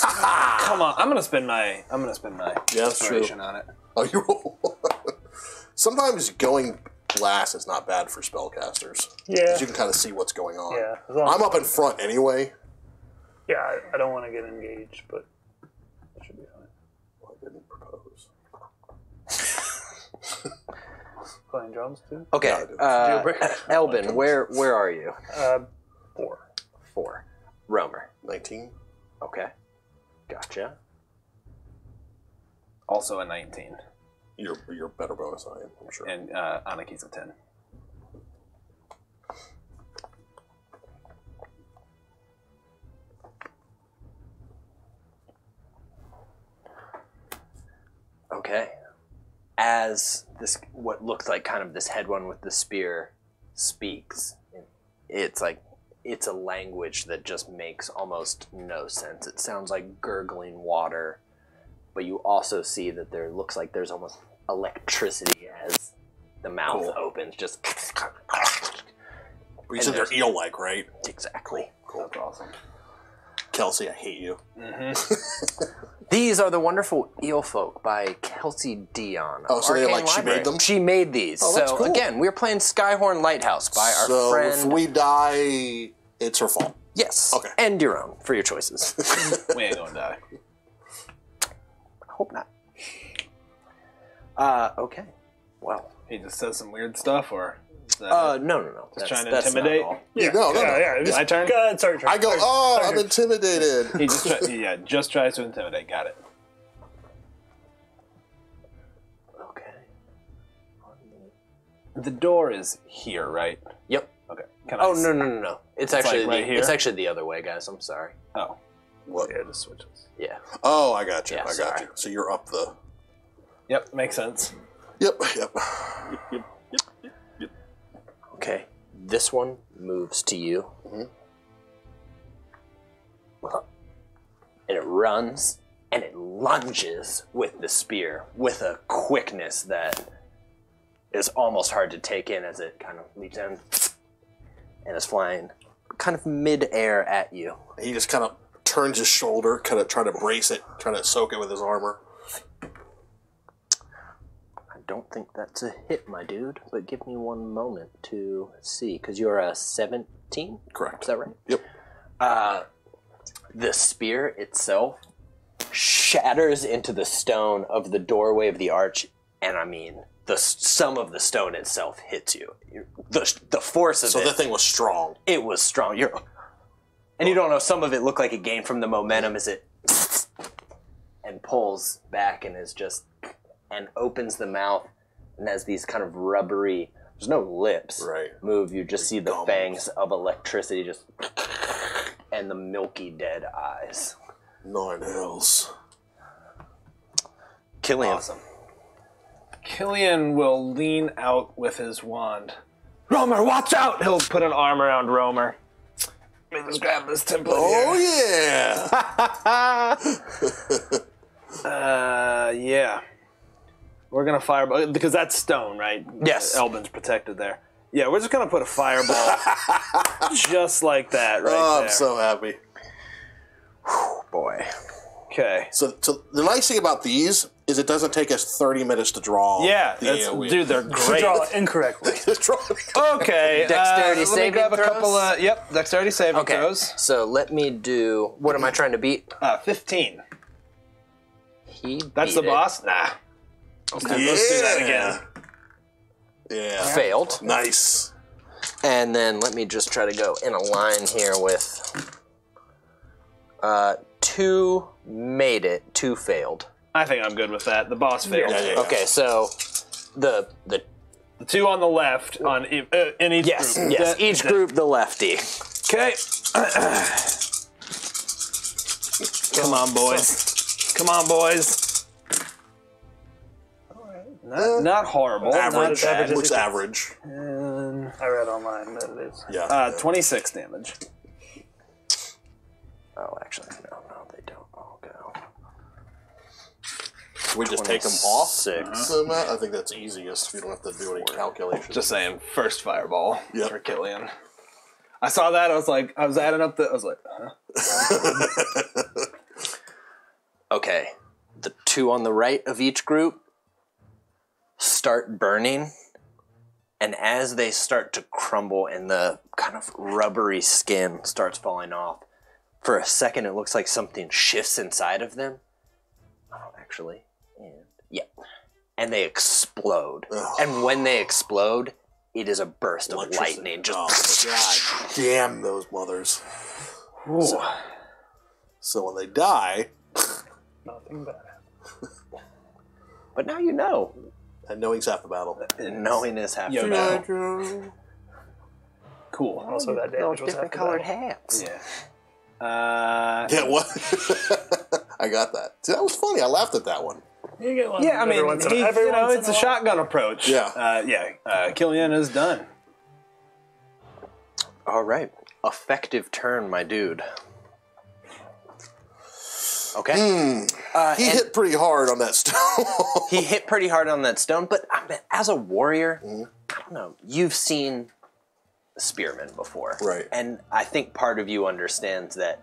Come on, I'm gonna spend my Yeah, that's true. inspiration on it. Oh, you roll. Sometimes going last is not bad for spellcasters. Yeah. 'Cause you can kind of see what's going on. Yeah. As long as, I'm up in front anyway. yeah, I don't want to get engaged, but it should be fine. Well, I didn't propose. Playing drums too? Okay, Yeah, Elbin, where are you? 4. 4. Romer. 19. Okay, gotcha. Also a 19, You're better bonus than I am, I'm sure. and Anaki's a 10. Okay. As this, what looks like kind of this head one with the spear speaks, it's a language that just makes almost no sense. It sounds like gurgling water, but you also see that there looks like there's almost electricity as the mouth opens. Just You said they're eel-like, right? exactly. Cool. That's awesome. Kelsey, I hate you. These are the wonderful eel folk by Kelsey Dion. Oh, so they, Arcane like, she Library. made them? She made these. Oh, that's so cool. again, we're playing Skyhorn Lighthouse by our So friend. if we die, it's her fault. Yes. Okay. And your own for your choices. We ain't gonna die. I hope not. Okay. Well. He just says some weird stuff, or is that No. just trying to intimidate? Yeah, No. Yeah. Just, My turn? Go ahead, start your turn. I go, I'm intimidated. He just tries to intimidate. Got it. Okay. The door is here, right? Yep. Okay. Can Oh, I no. It's actually like right here? it's actually the other way, guys. I'm sorry. Oh. What? Yeah, just switches. Yeah. Oh, I got you. Yeah, I got sorry. you. So you're up the... Yep, makes sense. Yep. Okay. This one moves to you. And it runs and it lunges with the spear with a quickness that is almost hard to take in as it kind of leaps in and is flying kind of mid-air at you. He just kind of turns his shoulder, kind of trying to brace it, trying to soak it with his armor. I don't think that's a hit, my dude, but give me one moment to see, because you're a 17? Correct. Is that right? Yep. The spear itself shatters into the stone of the doorway of the arch, and I mean, some of the stone itself hits you. The force of it. So the thing was strong. It was strong. And you don't know, some of it looked like it gained from the momentum as it and pulls back and and opens the mouth, and as these kind of rubbery, there's no lips move, you just see the Gums. fangs of electricity just and the milky dead eyes. 9 hells. Killian. Awesome. Killian will lean out with his wand. Romer, watch out! He'll put an arm around Romer. Let me just grab this template Oh, here. Yeah. We're gonna fire, because that's stone, right? Yes. Elbin's protected there. Yeah, we're just gonna put a fireball just like that right Oh, there. I'm so happy. Boy. Okay. So the nice thing about these is it doesn't take us 30 minutes to draw. Yeah, the that's, AoE. dude, they're great. Draw incorrectly. Okay. Dexterity let me saving grab a throws? couple of dexterity saving Okay, throws. so let me do... What am I trying to beat? 15. He That's beat the it. boss? Nah. Okay, let's do that again. Yeah. Failed. Nice. And then let me just try to go in a line here with... 2 made it, 2 failed. I think I'm good with that. The boss failed. Yeah. Okay, so the The 2 on the left on in each yes, group. yes, each group the lefty. Okay. Come on, boys. Come on, boys. Not horrible. Average. Not bad. Looks average. And, I read online that it is. Yeah. 26 damage. Oh, actually, no, they don't all go. We just take them off. 6. I think that's easiest. You don't have to do any calculations. Just saying, first fireball Yep. for Killian. I saw that. I was like, I was adding up I was like, huh? Okay, the 2 on the right of each group start burning, and as they start to crumble and the kind of rubbery skin starts falling off, for a second it looks like something shifts inside of them. Oh, actually, and they explode. Ugh. And when they explode, it is a burst of lightning. Just Oh, God damn those mothers. Ooh. So when they die, Nothing bad. But now you know. and knowing's half the battle. And knowing is half Yo, the no. battle. Cool. Also, that damage was Different half the colored battle. hats. Yeah. Yeah, what? I got that. See, that was funny. I laughed at that one. You get one. Yeah, I mean, every once in a- every you know, once in it's a while. shotgun approach. Yeah. Killian is done. All right. Effective turn, my dude. Okay. He hit pretty hard on that stone. He hit pretty hard on that stone, but I mean, as a warrior, I don't know. You've seen spearmen before. Right. And I think part of you understands that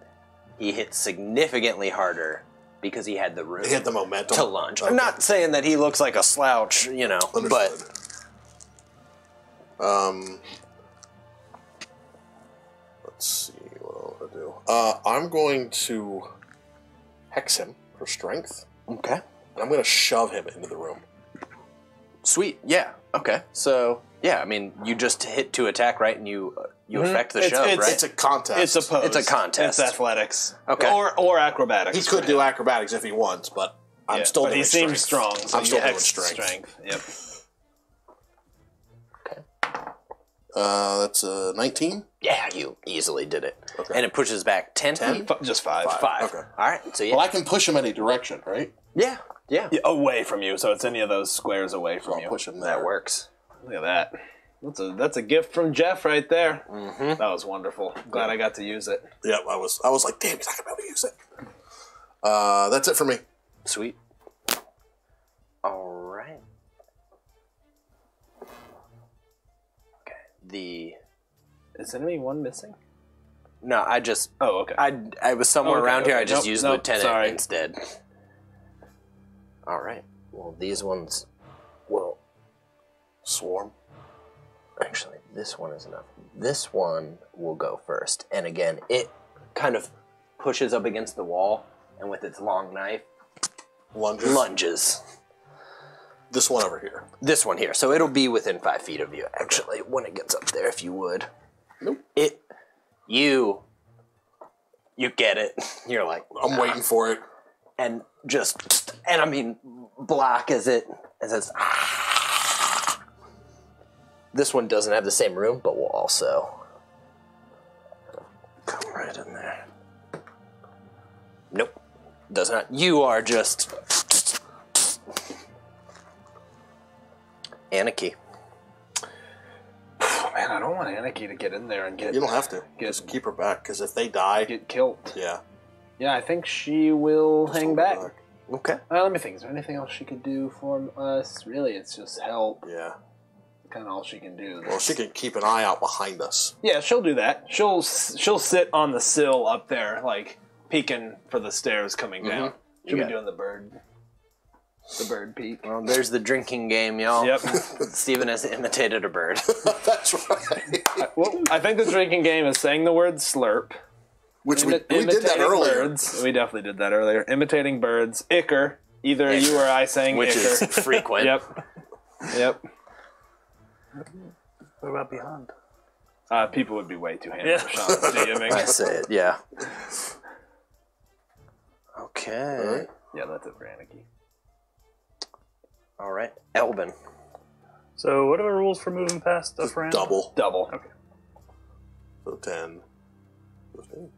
he hit significantly harder because he had the room He had the momentum. to lunge. Okay. I'm not saying that he looks like a slouch, you know, but Understood. Let's see what I'll do. I'm going to hex him for strength, okay. and I'm going to shove him into the room. Sweet. Yeah. Okay. So, yeah, I mean, you just hit to attack, right? And you affect the shove, right? It's a contest. It's a pose. It's a contest. It's athletics. Okay. Or acrobatics. He could do acrobatics if he wants, but I'm still but doing he seems strength. strong, so I'm you still doing hex strength. Yep. That's a 19. Yeah, you easily did it. Okay. And it pushes back 10 feet? Just 5. 5. Okay. All right. So, yeah. Well, I can push him any direction, right? Yeah. Yeah, away from you, so it's any of those squares away from I'll you. push him there. That works. Look at that. That's a gift from Jeff right there. Mm-hmm. That was wonderful. Glad I got to use it. Yep, I was like, damn, he's not going to be able to use it. That's it for me. Sweet. All right. Okay. Is enemy 1 missing? No, I just... Oh, okay. I was somewhere Okay, around here. okay. I just Nope, used nope, Lieutenant sorry. instead. All right. Well, these ones will... Swarm. Actually, this one is enough. This one will go first. And again, it kind of pushes up against the wall, and with its long knife, lunges. This one over here. This one here. So it'll be within 5 feet of you, actually, when it gets up there, if you would. Nope. You get it. You're like, I'm waiting for it. and I mean, block as it's, This one doesn't have the same room, but will also come right in there. Nope. Does not. You are just Anarchy. Oh, man, I don't want Anarchy to get in there and You don't have to. Just keep her back, because if they die... get killed. Yeah. Yeah, I think she will Just hang hold her back. Okay. Let me think. Is there anything else she could do for us? Really, it's just help. Yeah. kind of all she can do. Well, she can keep an eye out behind us. Yeah, she'll do that. She'll sit on the sill up there, like peeking for the stairs coming down. She'll be doing the bird peek. Well, there's the drinking game, y'all. Yep. Steven has imitated a bird. That's right. Well, I think the drinking game is saying the word slurp. Which we did that earlier. Birds. We definitely did that earlier. Imitating birds. Icker. Either you or I saying Which icker. is frequent. Yep. What about beyond? People would be way too handy for Sean's DMing. I say it, yeah. Okay. Yeah, that's it for Anarchy. All right. Elvin. So what are the rules for moving past a friend? Double. Okay. So 10. 15.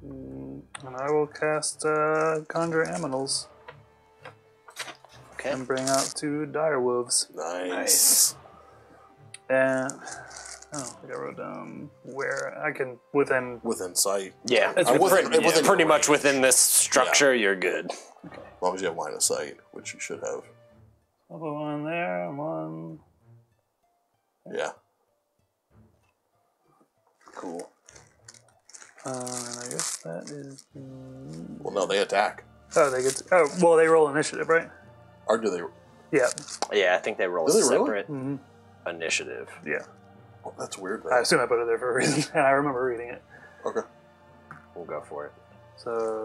And I will cast Conjure Aminals. Okay. And bring out 2 dire wolves. Nice. And I think I wrote down where I can within. Within sight. Yeah. It's within pretty range. much within this structure, you're good. As long as you have line of sight, which you should have. I'll put one there and one. Yeah. Cool. And I guess that is. Well, no, they attack. Oh, they get. Well, they roll initiative, right? Or do they? Yeah. Yeah, I think they roll Do a they really? separate initiative. Yeah. Oh, that's weird. I assume I put it there for a reason, and I remember reading it. Okay. We'll go for it. So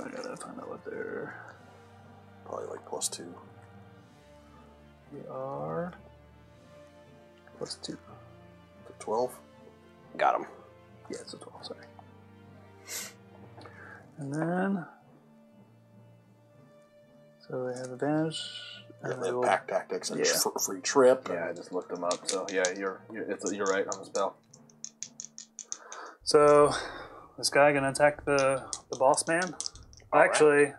I gotta find out what they're. Probably like +2. We are +2. To 12. Got him. Yeah, it's a 12. Sorry. And then. So they have advantage. And they have pack tactics and Yeah. free trip. Yeah, I just looked them up. So yeah, you're right on the spell. So this guy gonna attack the boss man. Actually,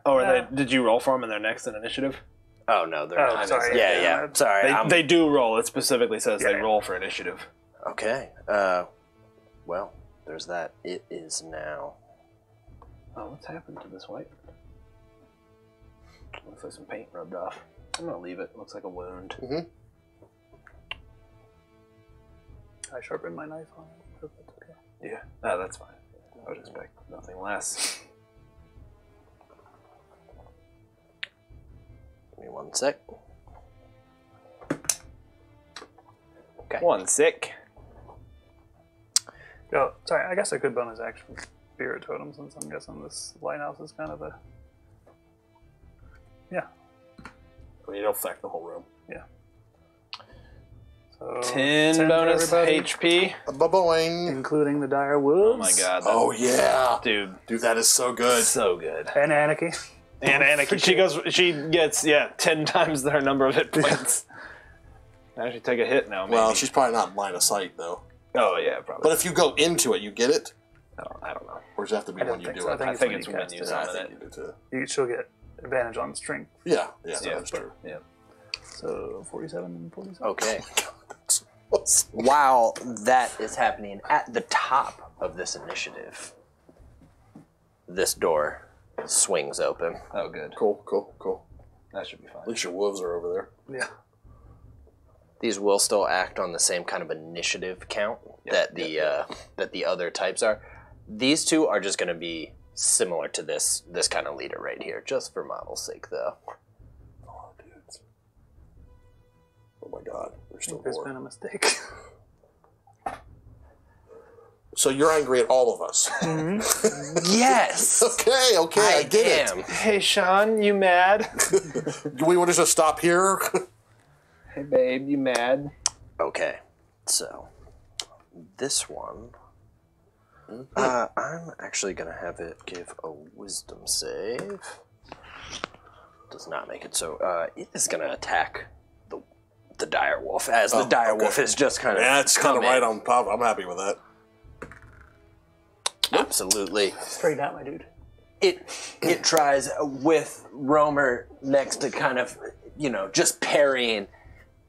Did you roll for them in their next initiative? Oh, no, they're Oh, not. sorry. Yeah, yeah. Sorry. They do roll. It specifically says they Yeah. roll for initiative. Okay. Well, there's that. It is now. Oh, what's happened to this white? Looks like some paint rubbed off. I'm gonna leave it. Looks like a wound. I sharpened my knife on it. Hope that's okay. Yeah. No, that's fine. I would expect nothing less. Give me 1 sec. Okay. One sick. Oh, sorry. I guess I could bonus action Spirit Totem since I'm guessing this lighthouse is kind of a. Yeah. I mean, it'll affect the whole room. Yeah. So 10 for bonus everybody, HP. Ba-boing. including the dire wolves. Oh my god. Oh, yeah. Dude. Dude, that is so good. So good. And Anarchy. And Anarchy, she gets 10 times her number of hit points. Now she take a hit now, maybe. Well, she's probably not in line of sight, though. Oh yeah, probably. But if you go into it, you get it? I don't know. Or does it have to be I don't when you think do so. it? I think when it's you when cast you it. Yeah, I summon think it. you do too. She'll get advantage on strength. Yeah, that's true. Yeah. So 47 and 47. Okay. While that is happening at the top of this initiative, this door swings open. Oh, good. Cool. That should be fine. At least your wolves are over there. Yeah. These will still act on the same kind of initiative count that the other types are. These two are just going to be similar to this kind of leader right here, just for model's sake, though. Oh, dudes. Oh my god, there's I still think there's more. been a mistake. So you're angry at all of us. Yes! Okay, I get am. Hey, Sean, you mad? it. Do we want to just stop here? Hey, babe, you mad? Okay, so this one, I'm actually going to have it give a wisdom save. Does not make it so. It is going to attack the dire wolf, as the dire wolf is just kind of. Yeah, it's kind of right on top. I'm happy with that. Absolutely. Straight out, my dude. It tries with Romer next to kind of, just parrying,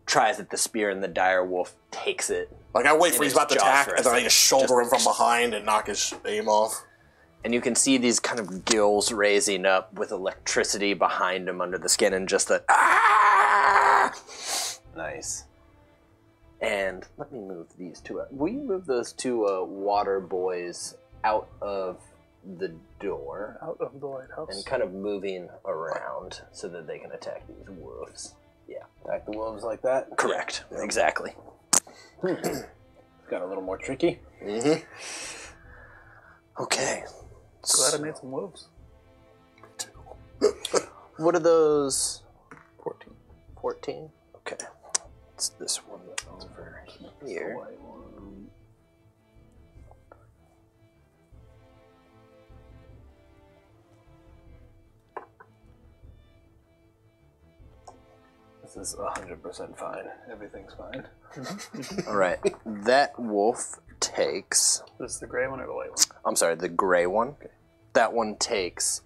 tries at the spear, and the dire wolf takes it. Like, I wait for And he's about to his attack, jaws and then I resting. just shoulder him from behind and knock his aim off. And you can see these kind of gills raising up with electricity behind him under the skin, and just the ah! Nice. And let me move these two. Will you move those two water boys out of the door? Out of the lighthouse. And kind of moving around so that they can attack these wolves. Yeah. Attack the wolves like that? Correct. Yeah. Exactly. Got a little more tricky. Mm-hmm. Okay. Glad I made some wolves. What are those? 14. 14? Okay. It's this one over here. This is 100% fine. Everything's fine. All right. That wolf takes... This is the gray one or the white one? I'm sorry, the gray one. Okay. That one takes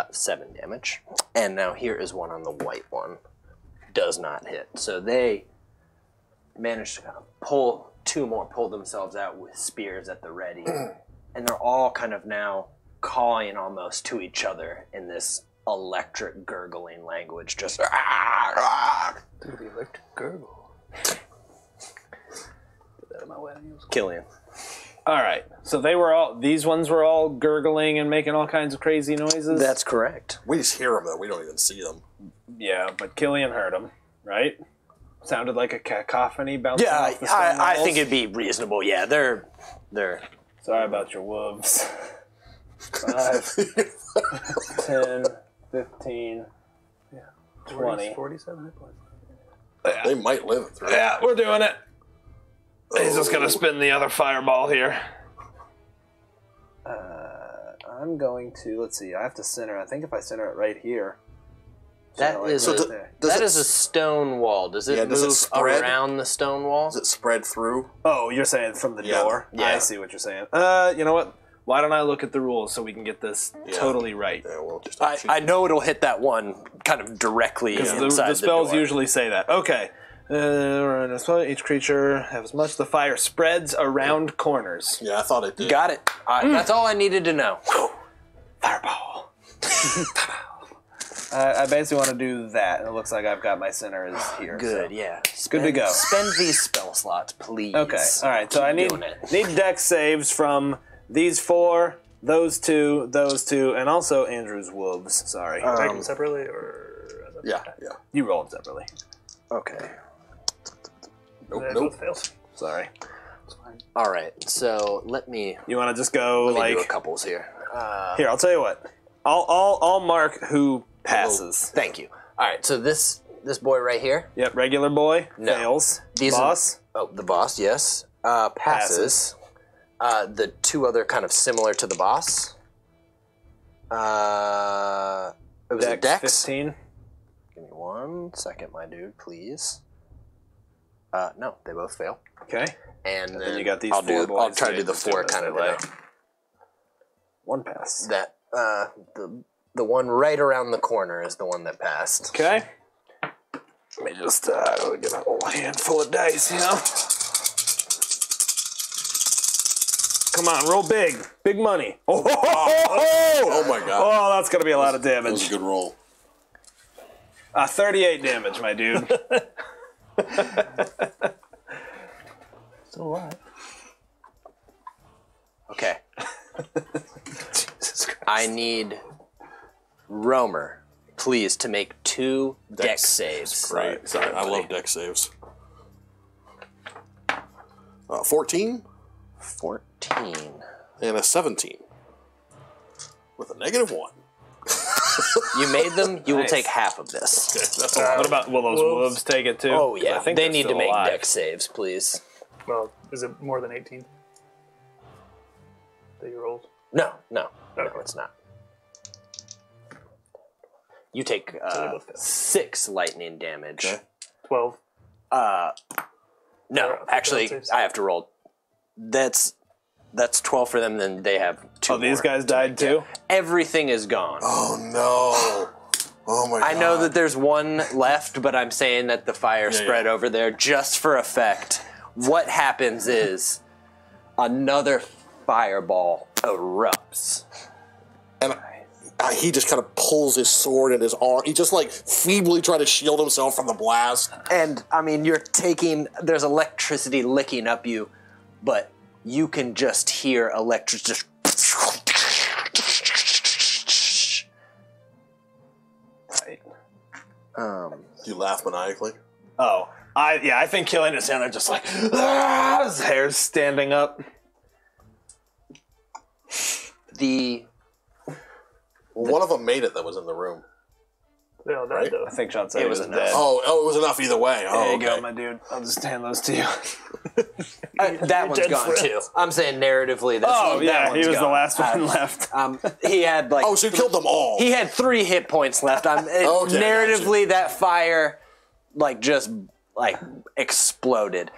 7 damage. And now here is one on the white one. Does not hit. So they managed to kind of pull themselves out with spears at the ready. And they're all kind of now cawing almost to each other in this electric gurgling language. Just... Dude, the electric gurgle. Get that out of my way. Killian. All right. So these ones were all gurgling and making all kinds of crazy noises? That's correct. We just hear them, though. We don't even see them. Yeah, but Killian heard them, right? Sounded like a cacophony bouncing off the stone I walls. think it'd be reasonable. Yeah, they're... Sorry about your wolves. 5, 10, 15, 20. 47 hit points. They might live through. Yeah, we're doing it. He's just going to spin the other fireball here. I'm going to, let's see, I have to center. I think if I center it right here. That is a stone wall. Does it move around the stone wall? Does it spread through? Oh, you're saying from the door? Yeah. I see what you're saying. You know what? Why don't I look at the rules so we can get this totally right? Yeah, well, just I know it'll hit that one kind of directly inside the spells door. usually say that. Okay. Each creature has as much. The fire spreads around corners. Yeah, I thought it did. Got it. That's all I needed to know. Fireball. I basically want to do that, and it looks like I've got my center is here. Good, so. yeah. Good to go. Spend these spell slots, please. Okay, all right. So I need doing it. dex saves from these 4, those 2, and also Andrew's wolves. Sorry. Take them separately or... Yeah. You rolled separately. Okay. They both failed. Sorry. It's fine. All right, so let me You want to just go do like... a couples here. Here, I'll tell you what. I'll mark who passes. Thank you. All right, so this boy right here. Yep, regular boy No. fails. These Boss the boss, yes. Passes. The 2 other kind of similar to the boss. It was a dex. 15. Give me 1 second, my dude, please. No, they both fail. Okay. And then you got these I'll 4 boys. I'll try to do the Just do 4 it kind of way. delay. 1 pass. That the one right around the corner is the one that passed. Okay. Let me just get a whole handful of dice, you know. Come on, roll big. Big money. Oh my god. Oh, that's going to be a lot of That was damage. a good roll. 38 damage, my dude. Still alive. Okay. Jesus Christ. I need Romer, please, to make 2 dex saves. Right. Sorry, I love deck saves. 14 14. and a 17 with a -1. You made them. You will Nice. take half of this. That's all right. What about, will those wolves take it too? Oh 'Cause yeah, I think they they're need to still make alive. dex saves, please. Well, is it more than 18 that you rolled? No, Okay. it's not. You take they both fail. 6 lightning damage. Okay. 12. No, actually, saves. I have to roll. That's 12 for them. Then they have 2. Oh, these more. guys died too? Everything is gone. Oh no. Oh my god. I know that there's 1 left, but I'm saying that the fire spread over there just for effect. What happens is another fireball erupts. And he just kind of pulls his sword in his arm. He just like feebly trying to shield himself from the blast. And I mean, there's electricity licking up you, but you can just hear electricity just. Right. You laugh maniacally. Oh, I think Killian is down there just like, his hair's standing up. One of them made it that was in the room. They all died, Right? though. I think Sean said he was enough. dead. Oh, it was enough either way. Oh, There you okay. go, my dude. I'll just hand those to you. That one's dead gone friend. too. I'm saying narratively. Oh, that yeah, one's he was the gone. last one left. He had like. Oh, so you killed them all. He had 3 hit points left. Narratively, that fire, just exploded.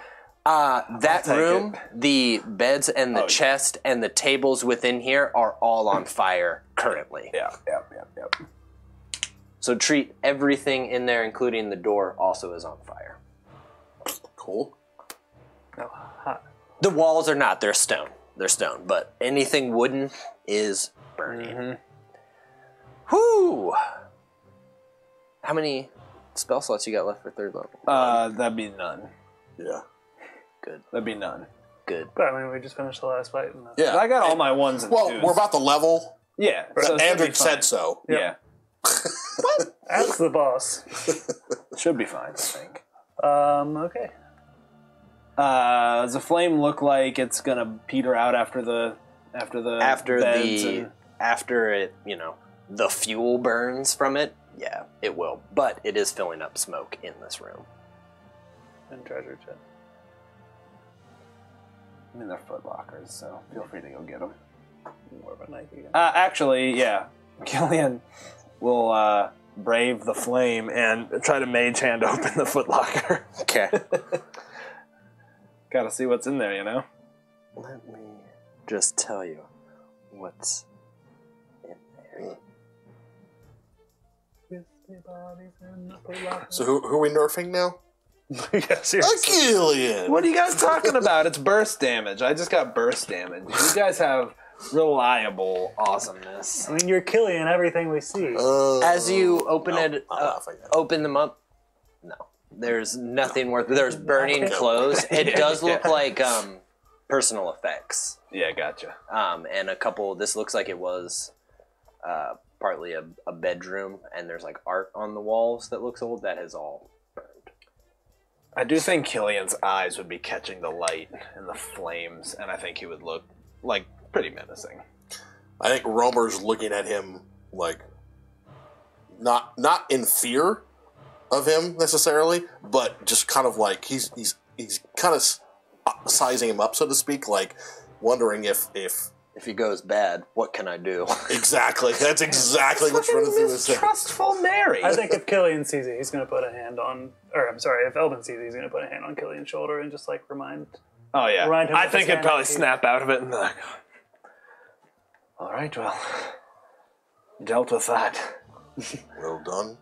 That take room, the beds and the chest and the tables within here are all on fire currently. Yep. So treat everything in there, including the door, also as on fire. Cool. No, hot. The walls are not. They're stone. But anything wooden is burning. Whoo! How many spell slots you got left for 3rd level? That'd be none. Yeah. Good. That'd be none. Good. But I mean, we just finished the last fight. And Yeah. I got all my ones and Well, twos. we're about to level. Yeah. So it should be Andric said fine. so. Yeah. That's the boss. Should be fine, I think. Okay. Does the flame look like it's gonna peter out after the beds and... After it, the fuel burns from it. Yeah, it will. But it is filling up smoke in this room. And treasure chest. I mean, they're foot lockers, so feel free to go get them. More of a Nike again. Actually, yeah. Killian will brave the flame and try to mage hand open the foot locker. Okay. Gotta see what's in there, you know? Let me just tell you what's in there. So who are we nerfing now? Yeah, seriously. Killian! What are you guys talking about? It's burst damage. I just got burst damage. You guys have reliable awesomeness. I mean, you're killing everything we see. As you open no, it, I'm laughing at it. open them up. No, there's nothing worth. There's burning clothes. It does look like personal effects. Yeah, gotcha. And a couple. This looks like it was partly a bedroom, and there's art on the walls that looks old. That has all burned. I do think Killian's eyes would be catching the light and the flames, and I think he would look pretty menacing. I think Romer's looking at him not in fear of him necessarily, but just kind of he's kind of sizing him up, so to speak, wondering if he goes bad, what can I do? exactly. That's exactly what's running through his head. Mistrustful Mary. I think if Killian sees it, he's going to put a hand on... Or, I'm sorry, if Elvin sees it, he's going to put a hand on Killian's shoulder and just, remind... Oh, yeah. Remind him I with think his he'd hand probably on snap out of it and be like, all right, well, dealt with that. Well done.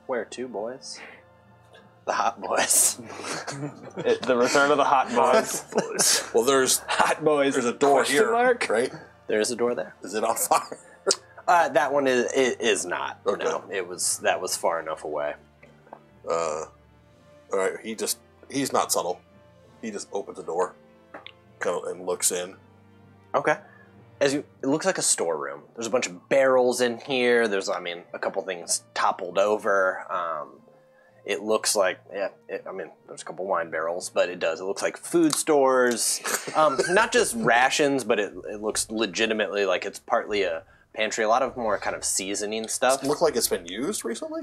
Where to, boys? The hot boys. The return of the hot boys. Well, there's Hot boys. a door Question here, mark? right? There is a door there. Is it on fire? That one is not. Okay. No, that was far enough away. All right. He's not subtle. He just opens the door, and looks in. Okay. It looks like a storeroom. There's a bunch of barrels in here. There's, a couple things toppled over. It looks like, there's a couple wine barrels, but it looks like food stores. Not just rations, but it looks legitimately like it's partly a pantry. A lot of more kind of seasoning stuff. Look like it's been used recently?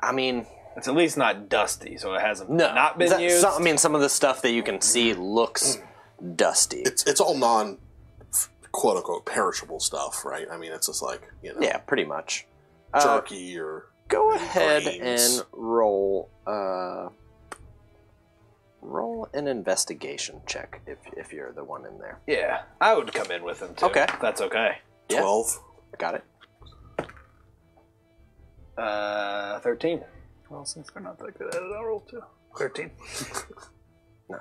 It's at least not dusty, so it hasn't not been That- used. some of the stuff that you can see looks dusty. It's all non, quote unquote, perishable stuff, right? It's just Yeah, pretty much. jerky or Go ahead grains. and roll an investigation check if you're the one in there. Yeah, I would come in with him, too. Okay. If that's okay. Yeah. 12. Got it. 13. Well, since they're not that good at it, I'll roll 2. 13. No.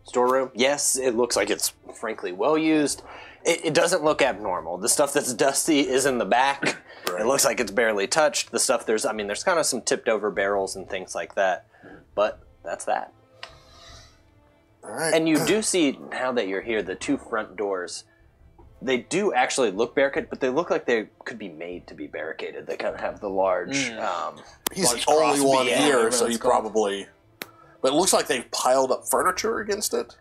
storeroom. Yes, it looks like it's frankly well used. It doesn't look abnormal. The stuff that's dusty is in the back. Right. It looks like it's barely touched. The stuff there's kind of some tipped over barrels and things like that. But that's that. All right. And you do see, now that you're here, the 2 front doors, they do actually look barricaded, but they look like they could be made to be barricaded. They kind of have the large... He's large the only one crossbeam. here, so he probably... But it looks like they've piled up furniture against it.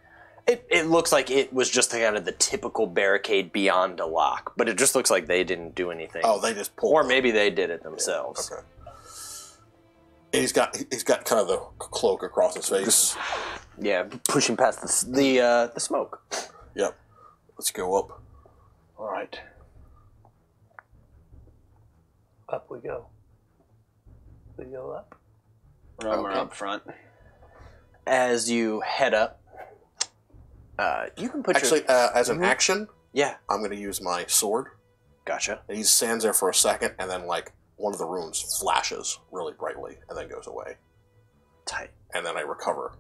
It looks like it was just kind of the typical barricade beyond a lock, but it just looks like they didn't do anything. Oh, they just pulled Or it. maybe they did it themselves. Okay. And he's got kind of the cloak across his face. Yeah, pushing past the smoke. Yep. Let's go up. All right. Up we go. We go up. We're up front. As you head up, you can put Actually, as an action, yeah, I'm going to use my sword. gotcha. And he stands there for a second, and then, like, one of the runes flashes really brightly, and then goes away. Tight. And then I recover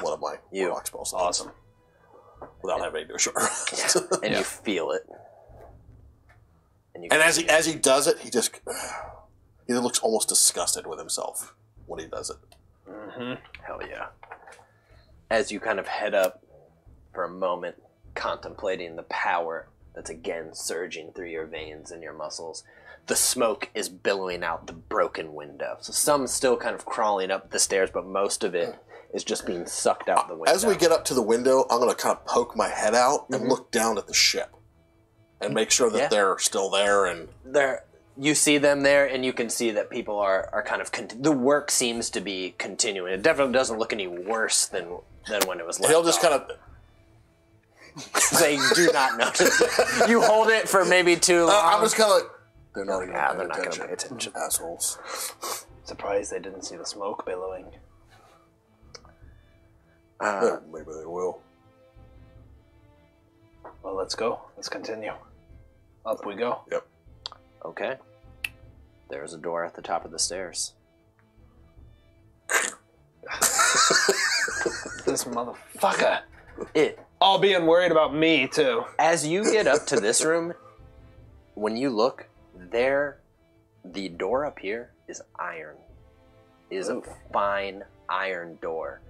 one of my warlock spell slots. Awesome. Without having to do a short rest. And you feel it. And as he does it, he looks almost disgusted with himself when he does it. Mm-hmm. Hell yeah. As you kind of head up for a moment, contemplating the power that's again surging through your veins and your muscles, the smoke is billowing out the broken window. So some's still kind of crawling up the stairs, but most of it is just being sucked out the window. As we get up to the window, I'm going to kind of poke my head out and look down at the ship and make sure that they're still there. And you see them there, and you can see that people are kind of... the work seems to be continuing. It definitely doesn't look any worse than when it was left he'll just kind of... They do not notice. You hold it for maybe too long. I'm just kind of like... They're not even they're not going to pay attention. Assholes. Surprised they didn't see the smoke billowing. Maybe they will. Well, let's go. Let's continue. Up we go. Yep. Okay. There's a door at the top of the stairs. This motherfucker. It. All being worried about me, too. As you get up to this room, when you look, the door up here is iron. It is a fine iron door.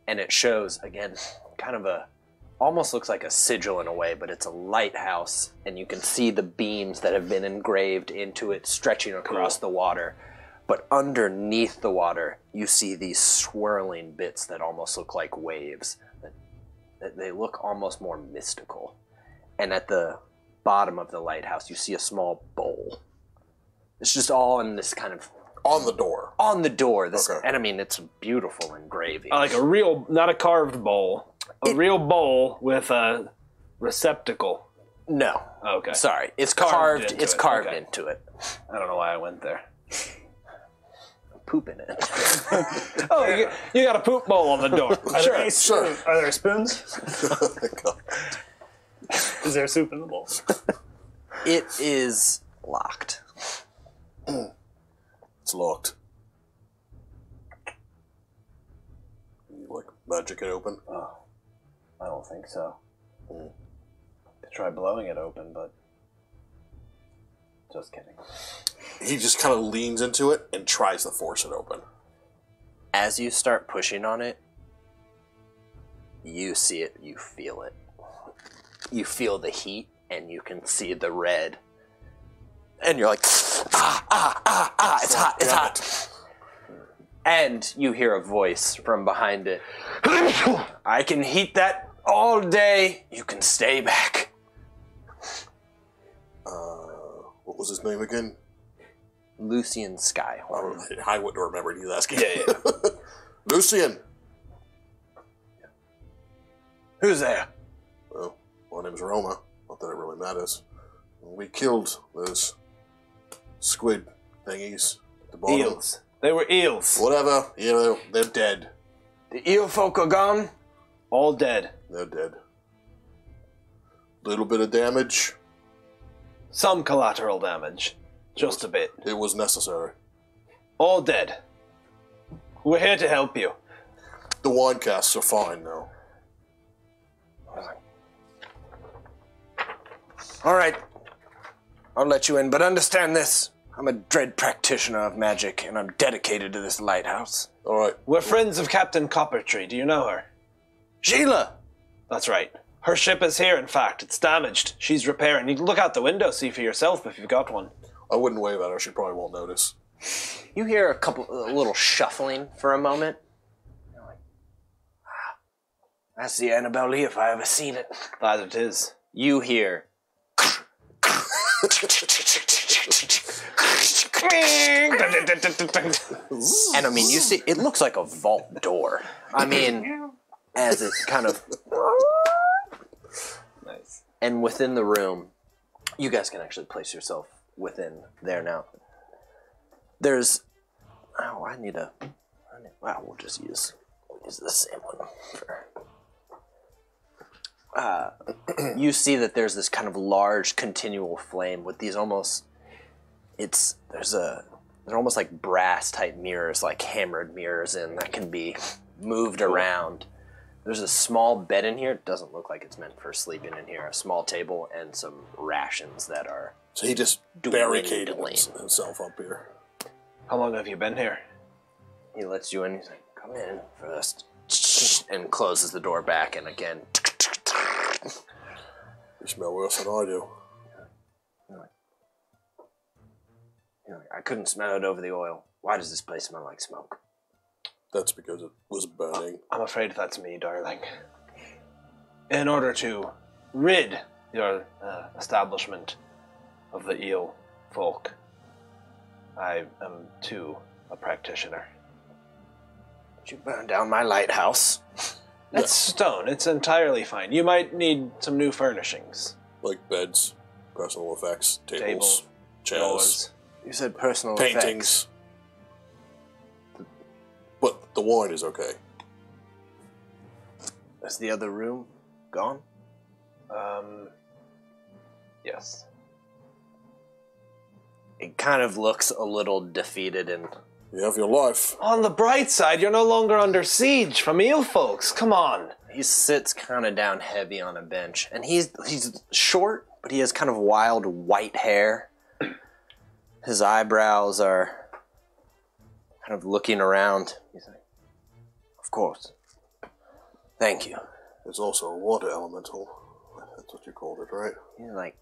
And it shows, again, kind of almost looks like a sigil in a way, but it's a lighthouse, and you can see the beams that have been engraved into it stretching across the water. But underneath the water, you see these swirling bits that almost look like waves. They look almost more mystical. And at the bottom of the lighthouse, you see a small bowl. It's just all in this kind of... On the door. On the door. Okay. And I mean, it's a beautiful engraving. Like a real, not a carved bowl. A real bowl with a receptacle. No. Okay. Sorry. It's carved Okay. into it. I don't know why I went there. Poop in it. Oh, you got a poop bowl on the door. Sure. Are there spoons? Is there soup in the bowl? It is locked. It's locked. You, like, magic it open? Oh, I don't think so. To try blowing it open, but... Just kidding. He just kind of leans into it and tries to force it open. As you start pushing on it, you see it, you feel it. You feel the heat, and you can see the red. And you're like, it's hot, it's hot. And you hear a voice from behind it. I can heat that all day. You can stay back. What was his name again? Lucian Skyhorn. I wouldn't have remembered he was asking. Yeah. Lucian! Who's there? Well, my name's Roma. Not that it really matters. We killed those squid thingies at the bottom. Eels. They were eels. Whatever. You know, they're dead. The eel folk are gone? All dead. They're dead. Little bit of damage. Some collateral damage. Just a bit. It was necessary. All dead. We're here to help you. The wine casks are fine now. All right. I'll let you in, but understand this. I'm a dread practitioner of magic, and I'm dedicated to this lighthouse. All right. We're friends of Captain Coppertree. Do you know her? Sheila! That's right. Her ship is here, in fact. It's damaged. She's repairing. You can look out the window, see for yourself if you've got one. I wouldn't wave at her. She probably won't notice. You hear a little shuffling for a moment. You're like, that's the Annabelle Lee if I ever seen it. That it is. You hear... And I mean, you see, it looks like a vault door. I mean, as it kind of... Nice. And within the room, you guys can actually place yourself within there now. There's... Oh, well, we'll just use the same one. You see that there's this kind of large continual flame with these almost... They're almost like brass type mirrors, like hammered mirrors in that can be moved around. There's a small bed in here. It doesn't look like it's meant for sleeping in here. A small table and some rations that are... So he just barricaded himself up here. How long have you been here? He lets you in. He's like, come in first. And closes the door back and again. You smell worse than I do. I couldn't smell it over the oil. Why does this place smell like smoke? That's because it was burning. I'm afraid that's me, darling. In order to rid your establishment of the eel folk, I am too a practitioner. Did you burn down my lighthouse? It's stone. It's entirely fine. You might need some new furnishings. Like beds, personal effects, tables, chairs. Doors. You said personal paintings. Effects. But the wine is okay. Is the other room gone? Yes. It kind of looks a little defeated and... You have your life. On the bright side, you're no longer under siege from eel folks. Come on. He sits kind of down heavy on a bench. And he's short, but he has kind of wild white hair. His eyebrows are kind of looking around. He's like, of course. Thank you. There's also a water elemental. That's what you called it, right? He's like,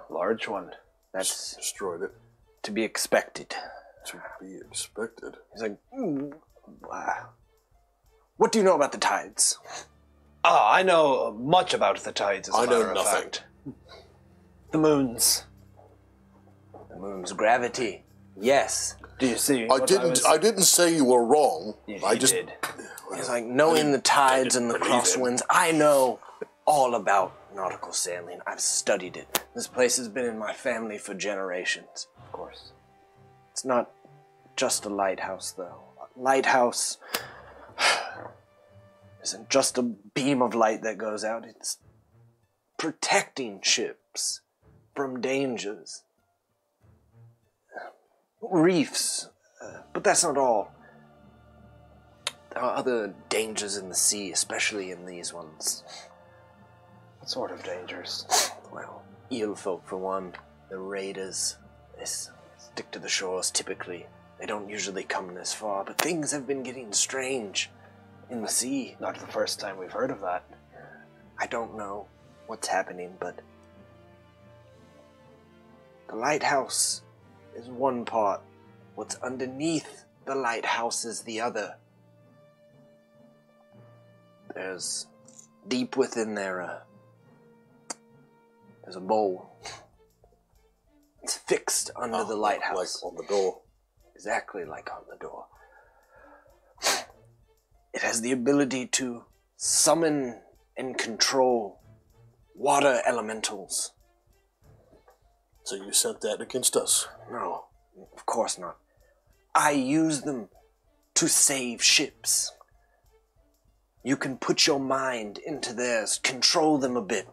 large one. That's destroyed it. To be expected. To be expected. He's like, what do you know about the tides? Ah, I know much about the tides, as a matter of fact. The moons. The moon's gravity. Yes. Do you see? I didn't say you were wrong. I just did. It's like knowing the tides and the crosswinds. I know all about nautical sailing. I've studied it. This place has been in my family for generations. Of course. It's not just a lighthouse, though. A lighthouse isn't just a beam of light that goes out. It's protecting ships from dangers. Reefs. But that's not all. There are other dangers in the sea, especially in these ones. What sort of dangers? Well, eel folk for one. The raiders. They stick to the shores typically. They don't usually come this far, but things have been getting strange in the sea. Not the first time we've heard of that. I don't know what's happening, but the lighthouse is one part. What's underneath the lighthouse is the other. There's deep within there, there's a bowl. It's fixed under the lighthouse. Like on the door. Exactly like on the door. It has the ability to summon and control water elementals. So you sent that against us? No, of course not. I use them to save ships. You can put your mind into theirs, control them a bit.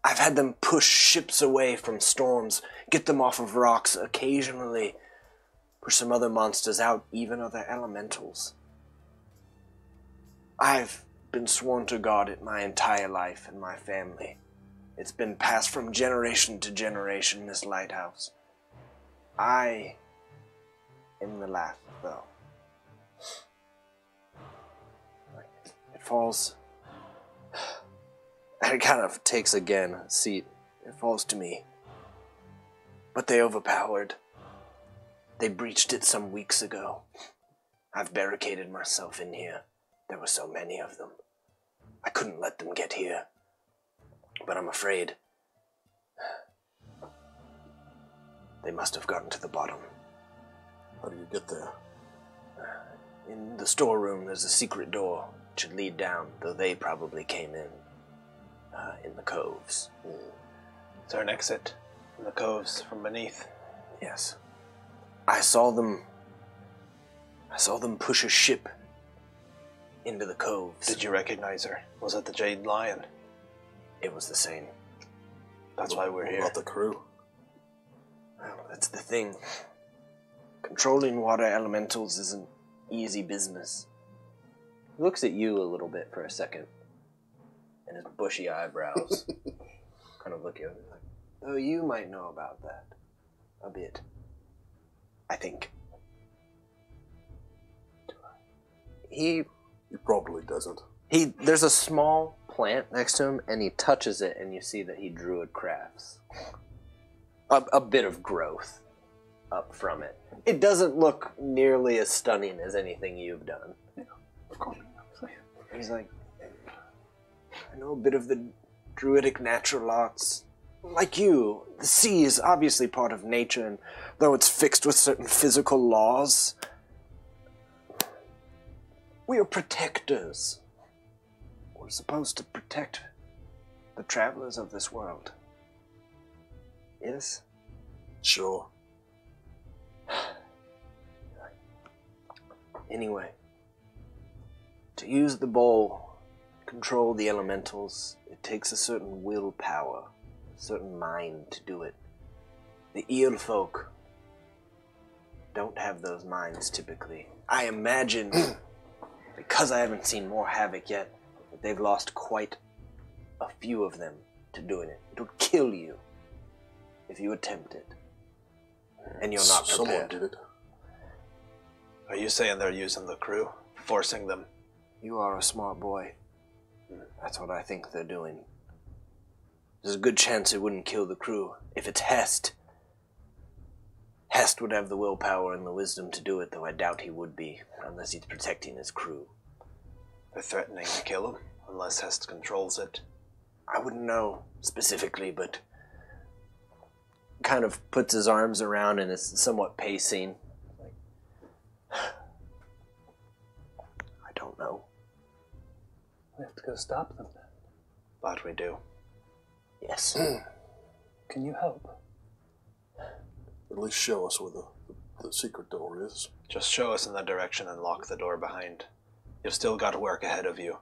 I've had them push ships away from storms, get them off of rocks occasionally, push some other monsters out, even other elementals. I've been sworn to guard it my entire life and my family. It's been passed from generation to generation, this lighthouse. I am the last, though. It falls... And it kind of takes again a seat. It falls to me. But they overpowered. They breached it some weeks ago. I've barricaded myself in here. There were so many of them. I couldn't let them get here. But I'm afraid they must have gotten to the bottom. How do you get there? In the storeroom, there's a secret door. It should lead down, though they probably came in the coves. Is there an exit in the coves from beneath? Yes. I saw them push a ship into the coves. Did you recognize her? Was it the Jade Lion? It was the same. That's why we're What here. about the crew? Well, that's the thing. Controlling water elementals is an easy business. He looks at you a little bit for a second, and his bushy eyebrows kind of look at you like, oh, you might know about that. A bit. I think. He probably doesn't. There's a small plant next to him, and he touches it, and you see that he druid crafts a bit of growth up from it. It doesn't look nearly as stunning as anything you've done. Yeah, of course. He's like, I know a bit of the druidic natural arts. Like you, the sea is obviously part of nature, and though it's fixed with certain physical laws, we are protectors. We're supposed to protect the travelers of this world. Yes? Sure. Anyway, to use the bowl, control the elementals, it takes a certain willpower, a certain mind to do it. The eel folk don't have those minds typically. I imagine, because I haven't seen more havoc yet, that they've lost quite a few of them to doing it. It would kill you if you attempt it. And you're not prepared. Someone did it. Are you saying they're using the crew? Forcing them? You are a smart boy. That's what I think they're doing. There's a good chance it wouldn't kill the crew. If it's Hest, Hest would have the willpower and the wisdom to do it, though I doubt he would be, unless he's protecting his crew. They're threatening to kill him, unless Hest controls it. I wouldn't know specifically, but kind of puts his arms around and is somewhat pacing. I don't know. We have to go stop them then. But we do. Yes. Can you help? At least show us where the secret door is. Just show us in that direction and lock the door behind. You've still got work ahead of you.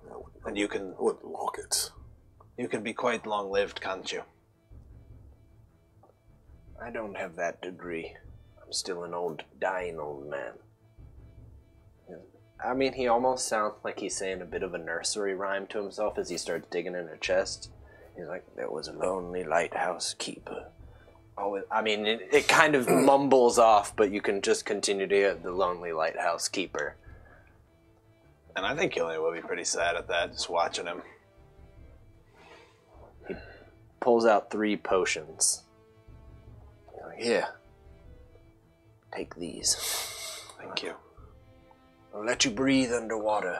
And you can... I wouldn't lock it. You can be quite long-lived, can't you? I don't have that degree. I'm still an dying old man. I mean, he almost sounds like he's saying a bit of a nursery rhyme to himself as he starts digging in her chest. He's like, there was a lonely lighthouse keeper. Oh, I mean, it kind of mumbles off, but you can just continue to hear the lonely lighthouse keeper. And I think Killian will be pretty sad at that, just watching him. He pulls out 3 potions. He's like, here, take these. Thank you. I'll let you breathe underwater.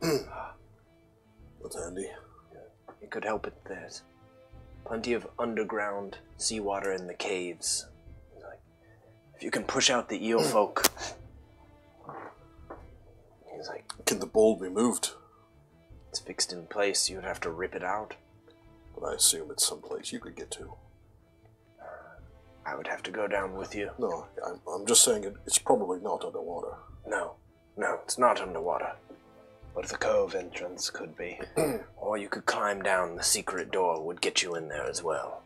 That's handy. It could help it. There's plenty of underground seawater in the caves. He's like, if you can push out the eel folk. He's like, Can the bowl be moved? it's fixed in place. You would have to rip it out. But I assume it's someplace you could get to. I would have to go down with you. No, I'm just saying it's probably not underwater. No, it's not underwater. But the cove entrance could be. Or you could climb down. The secret door would get you in there as well.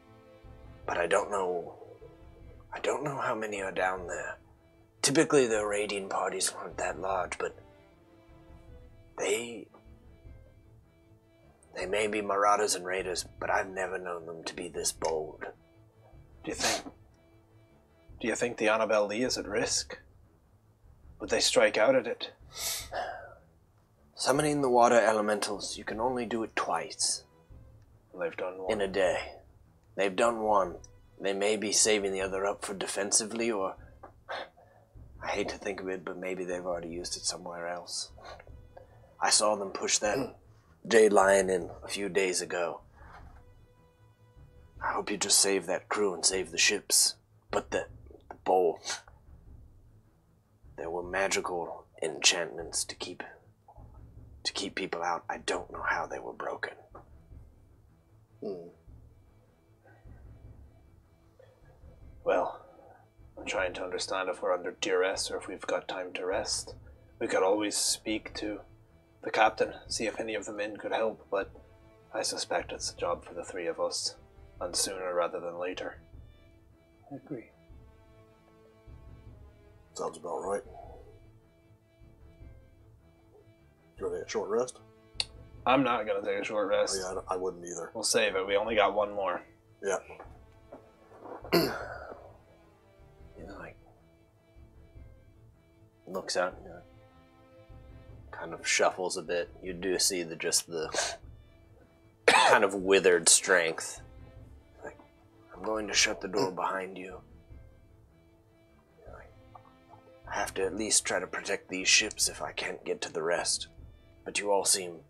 But I don't know how many are down there. Typically the raiding parties aren't that large, but they They may be marauders and raiders, but I've never known them to be this bold. Do you think the Annabelle Lee is at risk? Would they strike out at it? Summoning the water elementals, you can only do it twice. They've done one. In a day. They've done one. They may be saving the other up for defensively, or... I hate to think of it, but maybe they've already used it somewhere else. I saw them push that Jade Lion in a few days ago. I hope you just save that crew and save the ships. But the bowl... There were magical enchantments to keep people out. I don't know how they were broken. Well, I'm trying to understand if we're under duress or if we've got time to rest. We could always speak to the captain, see if any of the men could help, but I suspect it's a job for the three of us, and sooner rather than later. I agree. Sounds about right. Do you want to take a short rest? I'm not going to take a short rest. Oh, yeah, I wouldn't either. We'll save it. We only got one more. Yeah. Looks out, kind of shuffles a bit. You do see the kind of withered strength. Like, I'm going to shut the door behind you. I have to at least try to protect these ships if I can't get to the rest. But you all seem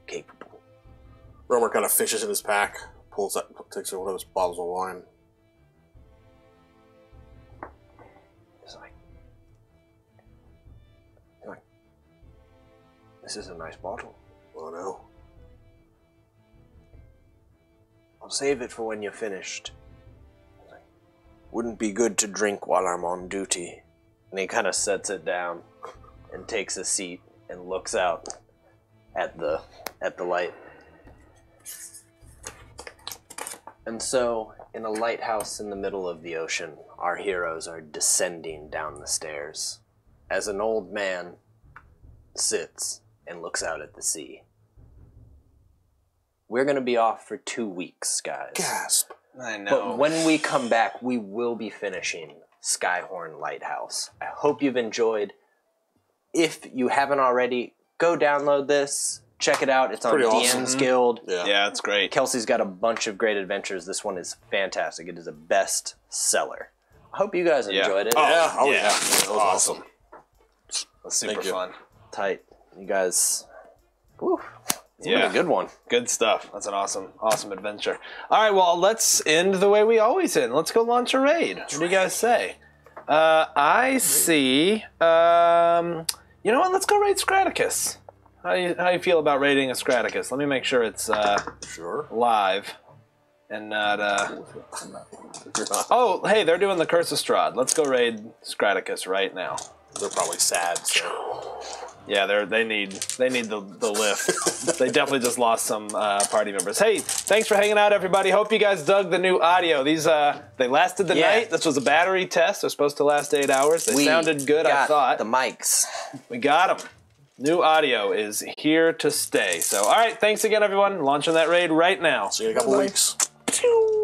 capable. Romer kind of fishes in his pack, takes one of his bottles of wine. This is a nice bottle. Oh no. I'll save it for when you're finished. Wouldn't be good to drink while I'm on duty. And he kind of sets it down and takes a seat and looks out at the light. And so, in a lighthouse in the middle of the ocean, our heroes are descending down the stairs as an old man sits and looks out at the sea. We're going to be off for 2 weeks, guys. Gasp. I know. But when we come back, we will be finishing Skyhorn Lighthouse. I hope you've enjoyed. If you haven't already, go download this. Check it out. It's on Pretty DM's awesome. Guild. Yeah, it's great. Kelsey's got a bunch of great adventures. This one is fantastic. It is a best seller. I hope you guys enjoyed it. Yeah. Oh, yeah. That was awesome. That's super Thank you. fun. Tight. You guys... Whew. It's been Yeah. a good one. Good stuff. That's an awesome adventure. All right, well, let's end the way we always end. Let's go launch a raid. What do you guys say? I see... you know what? Let's go raid Scraticus. How you feel about raiding a Scraticus? Let me make sure it's Sure. live and not... You're not. Oh, hey, they're doing the Curse of Strahd. Let's go raid Scraticus right now. They're probably sad, so... Yeah, they need the lift. They definitely just lost some party members. Hey, thanks for hanging out, everybody. Hope you guys dug the new audio. These they lasted the night. This was a battery test. They're supposed to last 8 hours. They sounded good, I thought. The mics. We got them. New audio is here to stay. So, all right, thanks again, everyone. Launching that raid right now. See you in a couple weeks. Pew!